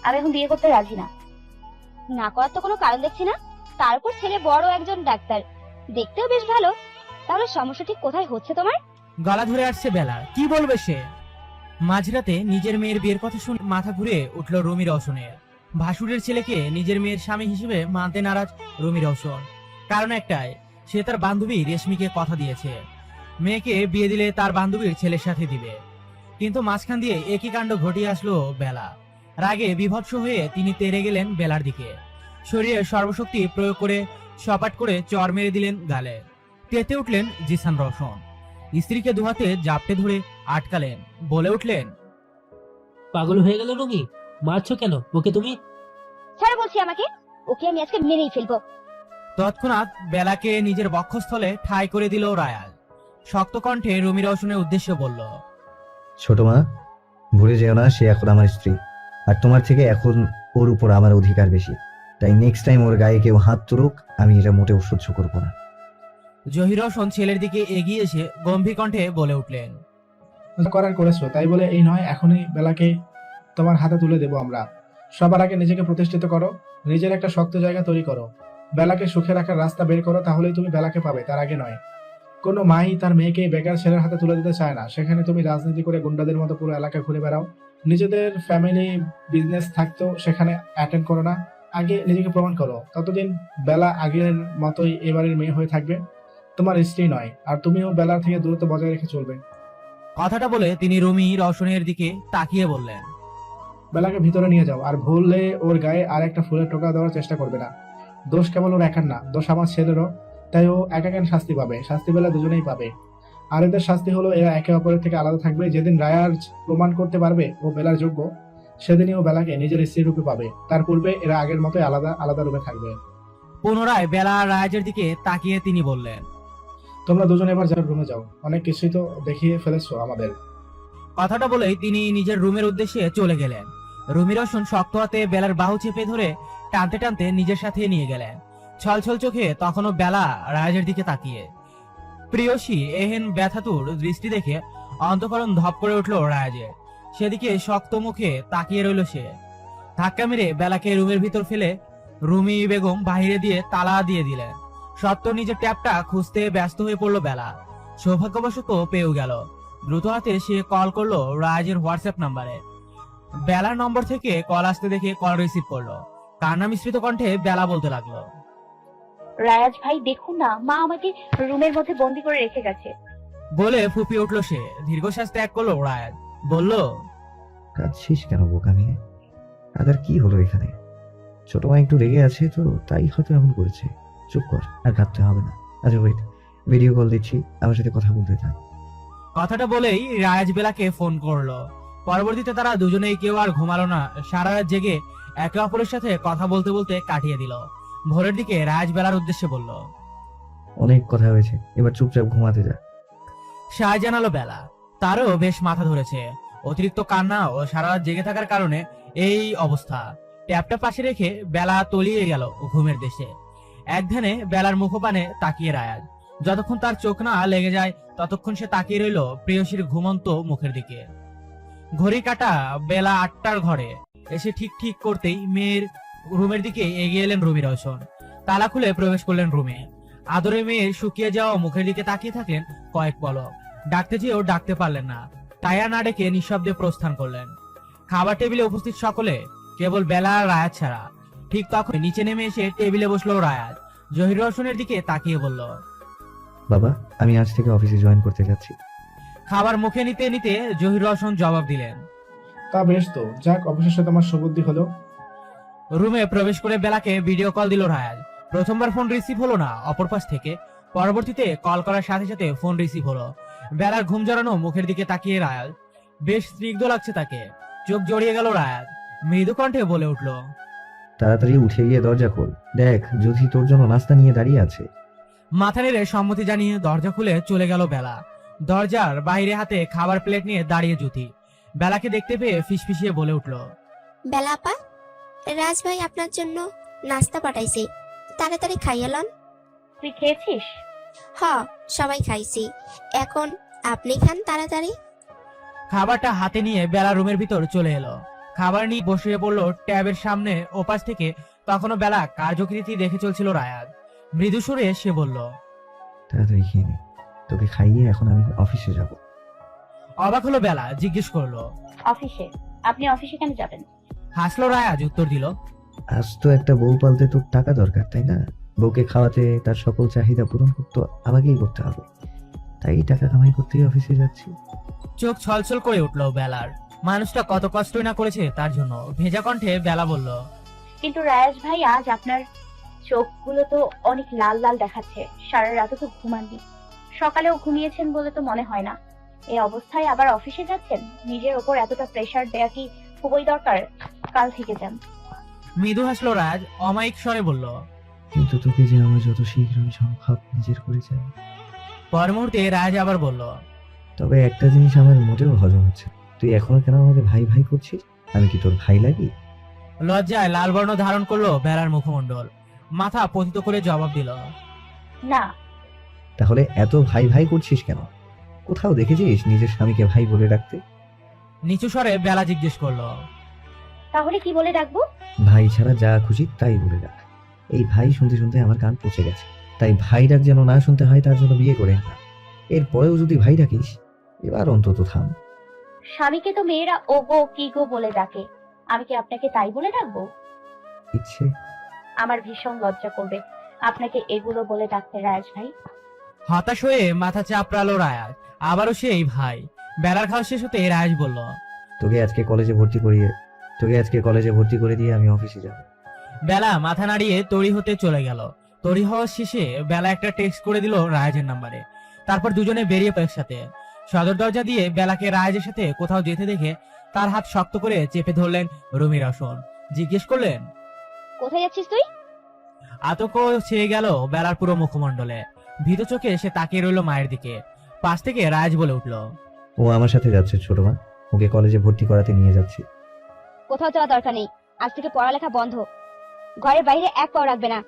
আমি এখন বিয়ে করতে রাজি না। না করার তো কোনো কারণ দেখছি না। তার উপর ছেলে বড় একজন ডাক্তার, দেখতেও বেশ ভালো। তাহলে সমস্যা ঠিক কোথায় হচ্ছে তোমার? গলা ধরে আসছে বেলা, কি বলবে সে? মাঝরাতে নিজের মেয়ের বিয়ের কথা শুনে মাথা ঘুরে উঠল রুমি রওশনের। ভাসুরের ছেলেকে নিজের মেয়ের স্বামী হিসেবে মানতে নারাজ রুমি রওশন। কারণ একটাই, সে তার বান্ধবী রেশমিকে কথা দিয়েছে মেয়েকে বিয়ে দিলে তার বান্ধবীর ছেলের সাথে দিবে। কিন্তু মাঝখান দিয়ে একই কাণ্ড ঘটিয়ে আসলো বেলা। রাগে বিভৎস হয়ে তিনি তেড়ে গেলেন বেলার দিকে। শরীরে সর্বশক্তি প্রয়োগ করে সপাট করে চর মেরে দিলেন গালে। তেতে উঠলেন জিসান রওশন। স্ত্রীকে দুহাতে জাপটে ধরে আটকালেন, বলে উঠলেন, পাগল হয়ে গেল রুমি, মারছো কেন ওকে তুমি? ছাড়া বলছি আমাকে, ওকে আমি আজকে মেরেই ফেলবো। তৎক্ষণাৎ বেলাকে নিজের বক্ষস্থলে ঠাঁই করে দিল রায়াল। শক্ত কণ্ঠে রুমি রওশনের উদ্দেশ্যে বলল, ছোট মা, ভুলে যেও না সে এখন আমার স্ত্রী, আর তোমার থেকে এখন ওর উপর আমার অধিকার বেশি। তাই নেক্সট টাইম ওর গায়ে কেউ হাত তুলুক, আমি এটা মোটেও সহ্য করবো না। জহির রওশন ছেলের দিকে এগিয়ে এসে গম্ভীর কণ্ঠে বলে উঠলেন, করার করেছো, তাই বলে এই নয় এখনই বেলাকে তোমার হাতে তুলে দেবো আমরা। সবার আগে নিজেকে প্রতিষ্ঠিত করো, নিজের একটা শক্ত জায়গা তৈরি করো, বেলাকে সুখে রাখার রাস্তা বের করো, তাহলেই তুমি বেলাকে পাবে, তার আগে নয়। কোনো মাই তার মেয়েকে বেকার ছেলের হাতে তুলে দিতে চায় না। সেখানে তুমি রাজনীতি করে গুন্ডাদের মতো পুরো এলাকা ঘুরে বেড়াও। নিজেদের ফ্যামিলি বিজনেস থাকতো, সেখানে অ্যাটেন্ড করো না। আগে নিজেকে প্রমাণ করো, ততদিন বেলা আগের মতোই এবারের মেয়ে হয়ে থাকবে, তোমার স্ত্রী নয়। আর তুমিও বেলার থেকে দূরত্ব বজায় রেখে চলবে। কথাটা বলে তিনি রুমি রওশনের দিকে তাকিয়ে বললেন, বেলাকে ভিতরে নিয়ে যাও, আর ভুললে ওর গায়ে আর একটা ফুলের টোকা দেওয়ার চেষ্টা করবে না। দোষ কেবল ওর একার না, দোষ আমার ছেলেরও। তাই ও একা কেন শাস্তি পাবে? শাস্তি বেলা দুজনেই পাবে। আর এদের শাস্তি হলো এরা একে অপরের থেকে আলাদা থাকবে। যেদিন রায়াজ প্রমাণ করতে পারবে ও বেলার যোগ্য, সেদিনই ও বেলাকে নিজের স্ত্রী রূপে পাবে। তার পূর্বে এরা আগের মতোই আলাদা আলাদা রূপে থাকবে। পুনরায় বেলা রায়াজের দিকে তাকিয়ে তিনি বললেন, তোমরা দুজনে এবার যার রুমে যাও, অনেক কিছুই তো দেখিয়ে ফেলেছো আমাদের। কথাটা বলেই তিনি নিজের রুমের উদ্দেশ্যে চলে গেলেন। রুমি রওশন শক্ত হাতে বেলার বাহু চেপে ধরে টানতে টানতে নিজের সাথে নিয়ে গেলেন, ছলছল চোখে তখনও বেলা রায়াজের দিকে তাকিয়ে। প্রিয়সী এহেন ব্যথাতুর দৃষ্টি দেখে অন্তঃকরণ ধপ করে উঠল রায়াজের। সেদিকে শক্ত মুখে তাকিয়ে রইল সে। ধাক্কা মেরে বেলাকে রুমের ভিতর ফেলে রুমি বেগম বাহিরে দিয়ে তালা দিয়ে দিলেন। সত্য নিজের ট্যাপটা খুঁজতে ব্যস্ত হয়ে পড়লো বেলা। সৌভাগ্যবশত পেয়েও গেল। দ্রুত হাতে সে কল করলো রায়াজের হোয়াটসঅ্যাপ নাম্বারে। বেলার নম্বর থেকে কল আসতে দেখে কল রিসিভ করলো। কান্না মিশ্রিত কণ্ঠে বেলা বলতে লাগলো, রায়াজ ভাই দেখুন না, মা আমাকে রুমের মধ্যে বন্দি করে রেখে গেছে। বলে ফুপিয়ে উঠলো সে। দীর্ঘশ্বাস ত্যাগ করলো রায়াজ, বলল, কাঁদছিস কেন বোকা মেয়ে? তাদের কি হলো এখানে? ছোট মা একটু রেগে আছে তো, তাই হয়তো এমন করেছে। চুপ কর, আর কাঁদতে হবে না। আচ্ছা ওয়েট, ভিডিও কল দিচ্ছি, আমার সাথে কথা বলতে থাক। কথাটা বলেই রায়াজ বেলাকে ফোন করলো। পরবর্তীতে তারা দুজনেই কেউ আর ঘুমালো না। সারা রাত জেগে একে অপরের সাথে কথা বলতে বলতে কাটিয়ে দিল। ভোরের দিকে রায়াজ বেলার উদ্দেশ্যে বলল, অনেক কথা হয়েছে, এবার চুপচাপ ঘুমাতে যা। সায় জানালো বেলা। তারও বেশ মাথা ধরেছে। অতিরিক্ত কান্না ও সারা রাত জেগে থাকার কারণে এই অবস্থা। ট্যাপটা পাশে রেখে বেলা তলিয়ে গেল ঘুমের দেশে। এক ধ্যানে বেলার মুখপানে তাকিয়ে রায়াজ। যতক্ষণ তার চোখ না লেগে যায় ততক্ষণ সে তাকিয়ে রইল প্রেয়সীর ঘুমন্ত মুখের দিকে। ঘড়ি কাটা বেলা 8টার ঘরে এসে ঠিক ঠিক করতেই মেয়ের রুমের দিকে এগিয়ে এলেন রুমি রওশন। তালা খুলে প্রবেশ করলেন রুমে। আদরে মেয়ের শুকিয়ে যাওয়া মুখের দিকে তাকিয়ে থাকলেন কয়েক পলক। ডাকতে চেয়েও ডাকতে পারলেন না, তাই আর না ডেকে নিঃশব্দে প্রস্থান করলেন। খাবার টেবিলে উপস্থিত সকলে, কেবল বেলা আর রায়াজ ছাড়া। ঠিক তখন নিচে নেমে এসে টেবিলে বসলো রায়াজ। জহির রওশনের দিকে তাকিয়ে বলল, বাবা, আমি আজ থেকে অফিসে জয়েন করতে যাচ্ছি। খাবার মুখে নিতে নিতে জহির রওশন জবাব দিলেন, তা বেশ তো, যাক অবশেষে তোমার সুবুদ্ধি হলো। রুমে প্রবেশ করে বেলাকে ভিডিও কল দিল রায়াজ। প্রথমবার ফোন রিসিভ হলো না অপর পাশ থেকে, পরবর্তীতে কল করার সাথে সাথে ফোন রিসিভ হলো। বেলার ঘুম জড়ানো মুখের দিকে তাকিয়ে রায়াজ। বেশ স্নিগ্ধ লাগছে তাকে। চোখ জড়িয়ে গেল রায়াজ। মৃদু কণ্ঠে বলে উঠল, তাড়াতাড়ি উঠে গিয়ে দরজা খোল, দেখ জ্যোতি তোর জন্য নাস্তা নিয়ে দাঁড়িয়ে আছে। মাথা নেড়ে সম্মতি জানিয়ে দরজা খুলে চলে গেল বেলা। দরজার বাইরে হাতে খাবার প্লেট নিয়ে দাঁড়িয়ে জ্যোতি বেলাকে দেখতে পেয়ে ফিসফিসিয়ে বলে উঠল, বেলা আপা, রাজ ভাই আপনার জন্য নাস্তা পাঠাইছে, তাড়াতাড়ি খাইয়ে লন। তুই খেয়েছিস? হ, সবাই খাইছি, এখন আপনি খান তাড়াতাড়ি। খাবারটা হাতে নিয়ে বেলা রুমের ভিতর চলে এলো। খাবার নিয়ে বসে পড়লো ট্যাবের সামনে। ওপাশ থেকে তখনও বেলা কার্যকৃতি দেখে চলছিল রায়াজ। মৃদু সুরে সে বলল, তাড়াতাড়ি খেয়ে নে, তোকে খাইয়ে এখন আমি অফিসে যাব। অবাক হলো বেলা, জিজ্ঞেস করলো, অফিসে? আপনি অফিসে কেন যাবেন? হাসলো রায়াজ, উত্তর দিল, আজ তো একটা বউ পালতে তোর টাকা দরকার, তাই না? বউকে খাওয়াতে, তার সকল চাহিদা পূরণ করতে আমাকেই করতে হবে, তাই টাকা কামাই করতেই অফিসে যাচ্ছি। চোখ ছলছল করে উঠলো বেলার। মানুষটা কত কষ্টই না করেছে তার জন্য। ভেজা কণ্ঠে বেলা বলল, কিন্তু রায়াজ ভাই, আজ আপনার চোখগুলো তো অনেক লাল লাল দেখাচ্ছে। সারা রাতে তো ঘুমাননি, সকালেও ঘুমিয়েছেন বলে তো মনে হয় না। এই অবস্থায় আবার অফিসে যাচ্ছেন? নিজের ওপর এতটা প্রেসার দেয়া কি খুবই দরকার? কাল থেকে যান। মৃদু হাসলো রাজ, অমায়িক স্বরে বলল, কিন্তু তোকে যে আমার যত শীঘ্রই সম্ভব নিজের করে চাই। পর মুহূর্তে রাজ আবার বলল, তবে একটা জিনিস আমার মোটেও হজম হচ্ছে, তুই এখনো কেন আমাকে ভাই ভাই করছিস? আমি কি তোর ভাই লাগি? লজ্জায় লাল বর্ণ ধারণ করলো বেলার মুখমণ্ডল। মাথা পতিত করে জবাব দিল, না। তাহলে এত ভাই ভাই করছিস কেন? কোথাও দেখেছিস নিজের স্বামীকে ভাই বলে ডাকতে? নিচু স্বরে বেলা জিজ্ঞেস করলো, তাহলে কি বলে ডাকবো? ভাই ছাড়া যা খুশি তাই বলে ডাক। এই ভাই শুনতে শুনতে আমার কান পচে গেছে, তাই ভাই ডাক যেন না শুনতে হয় তার জন্য বিয়ে করে না। এরপরেও যদি ভাই ডাকিস, এবার অন্তত থাম। স্বামীকে তো মেয়েরা ও গো কি গো বলে ডাকে, আমি কি আপনাকে তাই বলে ডাকবো? ইচ্ছে আমার ভীষণ লজ্জা করবে আপনাকে এগুলো বলে ডাকতে রায়াজ ভাই। হতাশ হয়ে মাথা চাপড়ালো রায়াজ। আবারও সেই ভাই। বেলার খাওয়া শেষ হতে রায়াজ বলল, তোকে আজকে কলেজে ভর্তি করে দিয়ে আমি অফিসে যাব। বেলা মাথা নাড়িয়ে তৈরি হতে চলে গেল। তৈরি হওয়ার শেষে বেলা একটা টেক্সট করে দিল রায়াজের নাম্বারে। তারপর দুজনে বেরিয়ে পড়ে একসাথে। সদর দরজা দিয়ে বেলাকে রায়াজের সাথে কোথাও যেতে দেখে তার হাত শক্ত করে চেপে ধরলেন রুমি রওশন। জিজ্ঞেস করলেন, কোথায় যাচ্ছিস তুই? আতঙ্ক ছেয়ে গেল বেলার পুরো মুখমণ্ডলে। ভীত চোখে সে তাকিয়ে রইল মায়ের দিকে। পাশ থেকে রায়াজ বলে উঠল, ও আমার সাথে যাচ্ছে ছোট মা, ওকে কলেজে ভর্তি করাতে নিয়ে যাচ্ছি। কোথাও যাওয়া দরকার নেই, আজ থেকে পড়ালেখা বন্ধ। ঘরের বাইরে এক পাও রাখবে না।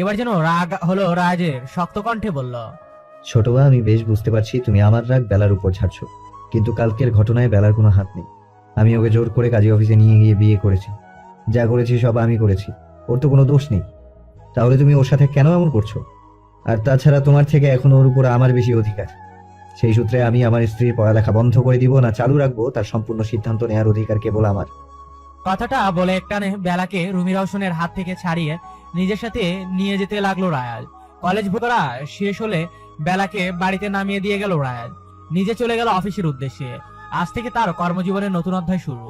এবার যেন রাগ হলো রায়াজের, শক্ত কণ্ঠে বলল, ছোট মা, আমি বেশ বুঝতে পারছি তুমি আমার রাগ বেলার উপর ছাড়ছো, কিন্তু কালকের ঘটনায় বেলার কোনো হাত নেই। আমি ওকে জোর করে কাজী অফিসে নিয়ে গিয়ে বিয়ে করেছি। যা করেছি সব আমি করেছি, ওর তো কোনো দোষ নেই। তাহলে তুমি ওর সাথে কেন এমন করছো? আর তাছাড়া তোমার থেকে এখন ওর উপর আমার বেশি অধিকার। সেই সূত্রে আমি আমার স্ত্রীর পড়ালেখা বন্ধ করে দিব না চালু রাখবো, তার সম্পূর্ণ সিদ্ধান্ত নেওয়ার অধিকার কেবল আমার। কথাটা বলে একটানে বেলাকে রুমি রওশনের হাত থেকে ছাড়িয়ে নিজের সাথে নিয়ে যেতে লাগলো রায়াজ। কলেজ ভর্তি শেষ হলে বেলাকে বাড়িতে নামিয়ে দিয়ে গেল রায়াজ। নিজে চলে গেল অফিসের উদ্দেশ্যে। আজ থেকে তার কর্মজীবনের নতুন অধ্যায় শুরু।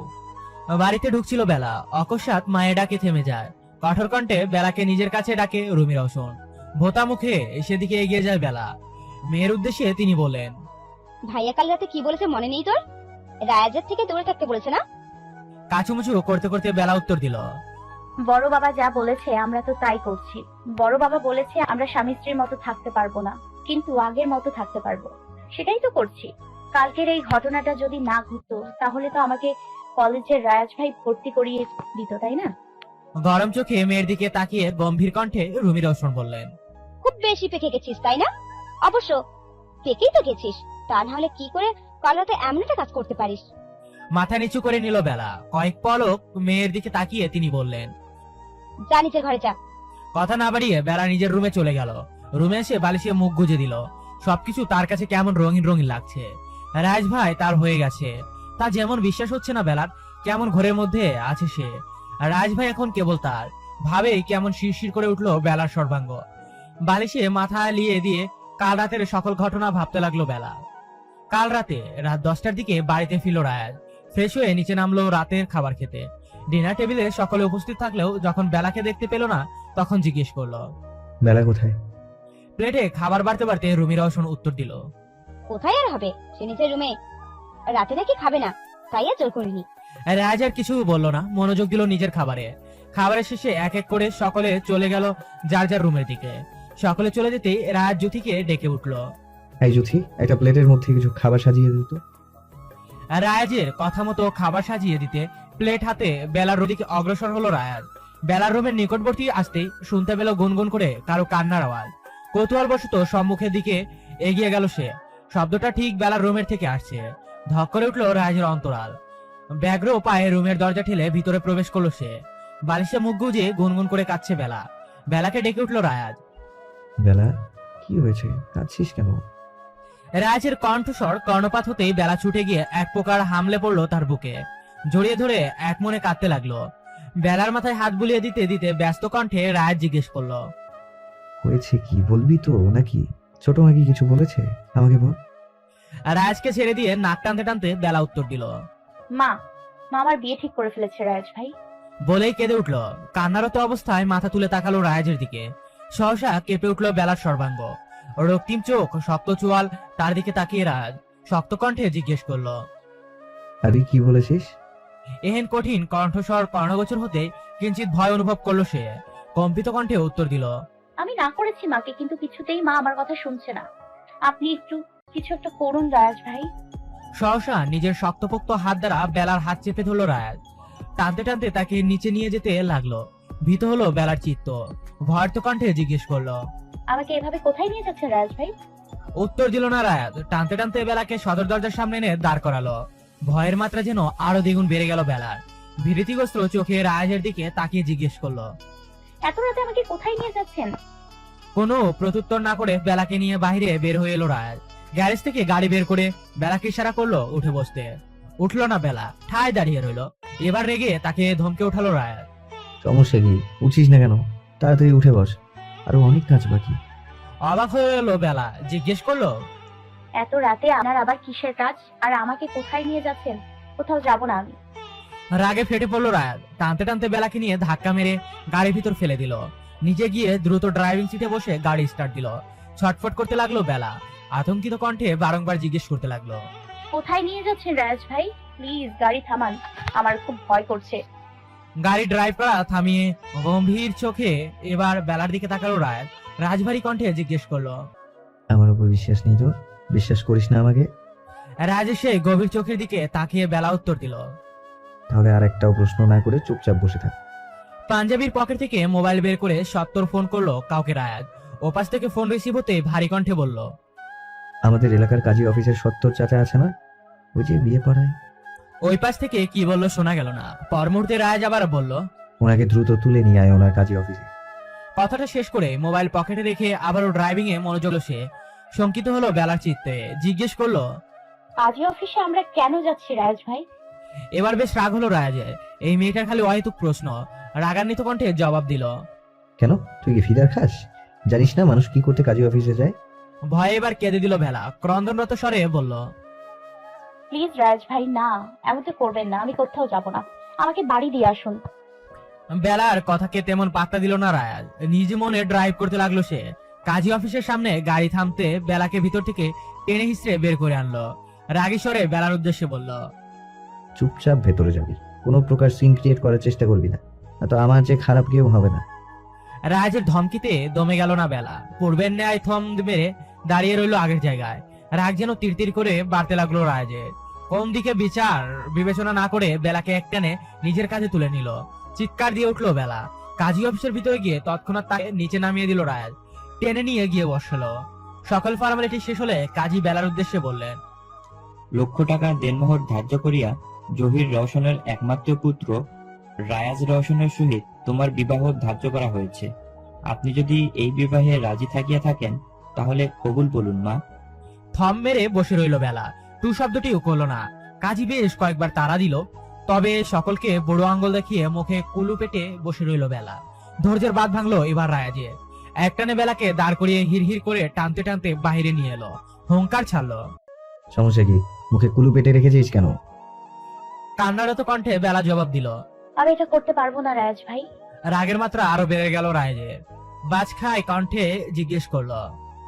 বাড়িতে ঢুকছিল বেলা, অকস্মাৎ মায়ের ডাকে থেমে যায়। কঠোর কণ্ঠে বেলাকে নিজের কাছে ডাকে রুমি রওশন। ভোতা মুখে সেদিকে এগিয়ে যায় বেলা। মেয়ের উদ্দেশ্যে তিনি বলেন, ভাইয়া কাল রাতে কি বলেছে মনে নেই তোর? রায়াজের থেকে দূরে থাকতে বলেছে না? কাচুমুচু করতে করতে বেলা উত্তর দিল, বড় বাবা যা বলেছে আমরা তো তাই করছি। বড় বাবা বলেছে আমরা স্বামী স্ত্রীর মতো থাকতে পারবো না, কিন্তু আগের মতো থাকতে পারবো, সেটাই তো করছি। কালকের এই ঘটনাটা যদি না ঘটতো তাহলে তো আমাকে কলেজের রায়াজ ভাই ভর্তি করিয়ে দিত, তাই না? গরম চোখে মেয়ের দিকে তাকিয়ে গম্ভীর কণ্ঠে রুমি রওশন বললেন, খুব বেশি পেকে গেছিস তাই না? অবশ্য পেকেই তো গেছিস, তা না হলে কি করে কাল রাতে এমন একটা কাজ করতে পারিস? মাথা নিচু করে নিল বেলা। কয়েক পলক মেয়ের দিকে তাকিয়ে তিনি বললেন, যা নিচের ঘরে যা। কথা না বাড়িয়ে বেলা নিজের রুমে চলে গেল। রুমে এসে বালিশে মুখ গুজে দিল। সবকিছু তার কাছে কেমন রঙিন রঙিন লাগছে। রাজ ভাই তার হয়ে গেছে, তা যেমন বিশ্বাস হচ্ছে না বেলার। কেমন ঘরের মধ্যে আছে সে। রাজ ভাই এখন কেবল তার। ভাবেই কেমন শিরশির করে উঠলো বেলার সর্বাঙ্গ। বালিশে মাথা লিয়ে দিয়ে কাল রাতের সকল ঘটনা ভাবতে লাগলো বেলা। কাল রাতে রাত 10টার দিকে বাড়িতে ফিরল রায়াজ। ফ্রেশ হয়ে নিচে নামলো রাতের খাবার খেতে। ডিনার টেবিলে সকলে উপস্থিত থাকলেও যখন বেলাকে দেখতে পেল না তখন জিজ্ঞেস করলো, বেলা কোথায়? প্লেটে খাবার বাড়তে বাড়তে রুমি রওশন উত্তর দিল, কোথায় আর হবে, সে নিজের রুমে। রাতে নাকি খাবে না, তাই আর জোর করিনি। রাজ আর কিছু বললো না, মনোযোগ দিল নিজের খাবারে। খাবারের শেষে এক এক করে সকলে চলে গেল যার যার রুমের দিকে। সকলে চলে যেতেই রাজ জ্যোতিকে ডেকে উঠলো। এই জ্যোতি, একটা প্লেটের মধ্যে কিছু খাবার সাজিয়ে দিত। রায়াজের কথা মতো খাবার সাজিয়ে দিতে প্লেট হাতে বেলার দিকে অগ্রসর হলো রায়াজ। বেলার রুমের নিকটবর্তী আসতেই শুনতে পেল গুনগুন করে কারো কান্নার আওয়াজ। কৌতূহলবশত সম্মুখের দিকে এগিয়ে গেল সে। শব্দটা ঠিক বেলার রুমের থেকে আসছে। ধক করে উঠলো রায়াজের অন্তরাল। ব্যগ্র পায়ে রুমের দরজা ঠেলে ভিতরে প্রবেশ করলো সে। বালিশে মুখ গুজে গুনগুন করে কাঁদছে বেলা। বেলাকে ডেকে উঠলো রায়াজ। বেলা, কি হয়েছে, কাঁদছিস কেন? রায়াজের কণ্ঠস্বর কর্ণপাত হতেই বেলা ছুটে গিয়ে এক প্রকার হামলে পড়লো তার বুকে। জড়িয়ে ধরে এক মনে কাঁদতে লাগলো। বেলার মাথায় হাত বুলিয়ে দিতে দিতে ব্যস্ত কণ্ঠে রায়াজ জিজ্ঞেস করলো, হয়েছে কি, বলবি তো নাকি? ছোট মাগি কিছু বলেছে আমাকে বল। রায়াজকে ছেড়ে দিয়ে নাক টানতে টানতে বেলা উত্তর দিল। মা মা আমার বিয়ে ঠিক করে ফেলেছে রায়াজ ভাই। বলেই কেঁদে উঠলো। কান্নারত অবস্থায় মাথা তুলে তাকালো রায়াজের দিকে। সহসা কেঁপে উঠলো বেলার সর্বাঙ্গ। রক্তিম চোখ, শক্ত চোয়াল, তার দিকে তাকিয়ে রায়াজ শক্ত কণ্ঠে জিজ্ঞেস করলো। আরে কি বলেছিস? এহেন কঠিন কণ্ঠস্বর কর্ণগোচর হতে কিঞ্চিত ভয় অনুভব করলো সে। কম্পিত কণ্ঠে উত্তর দিল, আমি না করেছি মাকে, কিন্তু কিছুতেই মা আমার কথা শুনছে না। আপনি একটু কিছু একটা করুন রায়াজ ভাই। সহসা নিজের শক্তপোক্ত হাত দ্বারা বেলার হাত চেপে ধরলো রায়াজ। টানতে টানতে তাকে নিচে নিয়ে যেতে লাগলো। ভীত হলো বেলার চিত্ত। ভয়ার্ত কণ্ঠে জিজ্ঞেস করলো, আমাকে এভাবে কোথায় নিয়ে যাচ্ছেন রায়াজ ভাই? উত্তর দিল না রায়াজ। টানতে টানতে বেলাকে সদর দরজার সামনে এনে দাঁড় করালো। ভয়ের মাত্রা যেন আরো দ্বিগুণ বেড়ে গেল বেলার। ভীতিগ্রস্ত চোখে রায়াজের দিকে তাকিয়ে জিজ্ঞেস করলো, এত রাতে আমাকে কোথায় নিয়ে যাচ্ছেন? কোনো প্রত্যুত্তর না করে বেলাকে নিয়ে বাইরে বের হয়ে এলো রায়াজ। গ্যারেজ থেকে গাড়ি বের করে বেলাকে ইশারা করলো উঠে বসতে। উঠলো না বেলা, ঠায় দাঁড়িয়ে রইলো। এবার রেগে তাকে ধমকে উঠালো রায়াজ। সমস্যা কি, উঠছিস না কেন? তাড়াতাড়ি উঠে বস, আরো অনেক কাজ বাকি। অবাক হয়ে এলো বেলা, জিজ্ঞেস করলো, এত রাতে আপনার আবার কিসের কাজ? আর আমাকে কোথায় নিয়ে যাচ্ছেন? কোথাও যাব না আমি। রাগে ফেটে পড়লো রায়াজ। টানতে টানতে বেলাকে নিয়ে ধাক্কা মেরে গাড়ির ভিতর ফেলে দিল। নিজে গিয়ে দ্রুত ড্রাইভিং সিটে বসে গাড়ি স্টার্ট দিল। ছটফট করতে লাগলো বেলা। আতঙ্কিত কণ্ঠে বারংবার জিজ্ঞেস করতে লাগলো, কোথায় নিয়ে যাচ্ছেন রায়াজ ভাই? প্লিজ গাড়ি থামান, আমার খুব ভয় করছে। গাড়ি ড্রাইভ করা থামিয়ে গম্ভীর চোখে এবার বেলার দিকে তাকালো রায়াজ। রাজভারী কণ্ঠে জিজ্ঞেস করলো, আমার উপর বিশ্বাস নেই তোর? বিশ্বাস করিস না আমাকে? রাজেশ সেই গভীর চোখের দিকে তাকিয়ে বেলা উত্তর দিল, তাহলে আর একটাও প্রশ্ন না করে চুপচাপ বসে থাক। পাঞ্জাবির পকেট থেকে মোবাইল বের করে সত্তর ফোন করলো কাউকে রায়াজ। ওপাশ থেকে ফোন রিসিভ হতে ভারী কণ্ঠে বলল, আমাদের এলাকার কাজী অফিসের সত্তর চাচা আছে না, ওই যে বিয়ে পড়ায়? ওই পাশ থেকে কি বললো শোনা গেল না। পর মুহূর্তে রায়াজ আবার বলল, ওনাকে দ্রুত তুলে নিয়ে আয় ওনার কাজী অফিসে। কথাটা শেষ করে মোবাইল পকেটে রেখে আবারও ড্রাইভিং এ মনোযোগ সে। শঙ্কিত হলো বেলার চিত্তে, জিজ্ঞেস করলো, কাজী অফিসে আমরা কেন যাচ্ছি রায়াজ ভাই? এবার বেশ রাগ হলো রায়াজের। এই মেয়েটার খালি অহেতুক প্রশ্ন। রাগান্বিত কণ্ঠে জবাব দিল, কেন, তুই কি ফিদার খাস? জানিস না মানুষ কি করতে কাজী অফিসে যায়? ভয়ে এবার কেঁদে দিল বেলা। ক্রন্দনরত স্বরে বলল, প্লিজ রায়াজ ভাই না, এমনটা করবেন না। আমি কোথাও যাব না, আমাকে বাড়ি দিয়ে আসুন। বেলার কথাকে তেমন পাত্তা দিল না রায়াজ। নিজ মনে ড্রাইভ করতে লাগলো সে। কাজী অফিসের সামনে গাড়ি থামতে বেলাকে ভিতর থেকে টেনে হিসড়ে বের করে আনলো। রাগী স্বরে বেলার উদ্দেশ্যে বলল, চুপচাপ ভেতরে যাবি, কোনো প্রকার সিন ক্রিয়েট করার চেষ্টা করবি না, তো আমার যে খারাপ কেউ হবে না। রায়াজের ধমকিতে দমে গেল না বেলা। পূর্বের ন্যায় থম মেরে দাঁড়িয়ে রইলো আগের জায়গায়। রাগ যেন তীর করে বাড়তে লাগলো রায়াজের। কোন দিকে বিচার বিবেচনা না করে বেলাকে একটানে নিজের কাছে তুলে নিল। চিৎকার দিয়ে উঠলো বেলা। কাজী অফিসের ভিতরে গিয়ে তৎক্ষণাৎ তাকে নিচে নামিয়ে দিল রায়াজ। টেনে নিয়ে গিয়ে বসলো। সকল ফর্মালিটি শেষ হলে কাজী বেলার উদ্দেশ্যে বললেন, লক্ষ টাকার দেনমোহর ধার্য করিয়া জহির রওশনের একমাত্র পুত্র রায়াজ রওশনের সহিত তোমার বিবাহ ধার্য করা হয়েছে। আপনি যদি এই বিবাহে রাজি থাকিয়া থাকেন তাহলে কবুল বলুন মা। থম মেরে বসে রইল বেলা। টু শব্দটিও করলো না। কাজী বেশ কয়েকবার তাড়া দিল, তবে সকলকে বড় আঙ্গুল দেখিয়ে মুখে কুলু পেটে বসে রইল বেলা। ধৈর্যের বাঁধ ভাঙলো এবার রায়াজের। একটানে বেলাকে দাঁড় করিয়ে হিড়হিড় করে টানতে টানতে বাহিরে নিয়ে এলো। হুঙ্কার ছাড়লো, সমস্যা কি, মুখে কুলু পেটে রেখেছিস কেন? কান্নারত কণ্ঠে বেলা জবাব দিল, আমি এটা করতে পারবো না রায়াজ ভাই। রাগের মাত্রা আরো বেড়ে গেল রায়াজের। বাজ খায় কণ্ঠে জিজ্ঞেস করলো,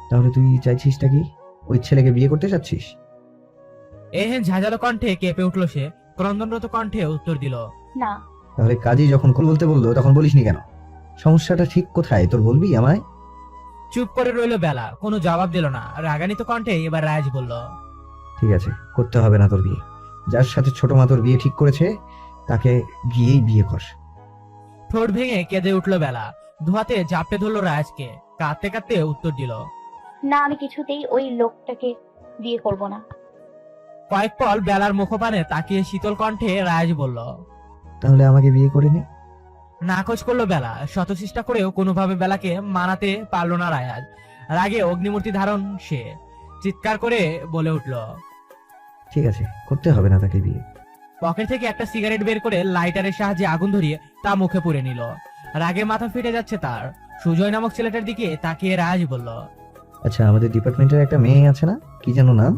তাহলে তুই চাইছিসটা কি? ওই ছেলেকে বিয়ে করতে চাচ্ছিস? এহেন ঝাঁঝালো কণ্ঠে কেঁপে উঠলো সে। ক্রন্দনরত কণ্ঠে উত্তর দিল, না। তাহলে কাজী যখন বলতে বললো তখন বলিসনি কেন? সমস্যাটা ঠিক কোথায় তোর, বলবি আমায়? চুপ করে রইল বেলা, কোনো জবাব দিল না। রাগানিত কণ্ঠে এবার রায়াজ বলল, ঠিক আছে, করতে হবে না তোর বিয়ে। যার সাথে ছোট মা তোর বিয়ে ঠিক করেছে তাকে গিয়েই বিয়ে কর। ঠোঁট ভেঙে কেঁদে উঠলো বেলা। ধোয়াতে জাপটে ধরলো রায়াজকে। কাঁদতে কাঁদতে উত্তর দিল, না, আমি কিছুতেই ওই লোকটাকে বিয়ে করব না। কয়েক পল বেলার মুখপানে তাকিয়ে শীতল কণ্ঠে রাজ বলল। তাহলে আমাকে বিয়ে করে নে। নাকচ করলো বেলা। শত চেষ্টা করেও কোনোভাবে বেলাকে মানাতে পারলো না রায়াজ। রাগে অগ্নিমূর্তি ধারণ সে চিৎকার করে বলে উঠল। ঠিক আছে, করতে হবে না তাকে বিয়ে। পকেট থেকে একটা সিগারেট বের করে লাইটারের সাহায্যে আগুন ধরিয়ে তা মুখে পুরে নিল। রাগে মাথা ফেটে যাচ্ছে তার। সুজয় নামক ছেলেটার দিকে তাকিয়ে রাজ বলল। আচ্ছা, আমাদের ডিপার্টমেন্টের একটা মেয়ে আছে না, কি যেন নাম?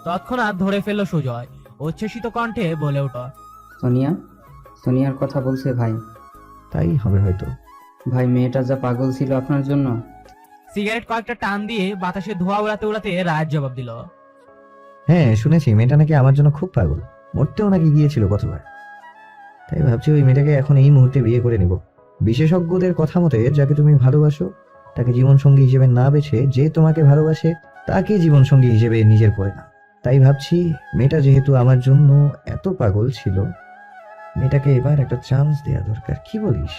তৎক্ষণাৎ ধরে ফেললো সুজয়। উচ্ছ্বসিত কণ্ঠে বলে উঠল। সোনিয়া, সোনিয়ার কথা বলছে ভাই। তাই হবে হয়তো। ভাই, মেয়েটা যা পাগল ছিল আপনার জন্য। সিগারেট কয়েকটা টান দিয়ে বাতাসে ধোঁয়া উড়াতে উড়াতে রাজ জবাব দিল। হ্যাঁ, শুনেছি মেয়েটা নাকি আমার জন্য খুব পাগল, মরতেও নাকি গিয়েছিল কতবার। তাই ভাবছি ওই মেয়েটাকে এখন এই মুহূর্তে বিয়ে করে নিব। বিশেষজ্ঞদের কথা মতে যাকে তুমি ভালোবাসো তাকে জীবনসঙ্গী হিসেবে না বেছে যে তোমাকে ভালোবাসে তাকে জীবনসঙ্গী হিসেবে নিজের করে না। তাই ভাবছি মেয়েটা যেহেতু আমার জন্য এত পাগল ছিল, মেয়েটাকে এবার একটা চান্স দেওয়া দরকার, কি বলিস?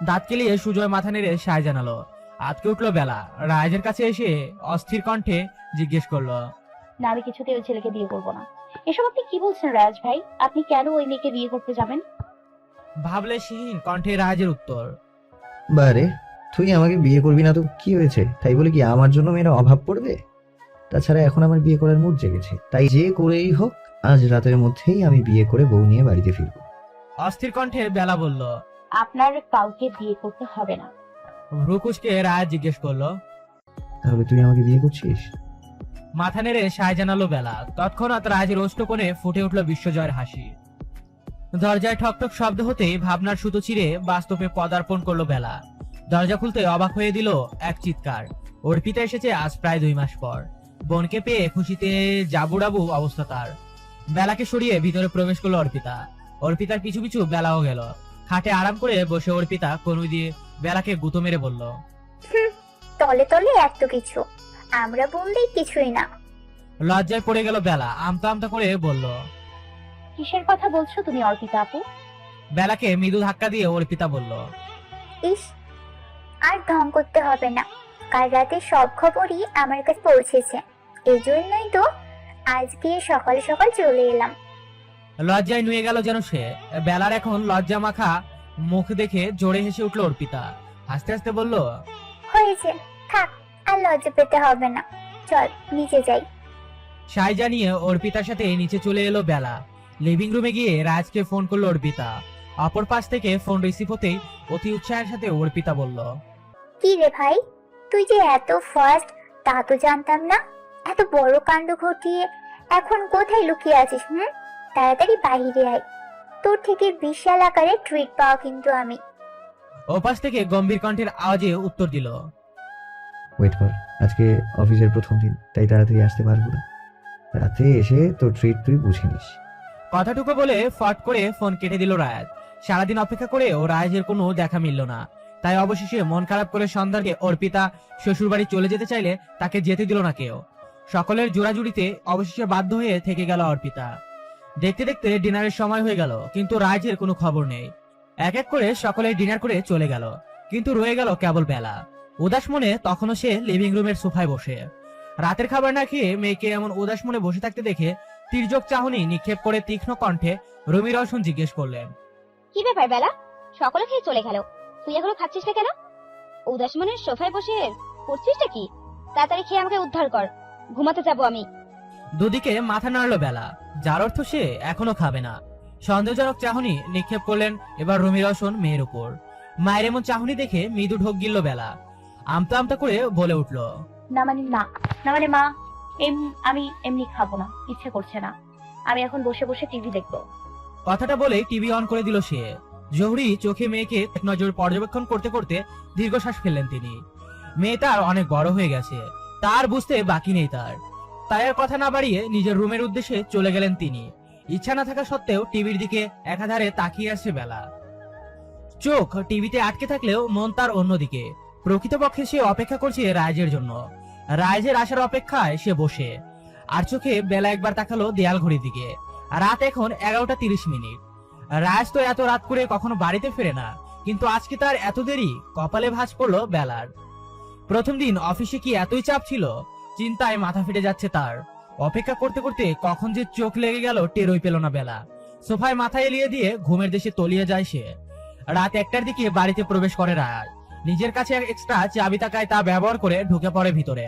দাঁত কেলিয়ে সুজয় মাথা নেড়ে সায় জানালো। আতকে উঠলো বেলা। রাজের কাছে এসে অস্থির কণ্ঠে জিজ্ঞেস করলো। না, আমি কিছুতেই ওই ছেলেকে বিয়ে করবো না। এসব আপনি কি বলছেন রাজ ভাই? আপনি কেন ওই মেয়েকে বিয়ে করতে যাবেন? ভাবলে সিহীন কণ্ঠে রাজের উত্তর। বারে, তুই আমাকে বিয়ে করবি না তো কি হয়েছে? তাই বলে কি আমার জন্য মেয়েরা অভাব পড়বে? তাছাড়া এখন আমার বিয়ে করার মুড জেগেছে, তাই যে করেই হোক আজ রাতের মধ্যেই আমি বিয়ে করে বউ নিয়ে বাড়িতে ফিরবো। অস্থির কণ্ঠে বেলা বলল। আপনার কাউকে বিয়ে করতে হবে না। ভ্রুকুচকে রাজ জিজ্ঞেস করলো। তাহলে তুই আমাকে বিয়ে করছিস? মাথা নেড়ে সায় জানালো বেলা। তৎক্ষণাৎ রাজের ওষ্ঠ কোণে ফুটে উঠল বিশ্বজয়ের হাসি। দরজায় ঠকঠক শব্দ হতেই ভাবনার সুতো ছিঁড়ে বাস্তবে পদার্পণ করলো বেলা। দরজা খুলতে অবাক হয়ে দিল এক চিৎকার। অর্পিতা এসেছে আজ প্রায় 2 মাস পর। বোনকে পেয়ে খুশিতে জাবুডাবু অবস্থা তার। বেলাকে সরিয়ে ভিতরে প্রবেশ করলো অর্পিতা। অর্পিতার পিছু পিছু বেলাও গেল। খাটে আরাম করে বসে অর্পিতা কনুই দিয়ে বেলাকে গুঁতো মেরে বলল। তলে তলে এত কিছু, আমরা বললেই কিছুই না। লজ্জায় পড়ে গেল বেলা। আমতা আমতা করে বলল। কিসের কথা বলছো তুমি অর্পিতা আপু? বেলাকে মৃদু ধাক্কা দিয়ে অর্পিতা বলল। ইস, আর ঢং করতে হবে না, কাল রাতে সব খবরই আমার কাছে পৌঁছেছে, এই জন্যই তো আজ গিয়ে সকাল সকাল চলে এলাম। লজ্জায় নুয়ে গেল যেন সে। বেলার এখন লজ্জা মাখা মুখ দেখে জোরে হেসে উঠল অর্পিতা। হাসতে হাসতে বলল। হয়েছে, থাক, আর লজ্জা পেতে হবে না, চল নিচে যাই। সাই জানিয়ে অর্পিতার সাথে নিচে চলে এলো বেলা। লিভিং রুমে গিয়ে রাজকে ফোন করলো অর্পিতা। অপর পাশ থেকে ফোন রিসিভ হতেই অতি উৎসাহের সাথে অর্পিতা বলল। কি রে ভাই, তুই যে এত ফাস্ট তা তো জানতাম না। এত বড় কাণ্ড ঘটিয়ে এখন কোথায় লুকিয়ে আছিস? তাড়াতাড়ি বাইরে আয়, তোর থেকে বিশাল আকারে ট্রিট পাওয়া কিন্তু আমি। ওপাশ থেকে গম্ভীর কণ্ঠের আওয়াজে উত্তর দিল। ওয়েট কর, আজকে অফিসের প্রথম দিন, তাই তাড়াতাড়ি আসতে পারবো না। রাতে এসে তোর ট্রিট তুই বুঝে নিস। কথাটুকু বলে ফট করে ফোন কেটে দিল রাজ। সারাদিন অপেক্ষা করেও রাজের কোনো দেখা মিলল না। তাই অবশেষে মন খারাপ করে সন্ধ্যাকে অর্পিতা শ্বশুর বাড়ি চলে যেতে চাইলে তাকে যেতে দিল না কেউ। সকলের জোড়াজুড়িতে অবশেষে বাধ্য হয়ে থেকে গেল অর্পিতা। দেখতে দেখতে ডিনারের সময় হয়ে গেল, কিন্তু রাজের কোনো খবর নেই। এক এক করে সকলে ডিনার করে চলে গেল, কিন্তু রয়ে গেল কেবল বেলা। উদাস মনে তখনও সে লিভিং রুমের সোফায় বসে। রাতের খাবার না খেয়ে মেয়েকে এমন উদাস মনে বসে থাকতে দেখে তির্যক চাহনি নিক্ষেপ করে তীক্ষ্ণ কণ্ঠে রুমি রওশন জিজ্ঞেস করলেন। কি ব্যাপার বেলা, সকলে খেয়ে চলে গেল, তুই এখনো খাচ্ছিস না কেন? উদাস মনের সোফায় বসে করছিসটা কি? তাড়াতাড়ি খেয়ে আমাকে উদ্ধার কর, ঘুমাতে যাবো আমি। দুদিকে মাথা নাড়লো বেলা, যার অর্থ সে এখনো খাবে না। সন্দেহজনক চাহনি নিক্ষেপ করলেন এবার রুমি রওশন মেয়ের উপর। মায়ের এমন চাহনি দেখে মৃদু ঢোক গিলল বেলা। আমতা আমতা করে বলে উঠল। না মানে না, না মানে মা, আমি এমনি খাবো না, ইচ্ছে করছে না। আমি এখন বসে বসে টিভি দেখবো। কথাটা বলে টিভি অন করে দিল সে। জহুরি চোখে মেয়েকে এক নজর পর্যবেক্ষণ করতে করতে দীর্ঘশ্বাস ফেললেন তিনি। মেয়ে তার অনেক বড় হয়ে গেছে, তার বুঝতে বাকি নেই তার। তাই আর কথা না বাড়িয়ে নিজের রুমের উদ্দেশ্যে চলে গেলেন তিনি। ইচ্ছা না থাকা সত্ত্বেও টিভির দিকে একাধারে তাকিয়ে আসছে বেলা। চোখ টিভিতে আটকে থাকলেও মন তার অন্যদিকে। প্রকৃতপক্ষে সে অপেক্ষা করছে রাইজের জন্য। রাইজের আসার অপেক্ষায় সে বসে। আর চোখে বেলা একবার তাকালো দেয়াল ঘড়ির দিকে। রাত এখন 11:30। রাজ তো এত রাত করে কখনো বাড়িতে ফেরে না, কিন্তু আজকে তার এত দেরি। কপালে ভাঁজ পড়লো বেলার। প্রথম দিন অফিসে কি এতই চাপ ছিল? চিন্তায় মাথা ফেটে যাচ্ছে তার। অপেক্ষা করতে করতে কখন যে চোখ লেগে গেল টেরই পেল না বেলা। সোফায় মাথা এলিয়ে দিয়ে ঘুমের দেশে তলিয়ে যায় সে। রাত 1টার দিকে বাড়িতে প্রবেশ করে রায়াজ। নিজের কাছে এক্সট্রা চাবি থাকায় তা ব্যবহার করে ঢুকে পড়ে ভিতরে।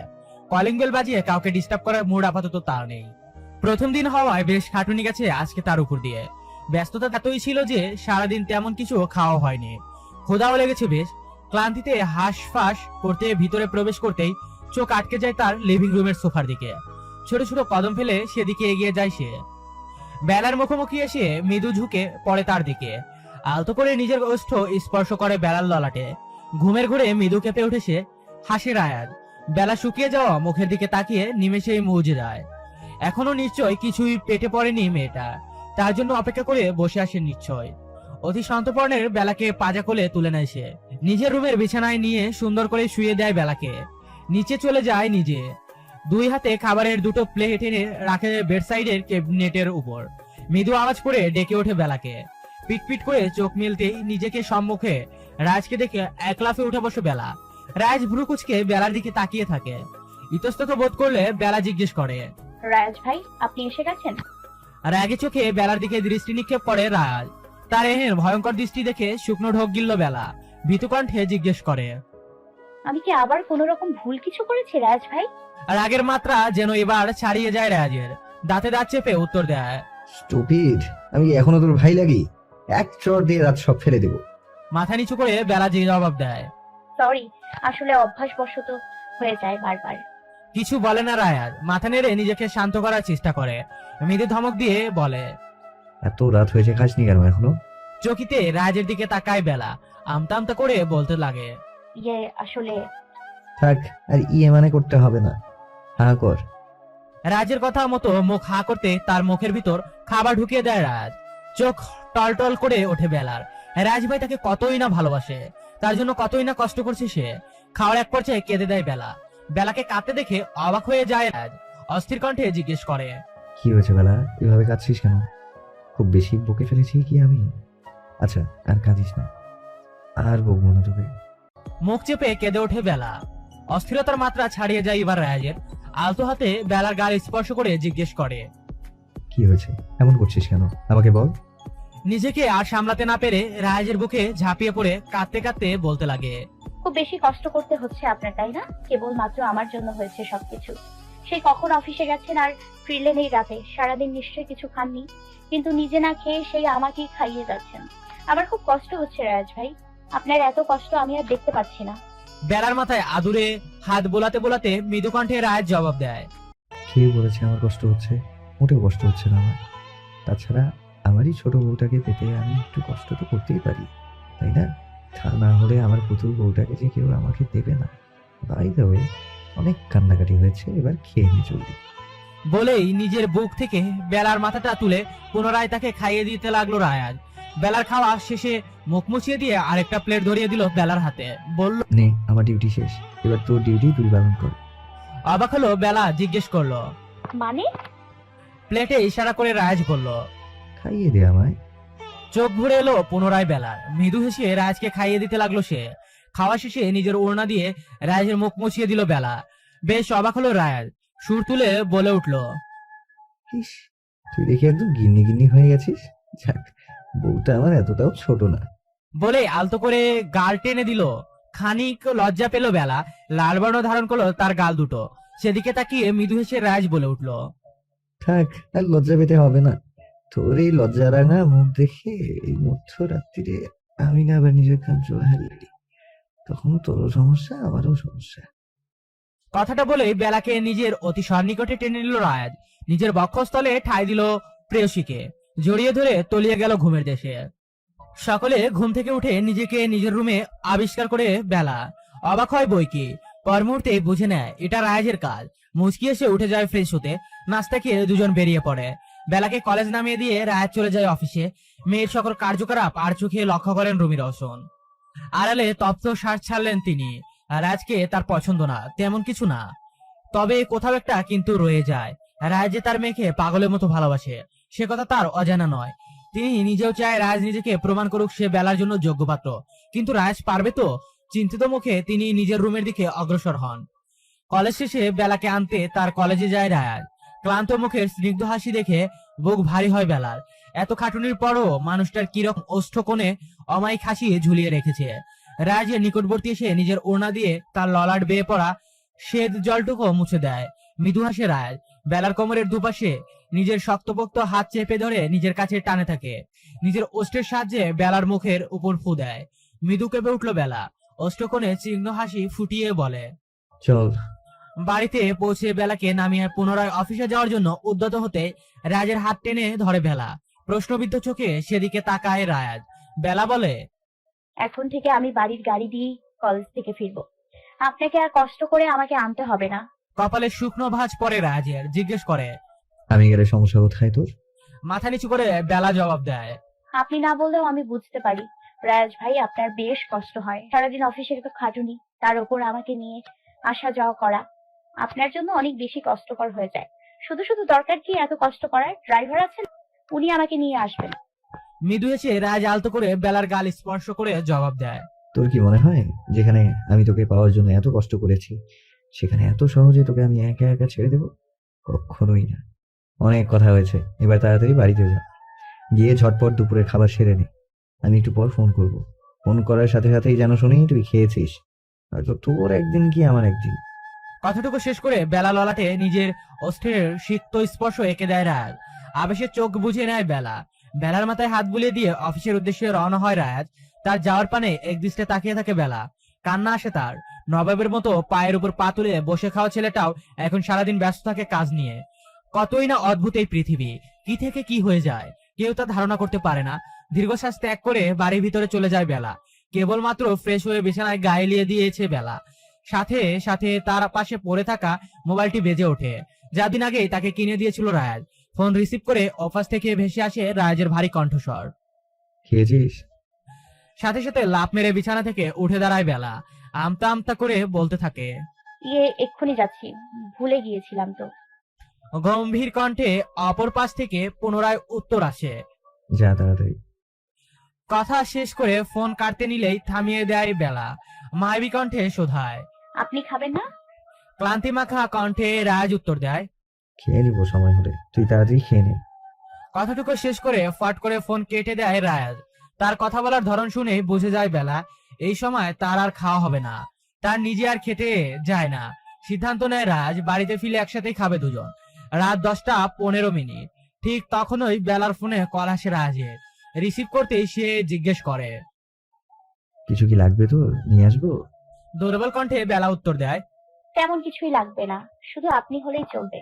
কলিং বেল বাজিয়ে কাউকে ডিস্টার্ব করার মুড আপাতত তার নেই। প্রথম দিন হওয়ায় বেশ খাটুনি গেছে আজকে তার উপর দিয়ে। ব্যস্ততা এতই ছিল যে সারাদিন তেমন কিছু খাওয়া হয়নি। ক্ষুধাও লেগেছে বেশ। ক্লান্তিতে হাঁসফাঁস করতে ভিতরে প্রবেশ করতেই চোখ আটকে যায় তার লিভিং রুমের সোফার দিকে। ছোট ছোট কদম ফেলে সেদিকে এগিয়ে যায় সে। বেলার মুখোমুখি এসে মৃদু ঝুঁকে পড়ে তার দিকে। আলতো করে নিজের ওষ্ঠ স্পর্শ করে বেলার ললাটে। ঘুমের ঘুরে মৃদু কেঁপে উঠে সে হাসে রায়াজ। বেলা শুকিয়ে যাওয়া মুখের দিকে তাকিয়ে নিমেষেই মুজে যায়। এখনো নিশ্চয় কিছুই পেটে পড়েনি মেয়েটা, তার জন্য অপেক্ষা করে বসে আসে নিশ্চয়। অতি সন্তর্পণের বেলাকে পাজা কোলে তুলে নেয় সে। নিজের রুমের বিছানায় নিয়ে সুন্দর করে শুয়ে দেয় বেলাকে। নিচে চলে যায় নিজে। 2 হাতে খাবারের 2টো প্লেট এনে রাখে বেড সাইডের ক্যাবিনেটের উপর। মৃদু আওয়াজ করে ডেকে ওঠে বেলাকে। পিটপিট করে চোখ মিলতেই নিজেকে সম্মুখে রাজকে দেখে এক লাফে উঠে বসে বেলা। রাজ ভ্রু কুচকে বেলার দিকে তাকিয়ে থাকে। ইতস্তত বোধ করলে বেলা জিজ্ঞেস করে, রায়াজ ভাই, আপনি এসে গেছেন? রাগে চোখে বেলার দিকে দৃষ্টি নিক্ষেপ করে রাজ। তার এহেন ভয়ঙ্কর দৃষ্টি দেখে শুকনো ঢোক গিলল বেলা। ভীতু কণ্ঠে জিজ্ঞেস করে, আমি কি আবার কোনো রকম ভুল কিছু করেছি রায়াজ ভাই? রাগের মাত্রা যেন এবার ছাড়িয়ে যায় রাজের। দাঁতে দাঁত চেপে উত্তর দেয়, স্টুপিড, আমি কি এখনো তোর ভাই লাগি? এক চড় দিয়ে রাত সব ফেলে দেবো। মাথা নিচু করে বেলা যে জবাব দেয়, সরি, আসলে অভ্যাসবশত হয়ে যায় বারবার। কিছু বলে না রায়াজ। মাথা নেড়ে নিজেকে শান্ত করার চেষ্টা করে। মৃদু ধমক দিয়ে বলে, এত রাত হয়েছে, খাসনি কেন এখনো? চকিতে রাজের দিকে তাকায় বেলা। আমতা আমতা করে বলতে লাগে, আসলে থাক, আর মানে করতে হবে না, হ্যাঁ কর। রাজের কথা মতো মুখ হা করতে তার মুখের ভিতর খাবার ঢুকিয়ে দেয় রাজ। চোখ টলটল করে ওঠে বেলার। রাজ ভাই তাকে কতই না ভালোবাসে, তার জন্য কতই না কষ্ট করছে সে। খাওয়ার এক পর্যায়ে কেঁদে দেয় বেলা। বেলাকে কাঁদতে দেখে অবাক হয়ে যায় রাজ। অস্থির কণ্ঠে জিজ্ঞেস করে, কি হয়েছে বেলা, এভাবে কাঁদছিস কেন? খুব বেশি বকে ফেলেছি কি আমি? আচ্ছা, আর কাঁদিস না, আর বকবো না তোকে। মুখ চেপে কেঁদে ওঠে বেলা। অস্থিরতার মাত্রা ছাড়িয়ে যায় এবার রাজের। আলতো হাতে বেলার গাল স্পর্শ করে জিজ্ঞেস করে, কি হয়েছে, এমন করছিস কেন, আমাকে বল। নিজেকে আর সামলাতে না পেরে রাজের বুকে ঝাঁপিয়ে পড়ে কাঁদতে কাঁদতে বলতে লাগে, খুব বেশি কষ্ট করতে হচ্ছে আপনার, তাই না? কেবল মাত্র আমার জন্য হয়েছে সবকিছু। সেই কখন অফিসে গেছেন আর ফিরলেন এই রাতে। সারাদিন নিশ্চয়ই কিছু খাননি, কিন্তু নিজে না খেয়ে সেই আমাকেই খাইয়ে যাচ্ছেন। আমার খুব কষ্ট হচ্ছে রাজ ভাই, আপনার এত কষ্ট আমি আর দেখতে পাচ্ছি না। বেলার মাথায় আদুরে হাত বোলাতে বোলাতে মৃদু কণ্ঠে রাজ জবাব দেয়, কে বলেছে আমার কষ্ট হচ্ছে? মোটেও কষ্ট হচ্ছে না আমার। তাছাড়া আমারই ছোট বউটাকে পেতে আমি একটু কষ্ট তো করতেই পারি, তাই না? তা না হলে আমার পুতুল বউটাকে যে কেউ আমাকে দেবে না। বাই দ্য ওয়ে, অনেক কান্নাকাটি হয়েছে, এবার খেয়ে নিয়ে চলবি। বলেই নিজের বুক থেকে বেলার মাথাটা তুলে পুনরায় তাকে খাইয়ে দিতে লাগলো রায়াজ। বেলার খাওয়া শেষে মুখ মুছিয়ে দিয়ে আরেকটা প্লেট ধরিয়ে দিল বেলার হাতে। বলল, নে, আমার ডিউটি শেষ, এবার তোর ডিউটি তুই পালন কর। অবাক হলো বেলা, জিজ্ঞেস করলো, মানে? প্লেটে ইশারা করে রায়াজ বলল, খাইয়ে দে আমায়। চোখ ঘুরে এলো পুনরায় বেলার। মৃদু হেসে রাজকে খাইয়ে দিতে লাগলো সে। খাওয়া শেষে নিজের ওড়না দিয়ে রাজের মুখ মুছিয়ে দিল বেলা। বেশ অবাক হলো রায়াজ। সুর তুলে বলে উঠল, ইস, তুই দেখি একদম গিন্নি গিন্নি হয়ে গেছিস। যাক, বউটা আমার এতটাও ছোট না। বলে আলতো করে গাল টেনে দিল। খানিক লজ্জা পেল বেলা। লাল বর্ণ ধারণ করলো তার গাল দুটো। সেদিকে তাকিয়ে মৃদু হেসে রাজ বলে উঠল, থাক, আর লজ্জা পেতে হবে না। তোর এই লজ্জা রাঙা মুখ দেখে এই মধ্যরাত্রিরে আমি না আবার নিজের কন্ট্রোল হারিয়ে দিই, তখন তোরও সমস্যা, আমারও সমস্যা। কথাটা বলে বেলাকে নিজের অতি সন্নিকটে টেনে নিল রাজ। নিজের বক্ষস্থলে ঠাঁই দিল প্রেয়সীকে। জড়িয়ে ধরে তলিয়ে গেল ঘুমের দেশে। সকলে ঘুম থেকে উঠে নিজেকে নিজের রুমে আবিষ্কার করে বেলা। অবাক হয় বই কি, পর মুহূর্তে বুঝে নেয় এটা রাজের কাজ। মুচকি এসে উঠে যায় ফ্রেশ হতে। নাস্তা খেয়ে দুজন বেরিয়ে পড়ে। বেলাকে কলেজ নামিয়ে দিয়ে রাজ চলে যায় অফিসে। মেয়ের সকল কার্যকলাপ আর চোখে লক্ষ্য করেন রুমি রওশন। আড়ালে তপ্ত শ্বাস ছাড়লেন তিনি। রাজকে তার পছন্দ না, তেমন কিছু না, তবে কোথাও একটা কিন্তু রয়ে যায়। রাজ যে তার মেয়েকে পাগলের মতো ভালোবাসে, সে কথা তার অজানা নয়। তিনি নিজেও চায় রাজ নিজেকে প্রমাণ করুক সে বেলার জন্য যোগ্য পাত্র। কিন্তু রাজ পারবে তো? চিন্তিত মুখে তিনি নিজের রুমের দিকে অগ্রসর হন। কলেজ শেষে বেলাকে আনতে তার কলেজে যায় রাজ। ক্লান্ত মুখের স্নিগ্ধ হাসি দেখে বুক ভারী হয় বেলার। এত খাটুনির পরও মানুষটার কিরকম ওষ্ঠকোণে অমায়িক হাসি ঝুলিয়ে রেখেছে। রাজের নিকটবর্তী এসে নিজের ওড়না দিয়ে তার ললাট বেয়ে পড়া শ্বেত জলটুকু মুছে দেয়। মৃদু হাসে রাজ। বেলার কোমরের দুপাশে নিজের শক্তপোক্ত হাত চেপে ধরে নিজের কাছে টানে থাকে। নিজের ওষ্ঠের সাহায্যে বেলার মুখের উপর ফু দেয়। মৃদু কেঁপে উঠল বেলা। ওষ্ঠকোণে চিহ্ন হাসি ফুটিয়ে বলে, চল। বাড়িতে পৌঁছে বেলাকে নামিয়ে পুনরায় অফিসে যাওয়ার জন্য উদ্যত হতে রাজের হাত টেনে ধরে বেলা। প্রশ্নবিদ্ধ চোখে সেদিকে তাকায় রাজ। বেলা বলে, এখন থেকে আমি বাড়ির গাড়ি দিয়ে কলেজ থেকে ফিরবো। আপনাকে আর কষ্ট করে আমাকে আনতে হবে না। কপালে শুকনো ভাঁজ পড়ে রাজের। জিজ্ঞেস করে, আমি গেলে সমস্যা কোথায় তোর? মাথা নিচু করে বেলা জবাব দেয়, আপনি না বললেও আমি বুঝতে পারি রায়াজ ভাই, আপনার বেশ কষ্ট হয়। সারাদিন অফিসের তো খাটুনি, তার উপর আমাকে নিয়ে আসা যাওয়া করা আপনার জন্য অনেক বেশি কষ্টকর হয়ে যায়। শুধু শুধু দরকার কি এত কষ্ট করার? ড্রাইভার আছেন, উনি আমাকে নিয়ে আসবেন। মৃদু এসে রাজ আলতো করে বেলার গাল স্পর্শ করে জবাব দেয়, তোর কি মনে হয় যেখানে আমি তোকে পাওয়ার জন্য এত কষ্ট করেছি সেখানে এত সহজে তোকে আমি একা একা ছেড়ে দেবো? কখনোই না। অনেক কথা হয়েছে, এবার তাড়াতাড়ি বাড়িতে যা, গিয়ে ঝটপট দুপুরের খাবার সেরে নে। আমি একটু পর ফোন করব। ফোন করার সাথে সাথেই যেন শুনি তুই খেয়েছিস। হয়তো তোর একদিন কি আমার একদিন। কথাটুকু শেষ করে বেলা ললাটে নিজের অস্থির শীত স্পর্শ এঁকে দেয় রাজ। আবেশে চোখ বুঝে নেয় বেলা। বেলার মাথায় হাত বুলিয়ে দিয়ে অফিসের উদ্দেশ্যে রওনা হয় রাজ। তার যাওয়ার পানে একদৃষ্টে তাকিয়ে থাকে বেলা। কান্না আসে তার। নবাবের মতো পায়ের উপর পা তুলে বসে খাওয়া ছেলেটাও এখন সারাদিন ব্যস্ত থাকে কাজ নিয়ে। কতই না অদ্ভুত এই পৃথিবী, কি থেকে কি হয়ে যায় কেউ তা ধারণা করতে পারে না। দীর্ঘশ্বাস ত্যাগ করে বাড়ির ভিতরে চলে যায় বেলা। কেবলমাত্র ফ্রেশ হয়ে বিছানায় গায়ে লিয়ে দিয়েছে বেলা। সাথে সাথে তার পাশে পড়ে থাকা মোবাইলটি বেজে ওঠে, যা দিন আগেই তাকে কিনে দিয়েছিল রাজ। ফোন রিসিভ করে অফিস থেকে ভেসে আসে রাজের ভারী কণ্ঠস্বর। খেয়েছিস? সাথে সাথে লাফ মেরে বিছানা থেকে উঠে দাঁড়ায় বেলা। আমতা আমতা করে বলতে থাকে, এক্ষুনি যাচ্ছি, ভুলে গিয়েছিলাম তো। গম্ভীর কণ্ঠে অপর পাশ থেকে পুনরায় উত্তর আসে, যা তাড়াতাড়ি। কথা শেষ করে ফোন কাটতে নিলেই থামিয়ে দেয় বেলা। মায়াবী কণ্ঠে শোধায়, আপনি খাবেন না? ক্লান্তি মাখা কণ্ঠে রাজ উত্তর দেয়, খেয়ে নিবো সময় হলে, তুই তাড়াতাড়ি খেয়ে নে। কথাটুকু শেষ করে ফট করে ফোন কেটে দেয় রাজ। তার কথা বলার ধরন শুনে বুঝে যায় বেলা এই সময় তার আর খাওয়া হবে না। তার নিজে আর খেতে যায় না। সিদ্ধান্ত নেয় রাজ বাড়িতে ফিরে একসাথেই খাবে দুজন। রাত 10:15। ঠিক তখনই বেলার ফোনে কল আসে রাজের। রিসিভ করতেই সে জিজ্ঞেস করে, কিছু কি লাগবে তোর? নিয়ে আসবো? দুর্বল কণ্ঠে বেলা উত্তর দেয়, তেমন কিছুই লাগবে না, শুধু আপনি হলেই চলবে।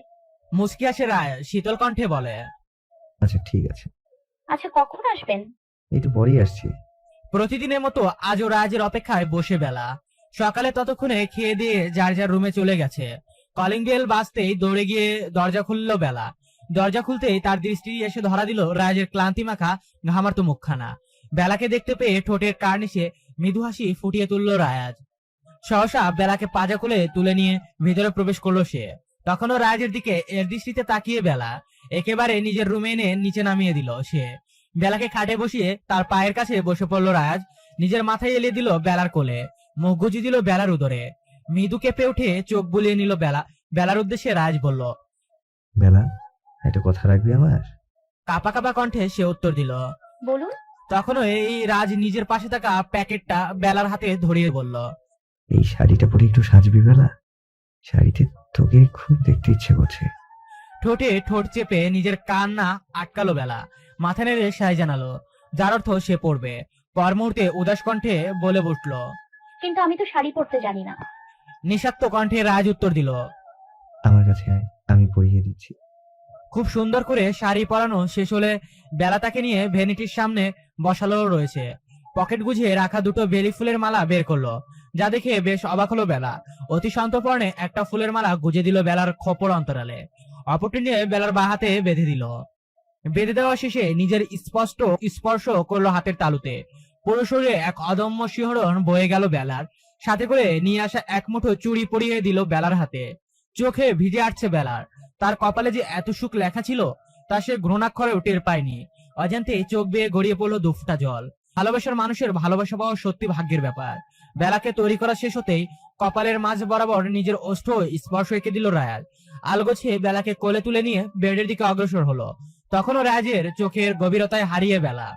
মুচকি আসে রায় শীতল কণ্ঠে বলে, আচ্ছা ঠিক আছে। আচ্ছা, কখন আসবেন? একটু পরেই আসছি। প্রতিদিনের মতো আজও রাজের অপেক্ষায় বসে বেলা। সকালে ততক্ষণে খেয়ে দিয়ে যার যার রুমে চলে গেছে। কলিং বেল বাজতেই দৌড়ে গিয়ে দরজা খুলল বেলা। দরজা খুলতেই তার দৃষ্টি এসে ধরা দিল রাজের ক্লান্তি মাখা ঘামার্ত মুখখানা। বেলাকে দেখতে পেয়ে ঠোঁটের কার্নিশে মৃদু হাসি ফুটিয়ে তুলল রায়াজ। সহসা বেলাকে পাজা খুলে তুলে নিয়ে ভিতরে প্রবেশ করলো সে। তখনও রাজের দিকে এর দৃষ্টিতে তাকিয়ে বেলা একেবারে নিজের রুমে এনে নিচে নামিয়ে দিল সে। বেলাকে খাটে বসিয়ে তার পায়ের কাছে বসে পড়লো রাজ। নিজের মাথায় এলিয়ে দিল বেলার কোলে, মুখ গুজি দিল বেলার উদরে। মৃদু কেঁপে উঠে চোখ বুলিয়ে নিল বেলা। বেলার উদ্দেশ্যে রাজ বলল, বেলা, একটা কথা রাখবি আমার? কাপা কাপা কণ্ঠে সে উত্তর দিল, বলুন। তখনও এই রাজ নিজের পাশে থাকা প্যাকেটটা বেলার হাতে ধরিয়ে বলল, এই শাড়িটা পরে একটু সাজবি বেলা, শাড়িতে তোকে খুব দেখতে ইচ্ছে করছে। ঠোঁটে ঠোঁট চেপে নিজের কান্না আটকালো বেলা। মাথা নেড়ে সায় জানালো, যার অর্থ সে পড়বে। পর মুহূর্তে উদাস কণ্ঠে বলে বসল, কিন্তু আমি তো শাড়ি পরতে জানি না। নিঃস্বার্থ কণ্ঠে রাজ উত্তর দিল, আমার কাছে আয়, আমি পরিয়ে দিচ্ছি। খুব সুন্দর করে শাড়ি পরানো শেষ হলে বেলা তাকে নিয়ে ভ্যানিটির সামনে বসালো রয়েছে। পকেট গুজিয়ে রাখা দুটো বেলি ফুলের মালা বের করলো, যা দেখে বেশ অবাক হলো বেলা। অতি সন্তর্পণে একটা ফুলের মালা গুজে দিল বেলার খোপর অন্তরালে। অপরটি নিয়ে বেলার বাঁ হাতে বেঁধে দিল। বেঁধে দেওয়া শেষে নিজের স্পষ্ট স্পর্শ করলো হাতের তালুতে। পুরো শরীরে এক অদম্য শিহরণ বয়ে গেল বেলার। সাথে করে নিয়ে আসা এক মুঠো চুড়ি পরিয়ে দিল বেলার হাতে। চোখে ভিজে আসছে বেলার। তার কপালে যে এত সুখ লেখা ছিল তা সে ঘ্রণাক্ষরেও টের পায়নি। অজান্তে চোখ বেয়ে গড়িয়ে পড়লো দুফোঁটা জল। ভালোবাসার মানুষের ভালোবাসা পাওয়া সত্যি ভাগ্যের ব্যাপার। বেলাকে তৈরি করা শেষ হতেই কপালের মাঝ বরাবর নিজের ওষ্ঠ স্পর্শ এঁকে দিল রায়াজ। আলগোছে বেলাকে কোলে তুলে নিয়ে বেডের দিকে অগ্রসর হলো। তখনও রাজের চোখের গভীরতায় হারিয়ে বেলা।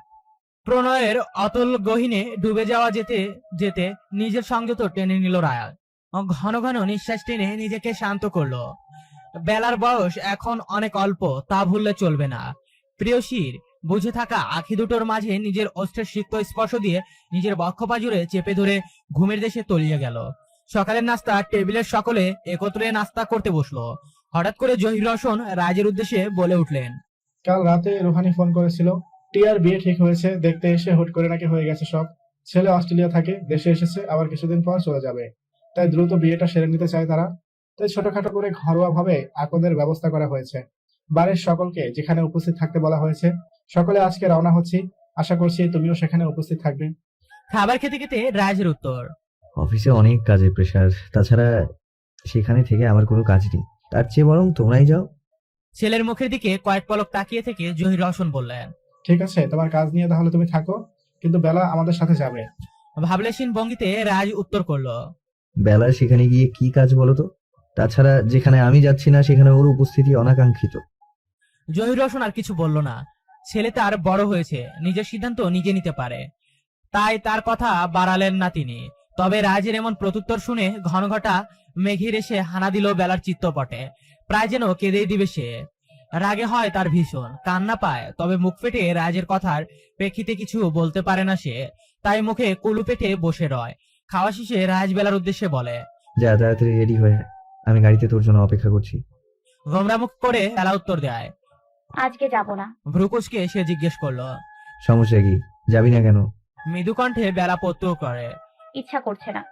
প্রণয়ের অতল গহীনে ডুবে যাওয়া যেতে যেতে নিজের সংযত টেনে নিল রায়াজ। ঘন ঘন নিঃশ্বাস টেনে নিজেকে শান্ত করলো। বেলার বয়স এখন অনেক অল্প, তা ভুললে চলবে না। প্রিয়সীর বুঝে থাকা আখি দুটোর মাঝে নিজের অস্ত্রের সিক্ত স্পর্শ দিয়ে নিজের বক্ষপাজুরে চেপে ধরে ঘুমের দেশে তলিয়ে গেল। সকালের নাস্তা টেবিলের সকলে একত্রে নাস্তা করতে বসলো। হঠাৎ করে জহির রওশন রাজের উদ্দেশ্যে বলে উঠলেন, কাল রাতে রুহানি ফোন করেছিল, টিয়ার বিয়ে ঠিক হয়েছে, দেখতে এসে হুট করে নাকি হয়ে গেছে সব। ছেলে অস্ট্রেলিয়া থাকে, দেশে এসেছে, আবার কিছুদিন পর চলে যাবে। তাই দ্রুত বিয়েটা সেরে নিতে চায় তারা। তাই ছোটখাটো করে ঘরোয়া ভাবে আকদের ব্যবস্থা করা হয়েছে। বাড়ির সকলকে যেখানে উপস্থিত থাকতে বলা হয়েছে। সকলে আজকে রওনা হচ্ছি, আশা করছি তুমিও সেখানে উপস্থিত থাকবে। খাবার খেতে খেতে রাজের উত্তর, অফিসে অনেক কাজের প্রেশার, তাছাড়া সেখানে থেকে আমার কোনো কাজ নেই, তার চেয়ে বরং তোমরাই যাও। ছেলের মুখের দিকে কয়েক পলক তাকিয়ে থেকে জহির রওশন বললেন, ঠিক আছে, তোমার কাজ নিয়ে তাহলে তুমি থাকো, কিন্তু বেলা আমাদের সাথে যাবে। ভাবলেশীন ভঙ্গিতে রাজ উত্তর করলো, বেলা সেখানে গিয়ে কি কাজ বলো তো? তাছাড়া যেখানে আমি যাচ্ছি না সেখানে ওর উপস্থিতি অনাকাঙ্ক্ষিত। জহির রওশন আর কিছু বলল না। ছেলে তার বড় হয়েছে, নিজের সিদ্ধান্ত নিজে নিতে পারে, তাই তার কথা বাড়ালেন না তিনি। তবে রাজের এমন প্রত্যুত্তর শুনে ঘনঘটা মেঘের এসে হানা দিল বেলার চিত্তপটে। প্রায় যেন কেঁদেই দিবে সে। রাগে হয় তার ভীষণ, কান্না পায়, তবে মুখ ফেটে রাজের কথার প্রেক্ষিতে কিছু বলতে পারে না সে। তাই মুখে কুলু পেটে বসে রয়। খাওয়া শেষে রাজ বেলার উদ্দেশ্যে বলে, যা তাড়াতাড়ি রেডি হয়ে, আমি গাড়িতে তোর জন্য অপেক্ষা করছি। গোমরা মুখ করে বেলা উত্তর দেয়। আজকে যাব না। ভ্রুকুচকে সে জিজ্ঞেস করলো, সমস্যা কি, যাবি না কেন? মৃদু কণ্ঠে বেলা প্রত্যয় করে, ইচ্ছা করছে না।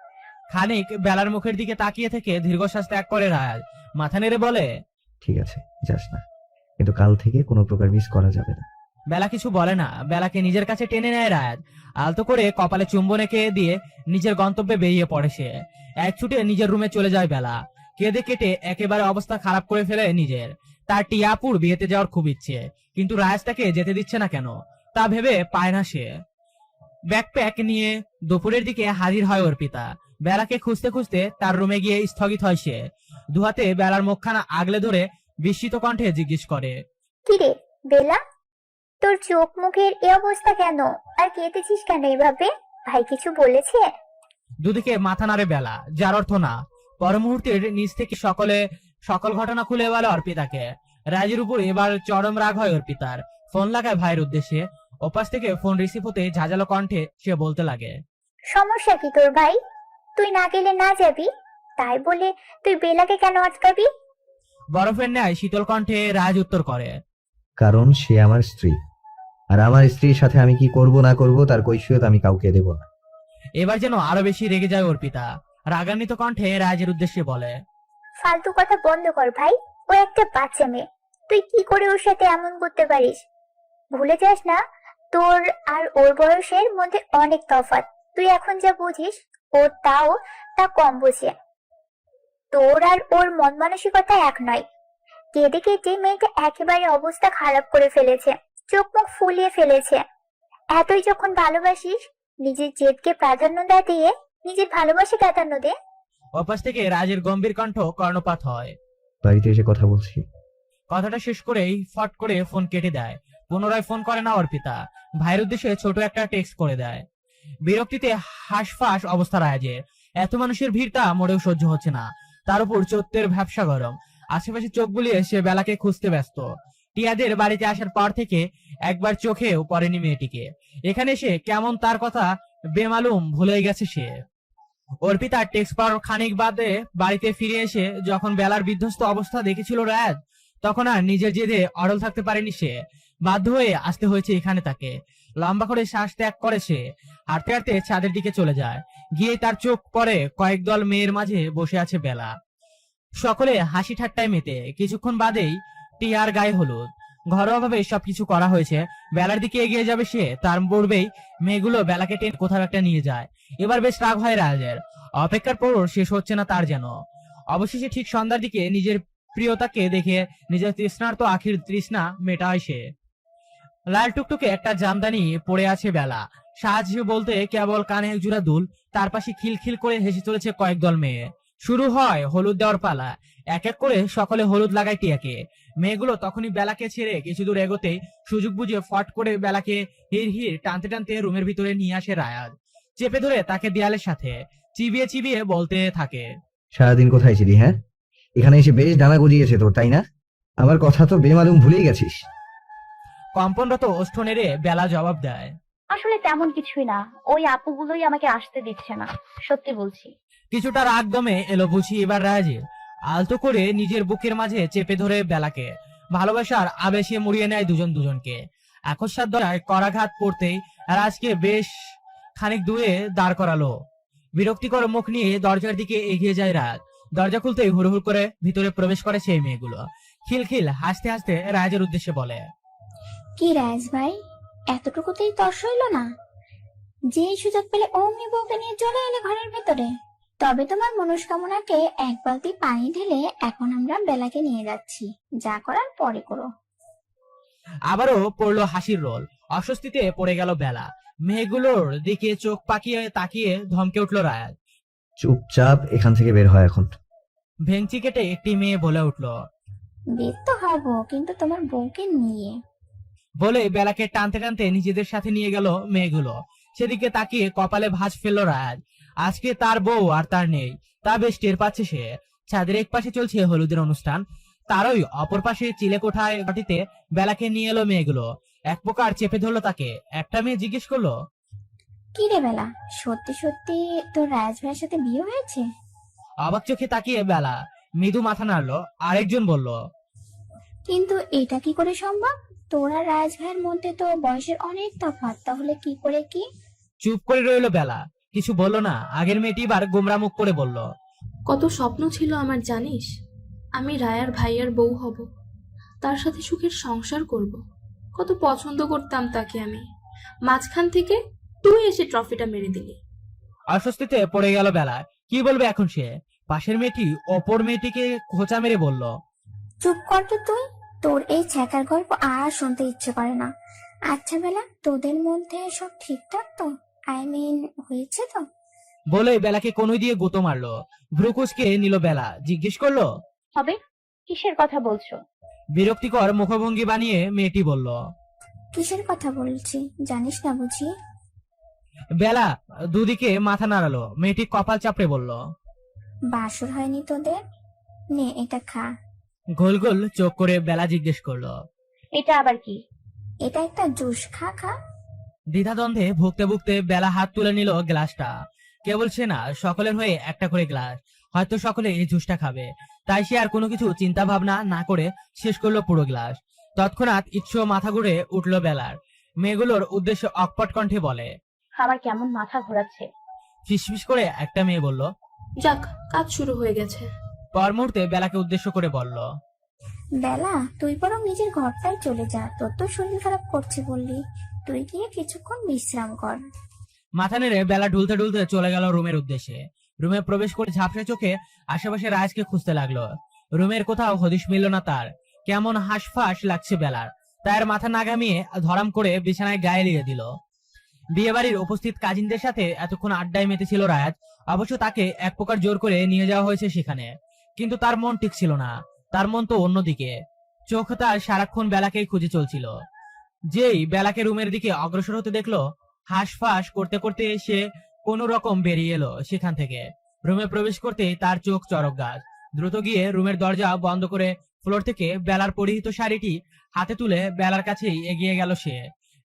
খানিক বেলার মুখের দিকে তাকিয়ে থেকে দীর্ঘশ্বাস ত্যাগ করে রাজ মাথা নেড়ে বলে, ঠিক আছে, যাস না, কিন্তু কাল থেকে কোনো প্রকার মিস করা যাবে না। বেলা কিছু বলে না। বেলাকে নিজের কাছে টেনে নেয় রাজ। আলতো করে কপালে চুম্বন এঁকে দিয়ে নিজের গন্তব্যে বেরিয়ে পড়ে সে। এক ছুটে নিজের রুমে চলে যায় বেলা। কেঁদে কেটে একেবারে অবস্থা খারাপ করে ফেলে নিজের। তার টিয়াপুর বিয়েতে যাওয়ার খুব ইচ্ছে, কিন্তু রাজ তাকে যেতে দিচ্ছে না কেন তা ভেবে পায় না সে। ব্যাকপ্যাক নিয়ে দুপুরের দিকে হাজির হয় অর্পিতা। বেলাকে খুঁজতে খুঁজতে তার রুমে গিয়ে স্থগিত হয় সে। দুহাতে বেলার মুখখানা আগলে ধরে বিস্মিত কণ্ঠে জিজ্ঞেস করে, কিরে বেলা, তোর চোখ মুখের এ অবস্থা কেন? আর কেঁদেছিস কেন এভাবে? ভাই কিছু বলেছে? দুদিকে মাথা নাড়ে বেলা, যার অর্থ না। পর মুহূর্তের নিচ থেকে সকল ঘটনা খুলে বলে অর্পিতাকে। রাজের উপর এবার চরম রাগ হয় অর্পিতার। ফোন লাগায় ভাইয়ের উদ্দেশ্যে। ওপাশ থেকে ফোন রিসিভ হতে ঝাঁঝালো কণ্ঠে সে বলতে লাগে, সমস্যা কি তোর ভাই? তুই না গেলে না যাবি, তাই বলে তুই বেলাকে কেন আটকাবি? বরফের ন্যায় শীতল কণ্ঠে রাজ উত্তর করে, কারণ সে আমার স্ত্রী, আর আমার স্ত্রীর সাথে আমি কি করব না করব তার কৈফিয়ত আমি কাউকে দেব না। এবার যেন আরো বেশি রেগে যায় অর্পিতা। রাগান্বিত কণ্ঠে রাজের উদ্দেশ্যে বলে, ফালতু কথা বন্ধ কর ভাই, ও একটা বাচ্চা মেয়ে, তুই কি করে ওর সাথে এমন করতে পারিস? ভুলে যাস না তোর আর ওর বয়সের মধ্যে অনেক তফাৎ। তুই এখন যা বুঝিস ও তা কম বোঝে। তোর আর ওর মন মানসিকতা এক নয়। কেঁদে কেটে মেয়েটা একেবারে অবস্থা খারাপ করে ফেলেছে, চোখ মুখ ফুলিয়ে ফেলেছে। এতই যখন ভালোবাসিস, নিজের জেদকে প্রাধান্য না দিয়ে নিজের ভালোবাসা প্রাধান্য দে। ওপাশ থেকে রাজের গম্ভীর কণ্ঠ কর্ণপাত হয়। বাড়িতে এসে কথা বলছি। কথাটা শেষ করেই ফট করে ফোন কেটে দেয়। পুনরায় ফোন করে না অর্পিতা। ভাইয়ের উদ্দেশ্যে ছোট একটা টেক্সট করে দেয়। বিরক্তিতে হাঁসফাঁস অবস্থা রাজের। এত মানুষের ভিড়টা মোটেও সহ্য হচ্ছে না। তার উপর চোত্তের ভ্যাবসা গরম। আশেপাশে চোখ বুলিয়ে সে বেলাকে খুঁজতে ব্যস্ত। টিয়াদের বাড়িতে আসার পর থেকে একবার চোখেও পড়েনি মেয়েটিকে। এখানে এসে কেমন তার কথা বেমালুম ভুলে গেছে সে। অর্পিতার টেক্সট পাওয়ার খানিক বাদে বাড়িতে ফিরে এসে যখন বেলার বিধ্বস্ত অবস্থা দেখেছিল রাজ, তখন আর নিজের জেদে অড়ল থাকতে পারেনি সে। বাধ্য হয়ে আসতে হয়েছে এখানে তাকে। লম্বা করে শ্বাস ত্যাগ করে সে হাঁটতে হাঁটতে ছাদের দিকে চলে যায়। গিয়ে তার চোখ পড়ে কয়েক দল মেয়ের মাঝে বসে আছে বেলা। সকলে হাসি ঠাট্টায় মেতে। কিছুক্ষণ বাদেই টিয়ার গায়ে হলুদ। ঘরোয়াভাবে সবকিছু করা হয়েছে। বেলার দিকে এগিয়ে যাবে সে, তার পূর্বেই মেয়েগুলো বেলাকে টেনে কোথাও একটা নিয়ে যায়। এবার বেশ রাগ হয় রাজের। অপেক্ষার পর শেষ হচ্ছে না তার যেন। অবশেষে ঠিক সন্ধ্যার দিকে নিজের প্রিয়তাকে দেখে নিজের তৃষ্ণার্ত আখির তৃষ্ণা মেটায় সে। লাল টুকটুকে একটা জামদানি পড়ে আছে বেলা। সাজ বলতে কেবল কানে এক জোড়া দুল, তার পাশে খিলখিল করে হেসে চলেছে কয়েক দল মেয়ে। শুরু হয় হলুদ দেওয়ার পালা। এক এক করে সকলে হলুদ লাগায় টিয়াকে। মেয়েগুলো তখনই বেলাকে ছেড়ে কিছু দূর এগোতেই সুযোগ বুঝে ফট করে বেলাকে হির হির টানতে টানতে রুমের ভিতরে নিয়ে আসে রায়াজ। চেপে ধরে তাকে দেয়ালের সাথে চিবিয়ে চিবিয়ে বলতে থাকে, সারাদিন কোথায় ছিলি? হ্যাঁ, এখানে এসে বেশ ডানা গজিয়েছে তোর, তাই না? আমার কথা তো বেমালুম ভুলেই গেছিস। কম্পনরত ওষ্ঠ নেড়ে বেলা জবাব দেয়, আসলে তেমন কিছুই না, ওই আপুগুলোই আমাকে আসতে দিচ্ছে না, সত্যি বলছি। কিছুটা রাগ দমে এলো বুঝি এবার রায়াজের। আলতো করে নিজের বুকের মাঝে চেপে ধরে বেলাকে ভালোবাসার আবেশে মুড়িয়ে নেয় দুজন দুজনকে। আকস্মাত দরায় করাঘাত পড়তেই রাজকে বেশ খানিক দূরে দাঁড় করালো। বিরক্তিকর মুখ নিয়ে দরজার দিকে এগিয়ে যায় রাজ। দরজা খুলতেই হুড়হুড় করে ভিতরে প্রবেশ করে সেই মেয়েগুলো। খিলখিল হাসতে হাসতে রাজের উদ্দেশ্যে বলে, কি রাজ ভাই, এতটুকুতেই তর্স হইল না? যে সুযোগ পেলে অমনি বউকে নিয়ে চলে এলে ঘরের ভেতরে। তবে তোমার মনস্কামনাকে এক বালতি পানি ঢেলে এখন আমরা বেলাকে নিয়ে যাচ্ছি, যা করার পরে করো। আবারও পড়লো হাসির রোল। অস্বস্তিতে পড়ে গেল বেলা। মেয়েগুলোর দিকে চোখ পাকিয়ে তাকিয়ে ধমকে উঠল রায়াজ। চুপচাপ এখান থেকে বের হয় এখন। ভেংচি কেটে একটি মেয়ে বলে উঠল। বের তো হবো, কিন্তু তোমার বউকে নিয়ে। বলে বেলাকে টানতে টানতে নিজেদের সাথে নিয়ে গেল মেয়েগুলো। সেদিকে তাকিয়ে কপালে ভাঁজ ফেললো রায়াজ। আজকে তার বউ আর তার নেই, তা বেশ টের পাচ্ছে সে। ছাদের এক পাশে চলছে হলুদের অনুষ্ঠান, তারই অপর পাশে চিলেকোঠায় ঘটিতে বেলাকে নিয়ে এলো মেয়েগুলো। এক প্রকার চেপে ধরলো তাকে। একটা মেয়ে জিজ্ঞেস করলো, কি রে বেলা, সত্যি সত্যি তোর রাজ ভাইয়ের সাথে বিয়ে হয়েছে? অবাক চোখে তাকিয়ে বেলা মৃদু মাথা নাড়লো। আরেকজন বলল, কিন্তু এটা কি করে সম্ভব? তোর আর রাজ ভাইয়ের মধ্যে তো বয়সের অনেক তফাৎ, তাহলে কি করে কি? চুপ করে রইলো বেলা, কিছু বলল না। আগের মেয়েটি এবার গোমরা মুখ করে বলল, কত স্বপ্ন ছিল আমার জানিস, আমি রায়ার ভাইয়ের বউ হব, তার সাথে সুখের সংসার করব। কত পছন্দ করতাম তাকে আমি, মাঝখান থেকে তুই এসে ট্রফিটা মেরে দিলি। অস্বস্তিতে পড়ে গেল বেলা। কি বলবে এখন সে? পাশের মেয়েটি অপর মেয়েটিকে খোঁচা মেরে বলল, চুপ কর তো তুই, তোর এই ছ্যাঁকার গল্প আর শুনতে ইচ্ছে করে না। আচ্ছা বেলা, তোদের মধ্যে সব ঠিকঠাক তো? আই মিন, হয়েছে তো? বলে বেলাকে কনুই দিয়ে গুঁতো মারলো। ভ্রুকুচকে নিল বেলা। জিজ্ঞেস করলো, হবে? কিসের কথা বলছো? বিরক্তিকর মুখভঙ্গি বানিয়ে মেয়েটি বলল, কিসের কথা বলছি জানিস না বুঝি? বেলা দুদিকে মাথা নাড়ালো। মেয়েটি কপাল চাপড়ে বলল, বাসর হয়নি তোদের? নে এটা খা। গোল গোল চোখ করে বেলা জিজ্ঞেস করলো, এটা আবার কি? এটা একটা জুস, খা খা। দ্বিধাদ্বন্দ্বে ভুগতে ভুগতে বেলা হাত তুলে নিল গ্লাসটা। কেবল সে না, সকলের হয়ে একটা করে গ্লাস। হয়তো সকলে এই জুসটা খাবে, তাই সে আর কোনো কিছু চিন্তা ভাবনা না করে শেষ করলো পুরো গ্লাস। তৎক্ষণাৎ ইচ্ছো মাথা ঘুরে উঠলো বেলার। মেয়েগুলোর উদ্দেশ্যে অকপট কণ্ঠে বলে, আমার কেমন মাথা ঘোরাচ্ছে। ফিসফিস করে একটা মেয়ে বলল, যাক, কাজ শুরু হয়ে গেছে। পর মুহূর্তে বেলাকে উদ্দেশ্য করে বলল, বেলা, তুই বরং নিজের ঘরটায় চলে যা, তোর তো শরীর খারাপ করছে বললি, তুই গিয়ে কিছুক্ষণ বিশ্রাম কর। মাথা নেড়ে বেলা ঢুলতে ঢুলতে চলে গেল রুমের উদ্দেশ্যে। রুমে প্রবেশ করে ঝাপসা চোখে আশেপাশে রাজকে খুঁজতে লাগলো। রুমের কোথাও হদিশ মিলল না তার। কেমন হাঁসফাঁস লাগছে বেলার। তার মাথা না ঘামিয়ে ধরাম করে বিছানায় গায়ে লিয়ে দিল। বিয়ে বাড়ির উপস্থিত কাজিনদের সাথে এতক্ষণ আড্ডায় মেতেছিল রাজ। অবশ্য তাকে এক প্রকার জোর করে নিয়ে যাওয়া হয়েছে সেখানে, কিন্তু তার মন ঠিক ছিল না। তার মন তো অন্যদিকে। চোখ তার সারাক্ষণ বেলাকেই খুঁজে চলছিল। যেই বেলাকে রুমের দিকে অগ্রসর হতে দেখলো, হাঁসফাঁস করতে করতে সে কোনো রকম বেরিয়ে এলো সেখান থেকে। রুমে প্রবেশ করতে তার চোখ চরক গাছ। দ্রুত গিয়ে রুমের দরজা বন্ধ করে ফ্লোর থেকে বেলার পরিহিত শাড়িটি হাতে তুলে বেলার কাছেই এগিয়ে গেল সে।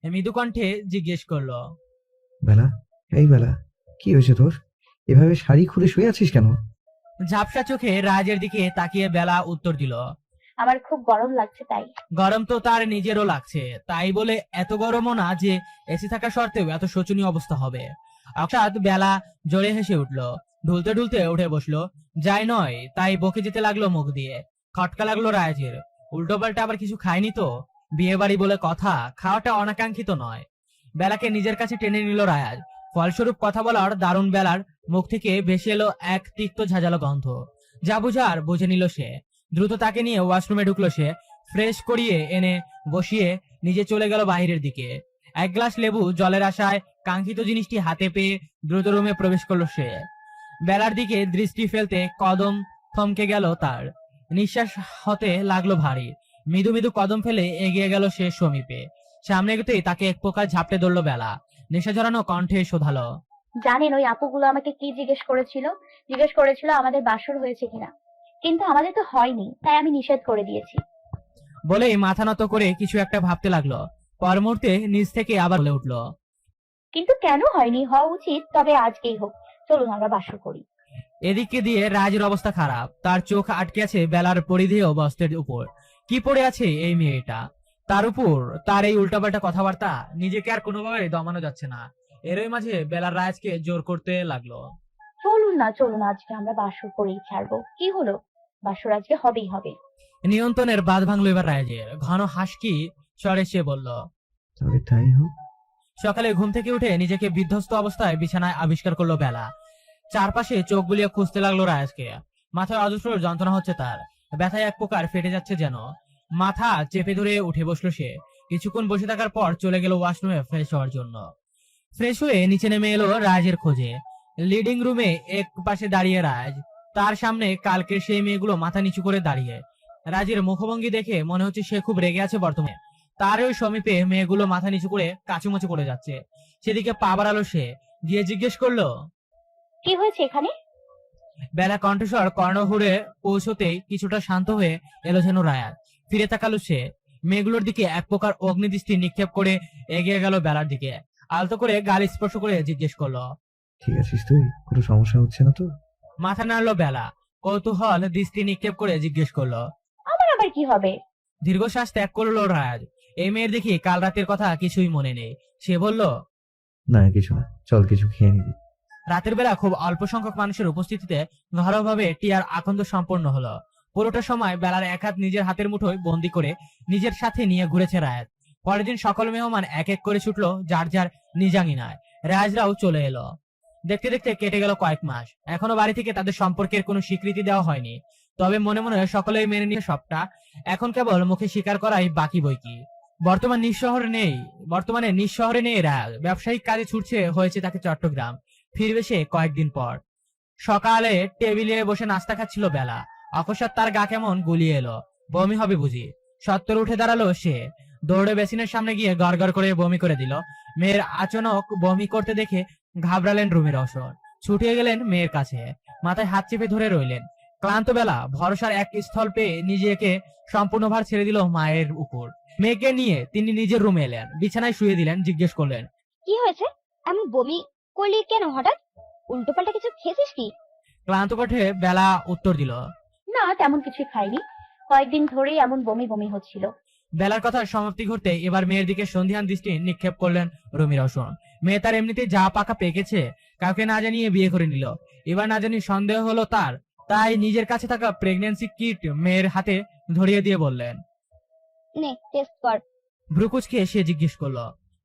মৃদু কণ্ঠে জিজ্ঞেস করলো, বেলা, এই বেলা, কি হয়েছে তোর? এভাবে শাড়ি খুলে শুয়ে আছিস কেন? ঝাপসা চোখে রাজের দিকে তাকিয়ে বেলা উত্তর দিল, আমার খুব গরম লাগছে তাই। গরম তো তার নিজেরও লাগছে, তাই বলে এত গরমও না যে এসি থাকা সত্ত্বেও এত শোচনীয় অবস্থা হবে। অর্থাৎ বেলা জোরে হেসে উঠলো। ঢুলতে ঢুলতে উঠে বসলো। যাই নয় তাই বকে যেতে লাগলো মুখ দিয়ে। খটকা লাগলো রাজের। উল্টো পাল্টা আবার কিছু খায়নি তো? বিয়ে বাড়ি বলে কথা, খাওয়াটা অনাকাঙ্ক্ষিত নয়। বেলাকে নিজের কাছে টেনে নিল রায়াজ। ফলস্বরূপ কথা বলার দারুণ বেলার মুখ থেকে ভেসে এলো এক তিক্ত ঝাঁঝালো গন্ধ। যা বুঝার বুঝে নিল সে। দ্রুত তাকে নিয়ে ওয়াশরুমে ঢুকলো সে। ফ্রেশ করিয়ে এনে বসিয়ে নিজে চলে গেল বাইরের দিকে। এক গ্লাস লেবু জলের আশায় কাঙ্ক্ষিত জিনিসটি হাতে পেয়ে দ্রুত রুমে প্রবেশ করলো সে। বেলার দিকে দৃষ্টি ফেলতে কদম থমকে গেল তার, নিঃশ্বাস হতে লাগলো ভারী। মৃদু মৃদু কদম ফেলে এগিয়ে গেল সে সমীপে। সামনে এগোতেই তাকে এক প্রকার ঝাপটে ধরলো বেলা, নেশা জড়ানো কণ্ঠে শোধালো, জানেন ওই আপুগুলো আমাকে কি জিজ্ঞেস করেছিল আমাদের বাসর হয়েছে কিনা, কিন্তু আমাদের তো হয়নি, তাই আমি নিষেধ করে দিয়েছি। বলেই মাথা নত করে কিছু একটা ভাবতে লাগলো। পর মুহূর্তে নিজ থেকে আবার বলে উঠলো, কিন্তু কেন হয়নি, হওয়া উচিত, তবে আজকেই হোক, চলুন আমরা বাসর করি। এদিকে দিয়ে রাজের অবস্থা খারাপ, তার চোখ আটকে আছে বেলার পরিধেয় বস্ত্রের উপর। কি পড়ে আছে এই মেয়েটা, তার উপর তার এই উল্টাপাল্টা কথাবার্তা, নিজেকে আর কোনোভাবে দমানো যাচ্ছে না। এরই মাঝে বেলার রাজকে জোর করতে লাগলো, চলুন আজকে আমরা বাসর করেই ছাড়বো, কি হলো, বাসর আজকে হবেই হবে। নিয়ন্ত্রণের বাঁধ ভাঙলো এবার রাজের। ঘন হাসকি স্বরে সে বলল, তবে তাই হোক। সকালে ঘুম থেকে উঠে নিজেকে বিধ্বস্ত অবস্থায় বিছানায় আবিষ্কার করলো বেলা। চারপাশে চোখ বুলিয়ে খুঁজতে লাগলো রাজকে। মাথায় অজস্র যন্ত্রণা হচ্ছে তার, ব্যথায় এক প্রকার ফেটে যাচ্ছে যেন। মাথা চেপে ধরে উঠে বসলো সে। কিছুক্ষণ বসে থাকার পর চলে গেল ওয়াশরুমে ফ্রেশ হওয়ার জন্য। ফ্রেশ হয়ে নিচে নেমে এলো রাজের খোঁজে। লিডিং রুমে এক পাশে দাঁড়িয়ে রাজ, তার সামনে কালকের সেই মেয়েগুলো মাথা নিচু করে দাঁড়িয়ে। রাজের মুখভঙ্গি দেখে মনে হচ্ছে সে খুব রেগে আছে বর্তমানে। তার ওই সমীপে মেয়েগুলো মাথা নিচু করে কাচুমাচু করে যাচ্ছে, সেদিকে পা বাড়ালো সে, গিয়ে জিজ্ঞেস করলো, কি হয়েছে এখানে? বেলা কণ্ঠস্বর কর্ণহুড়ে পৌঁছতেই কিছুটা শান্ত হয়ে এলো যেন রায়াত। ফিরে তাকালো সে, মেয়েগুলোর দিকে এক প্রকার অগ্নিদৃষ্টি নিক্ষেপ করে এগিয়ে গেল বেলার দিকে। আলতো করে গাল স্পর্শ করে জিজ্ঞেস করলো, ঠিক আছিস তুই? কোনো সমস্যা হচ্ছে না তো? মাথা নাড়লো বেলা, কৌতূহল দৃষ্টি নিক্ষেপ করে জিজ্ঞেস করলো, আমার আবার কি হবে? দীর্ঘশ্বাস ত্যাগ করলো রাজ। এই মেয়ের দেখি কাল রাতের কথা কিছুই মনে নেই। সে বলল, না কিছু না, চল কিছু খেয়ে নিবি। রাতের বেলা খুব অল্প সংখ্যক মানুষের উপস্থিতিতে ঘরোয়াভাবে টিয়ার আকন্দ সম্পন্ন হলো। পুরোটা সময় বেলার এক হাত নিজের হাতের মুঠোয় বন্দি করে নিজের সাথে নিয়ে ঘুরেছে রায়াত। পরের দিন সকল মেহমান এক এক করে ছুটলো যার যার নিজাঙ্গিনায়। রাজরাও চলে এলো। দেখতে দেখতে কেটে গেল কয়েক মাস। এখনো বাড়ি থেকে তাদের সম্পর্কের কোনো স্বীকৃতি দেওয়া হয়নি, তবে মনে মনে সকলেই মেনে নিয়ে সবটা। এখন কেবল মুখে স্বীকার করাই বাকি বইকি। বর্তমানে নিঃশহরে নেই রাজ, ব্যবসায়িক কাজে ছুটছে হয়েছে তাকে চট্টগ্রাম। ফিরবে সে কয়েকদিন পর। সকালে টেবিলে বসে নাস্তা খাচ্ছিল বেলা, অকস্মাৎ তার গা কেমন গুলিয়ে এলো। বমি হবে বুঝি। সত্তর উঠে দাঁড়ালো সে, দৌড়ে বেসিনের সামনে গিয়ে গড়গড় করে বমি করে দিল। মেয়ের আচমক বমি করতে দেখে ঘাবড়ালেন রুমির রওশন। ছুটে গেলেন মেয়ের কাছে, মাথায় হাত চেপে ধরে রইলেন। ক্লান্ত বেলা ভরসার এক স্থল পেয়ে নিজেকে সম্পূর্ণ ভার ছেড়ে দিল মায়ের উপর। মেয়েকে নিয়ে তিনি নিজের রুমে এলেন, বিছানায় শুয়ে দিলেন। জিজ্ঞেস করলেন, কি হয়েছে? এমন বমি করলি কেন হঠাৎ? উল্টো পাল্টা কিছু খেয়েছিস কি? ক্লান্ত কণ্ঠে বেলা উত্তর দিল, না তেমন কিছু খাইনি, কয়েকদিন ধরেই এমন বমি বমি হচ্ছিল। বেলার কথার সমাপ্তি ঘটতে এবার মেয়ের দিকে সন্ধিহান দৃষ্টি নিক্ষেপ করলেন রুমি রওশন। মেয়ে তার এমনিতে যা পাকা পেকেছে, কাউকে না জানিয়ে বিয়ে করে নিল। এবার না জানি সন্দেহ হলো তার, তাই নিজের কাছে থাকা প্রেগন্যান্সি কিট মেয়ের হাতে ধরিয়ে দিয়ে বললেন, নে টেস্ট কর। ভ্রুকুচকে সে জিজ্ঞেস করলো,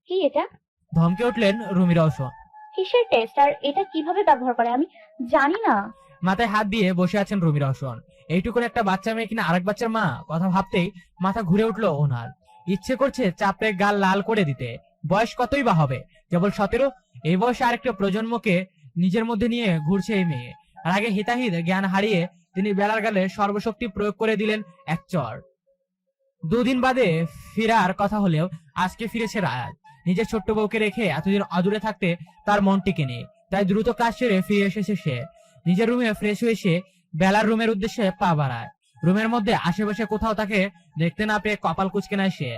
কি এটা? ধমকে উঠলেন রুমি রওশন। কিসের টেস্ট, আর এটা কিভাবে ব্যবহার করে আমি জানি না। মাথায় হাত দিয়ে বসে আছেন রুমি রওশন। এইটুকুন একটা বাচ্চা মেয়ে কিনা আরেক বাচ্চার মা, কথা ভাবতেই মাথা ঘুরে উঠলো ওনার। ইচ্ছে করছে চাপড়ে গাল লাল করে দিতে। বয়স কতই বা হবে, কেবল 17। এই বয়সে আরেকটা প্রজন্মকে নিজের মধ্যে নিয়ে ঘুরছে এই মেয়ে। আর আগে হিতাহিত জ্ঞান হারিয়ে তিনি বেলার গালে সর্বশক্তি প্রয়োগ করে দিলেন এক চর। দুদিন বাদে ফিরার কথা হলেও আজকে ফিরেছে রায়াত। নিজের ছোট্ট বউকে রেখে এতদিন অদূরে থাকতে তার মন টিকে নেই, তাই দ্রুত কাজ সেরে ফিরে এসেছে সে। নিজের রুমে ফ্রেশ হয়ে সে বেলার রুমের উদ্দেশ্যে পা বাড়ায়। রুমের মধ্যে আশেপাশে কোথাও তাকে দেখতে না পেয়ে কপাল কুঁচকে নেয় সে।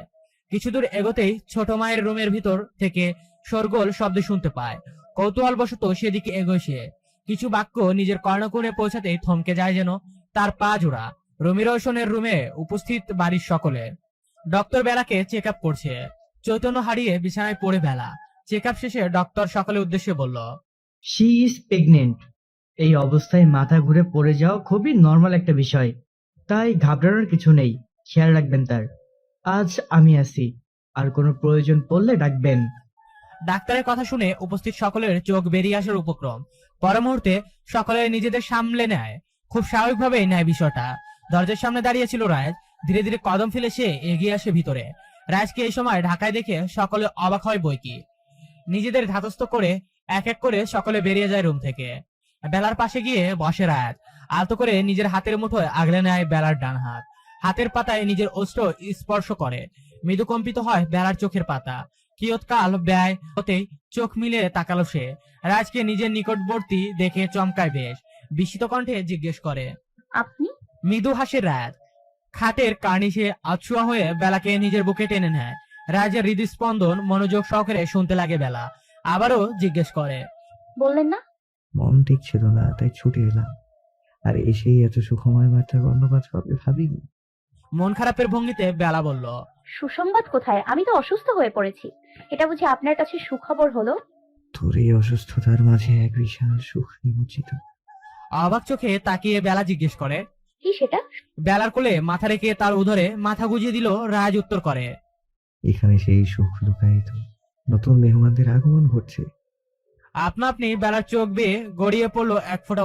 কিছু দূর এগোতেই ছোট মায়ের রুমের ভিতর থেকে শোরগোল শব্দ শুনতে পায়। কৌতূহল বশত সেদিকে এগোয় সে। কিছু বাক্য নিজের কর্ণকুণে পৌঁছাতেই থমকে যায় যেন তার পা জোড়া। রুমি রওশনের রুমে উপস্থিত বাড়ির সকলে। ডক্টর বেলাকে চেক আপ করছে। চৈতন্য হারিয়ে বিছানায় পড়ে বেলা। চেক আপ শেষে ডক্টর সকলের উদ্দেশ্যে বলল, শি ইজ প্রেগনেন্ট। এই অবস্থায় মাথা ঘুরে পড়ে যাওয়া খুবই নর্মাল একটা বিষয়, তাই ঘাবড়ানোর কিছু নেই, খেয়াল রাখবেন তার। আজ আমি আছি, আর কোনো প্রয়োজন পড়লে ডাকবেন। ডাক্তারের কথা শুনে উপস্থিত সকলের চোখ বেরিয়ে আসার উপক্রম। পর মুহূর্তে সকলে নিজেদের সামলে নেয়, খুব স্বাভাবিকভাবেই নেয় বিষয়টা। দরজার সামনে দাঁড়িয়ে ছিল রাজ। ধীরে ধীরে কদম ফেলে সে এগিয়ে আসে ভিতরে। রাজকে এই সময় ঢাকায় দেখে সকলে অবাক হয় বইকি। নিজেদের ধাতস্থ করে এক এক করে সকলে বেরিয়ে যায় রুম থেকে। বেলার পাশে গিয়ে বসে রাজ। আলতো করে নিজের হাতের মুঠোয় আগলে নেয় বেলার ডান হাত। হাতের পাতায় নিজের অস্ত্র স্পর্শ করে। মৃদু কম্পিত হয় বেলার চোখের পাতা। কিয়ৎকাল ব্যয় হতেই চোখ মিলে তাকালো সে। রাজকে নিজের নিকটবর্তী দেখে চমকায় বেশ। বিস্মিত কণ্ঠে জিজ্ঞেস করে, আপনি? মৃদু হাসে রাজ। খাটের কার্নিশে আছুয়া হয়ে বেলাকে নিজের বুকে টেনে নেয়। রাজের হৃদস্পন্দন মনোযোগ সহকারে শুনতে লাগে বেলা। আবারও জিজ্ঞেস করে, বললেন না? মন ঠিক ছিল না, তাই ছুটে এলাম। আর এসেই এত সুখময় বার্তার বর্ণপাত পাবে ভাবিনি। মন খারাপের ভঙ্গিতে বেলা বলল, সুসংবাদ কোথায়? আমি তো অসুস্থ হয়ে পড়েছি। এটা বুঝি আপনার কাছে সুখবর হলো? তোর এই অসুস্থতার মাঝে এক বিশাল সুখ নিমজ্জিত। অবাক চোখে তাকিয়ে বেলা জিজ্ঞেস করে, কি সেটা? বেলার কোলে মাথা রেখে তার উদরে মাথা গুজিয়ে দিল রাজ। উত্তর করে, এখানে সেই সুখ লুকায়িত। নতুন মেহমানদের আগমন ঘটছে। আপনা আপনি বেলার চোখ বেয়ে গড়িয়ে পড়লো এক ফোঁটা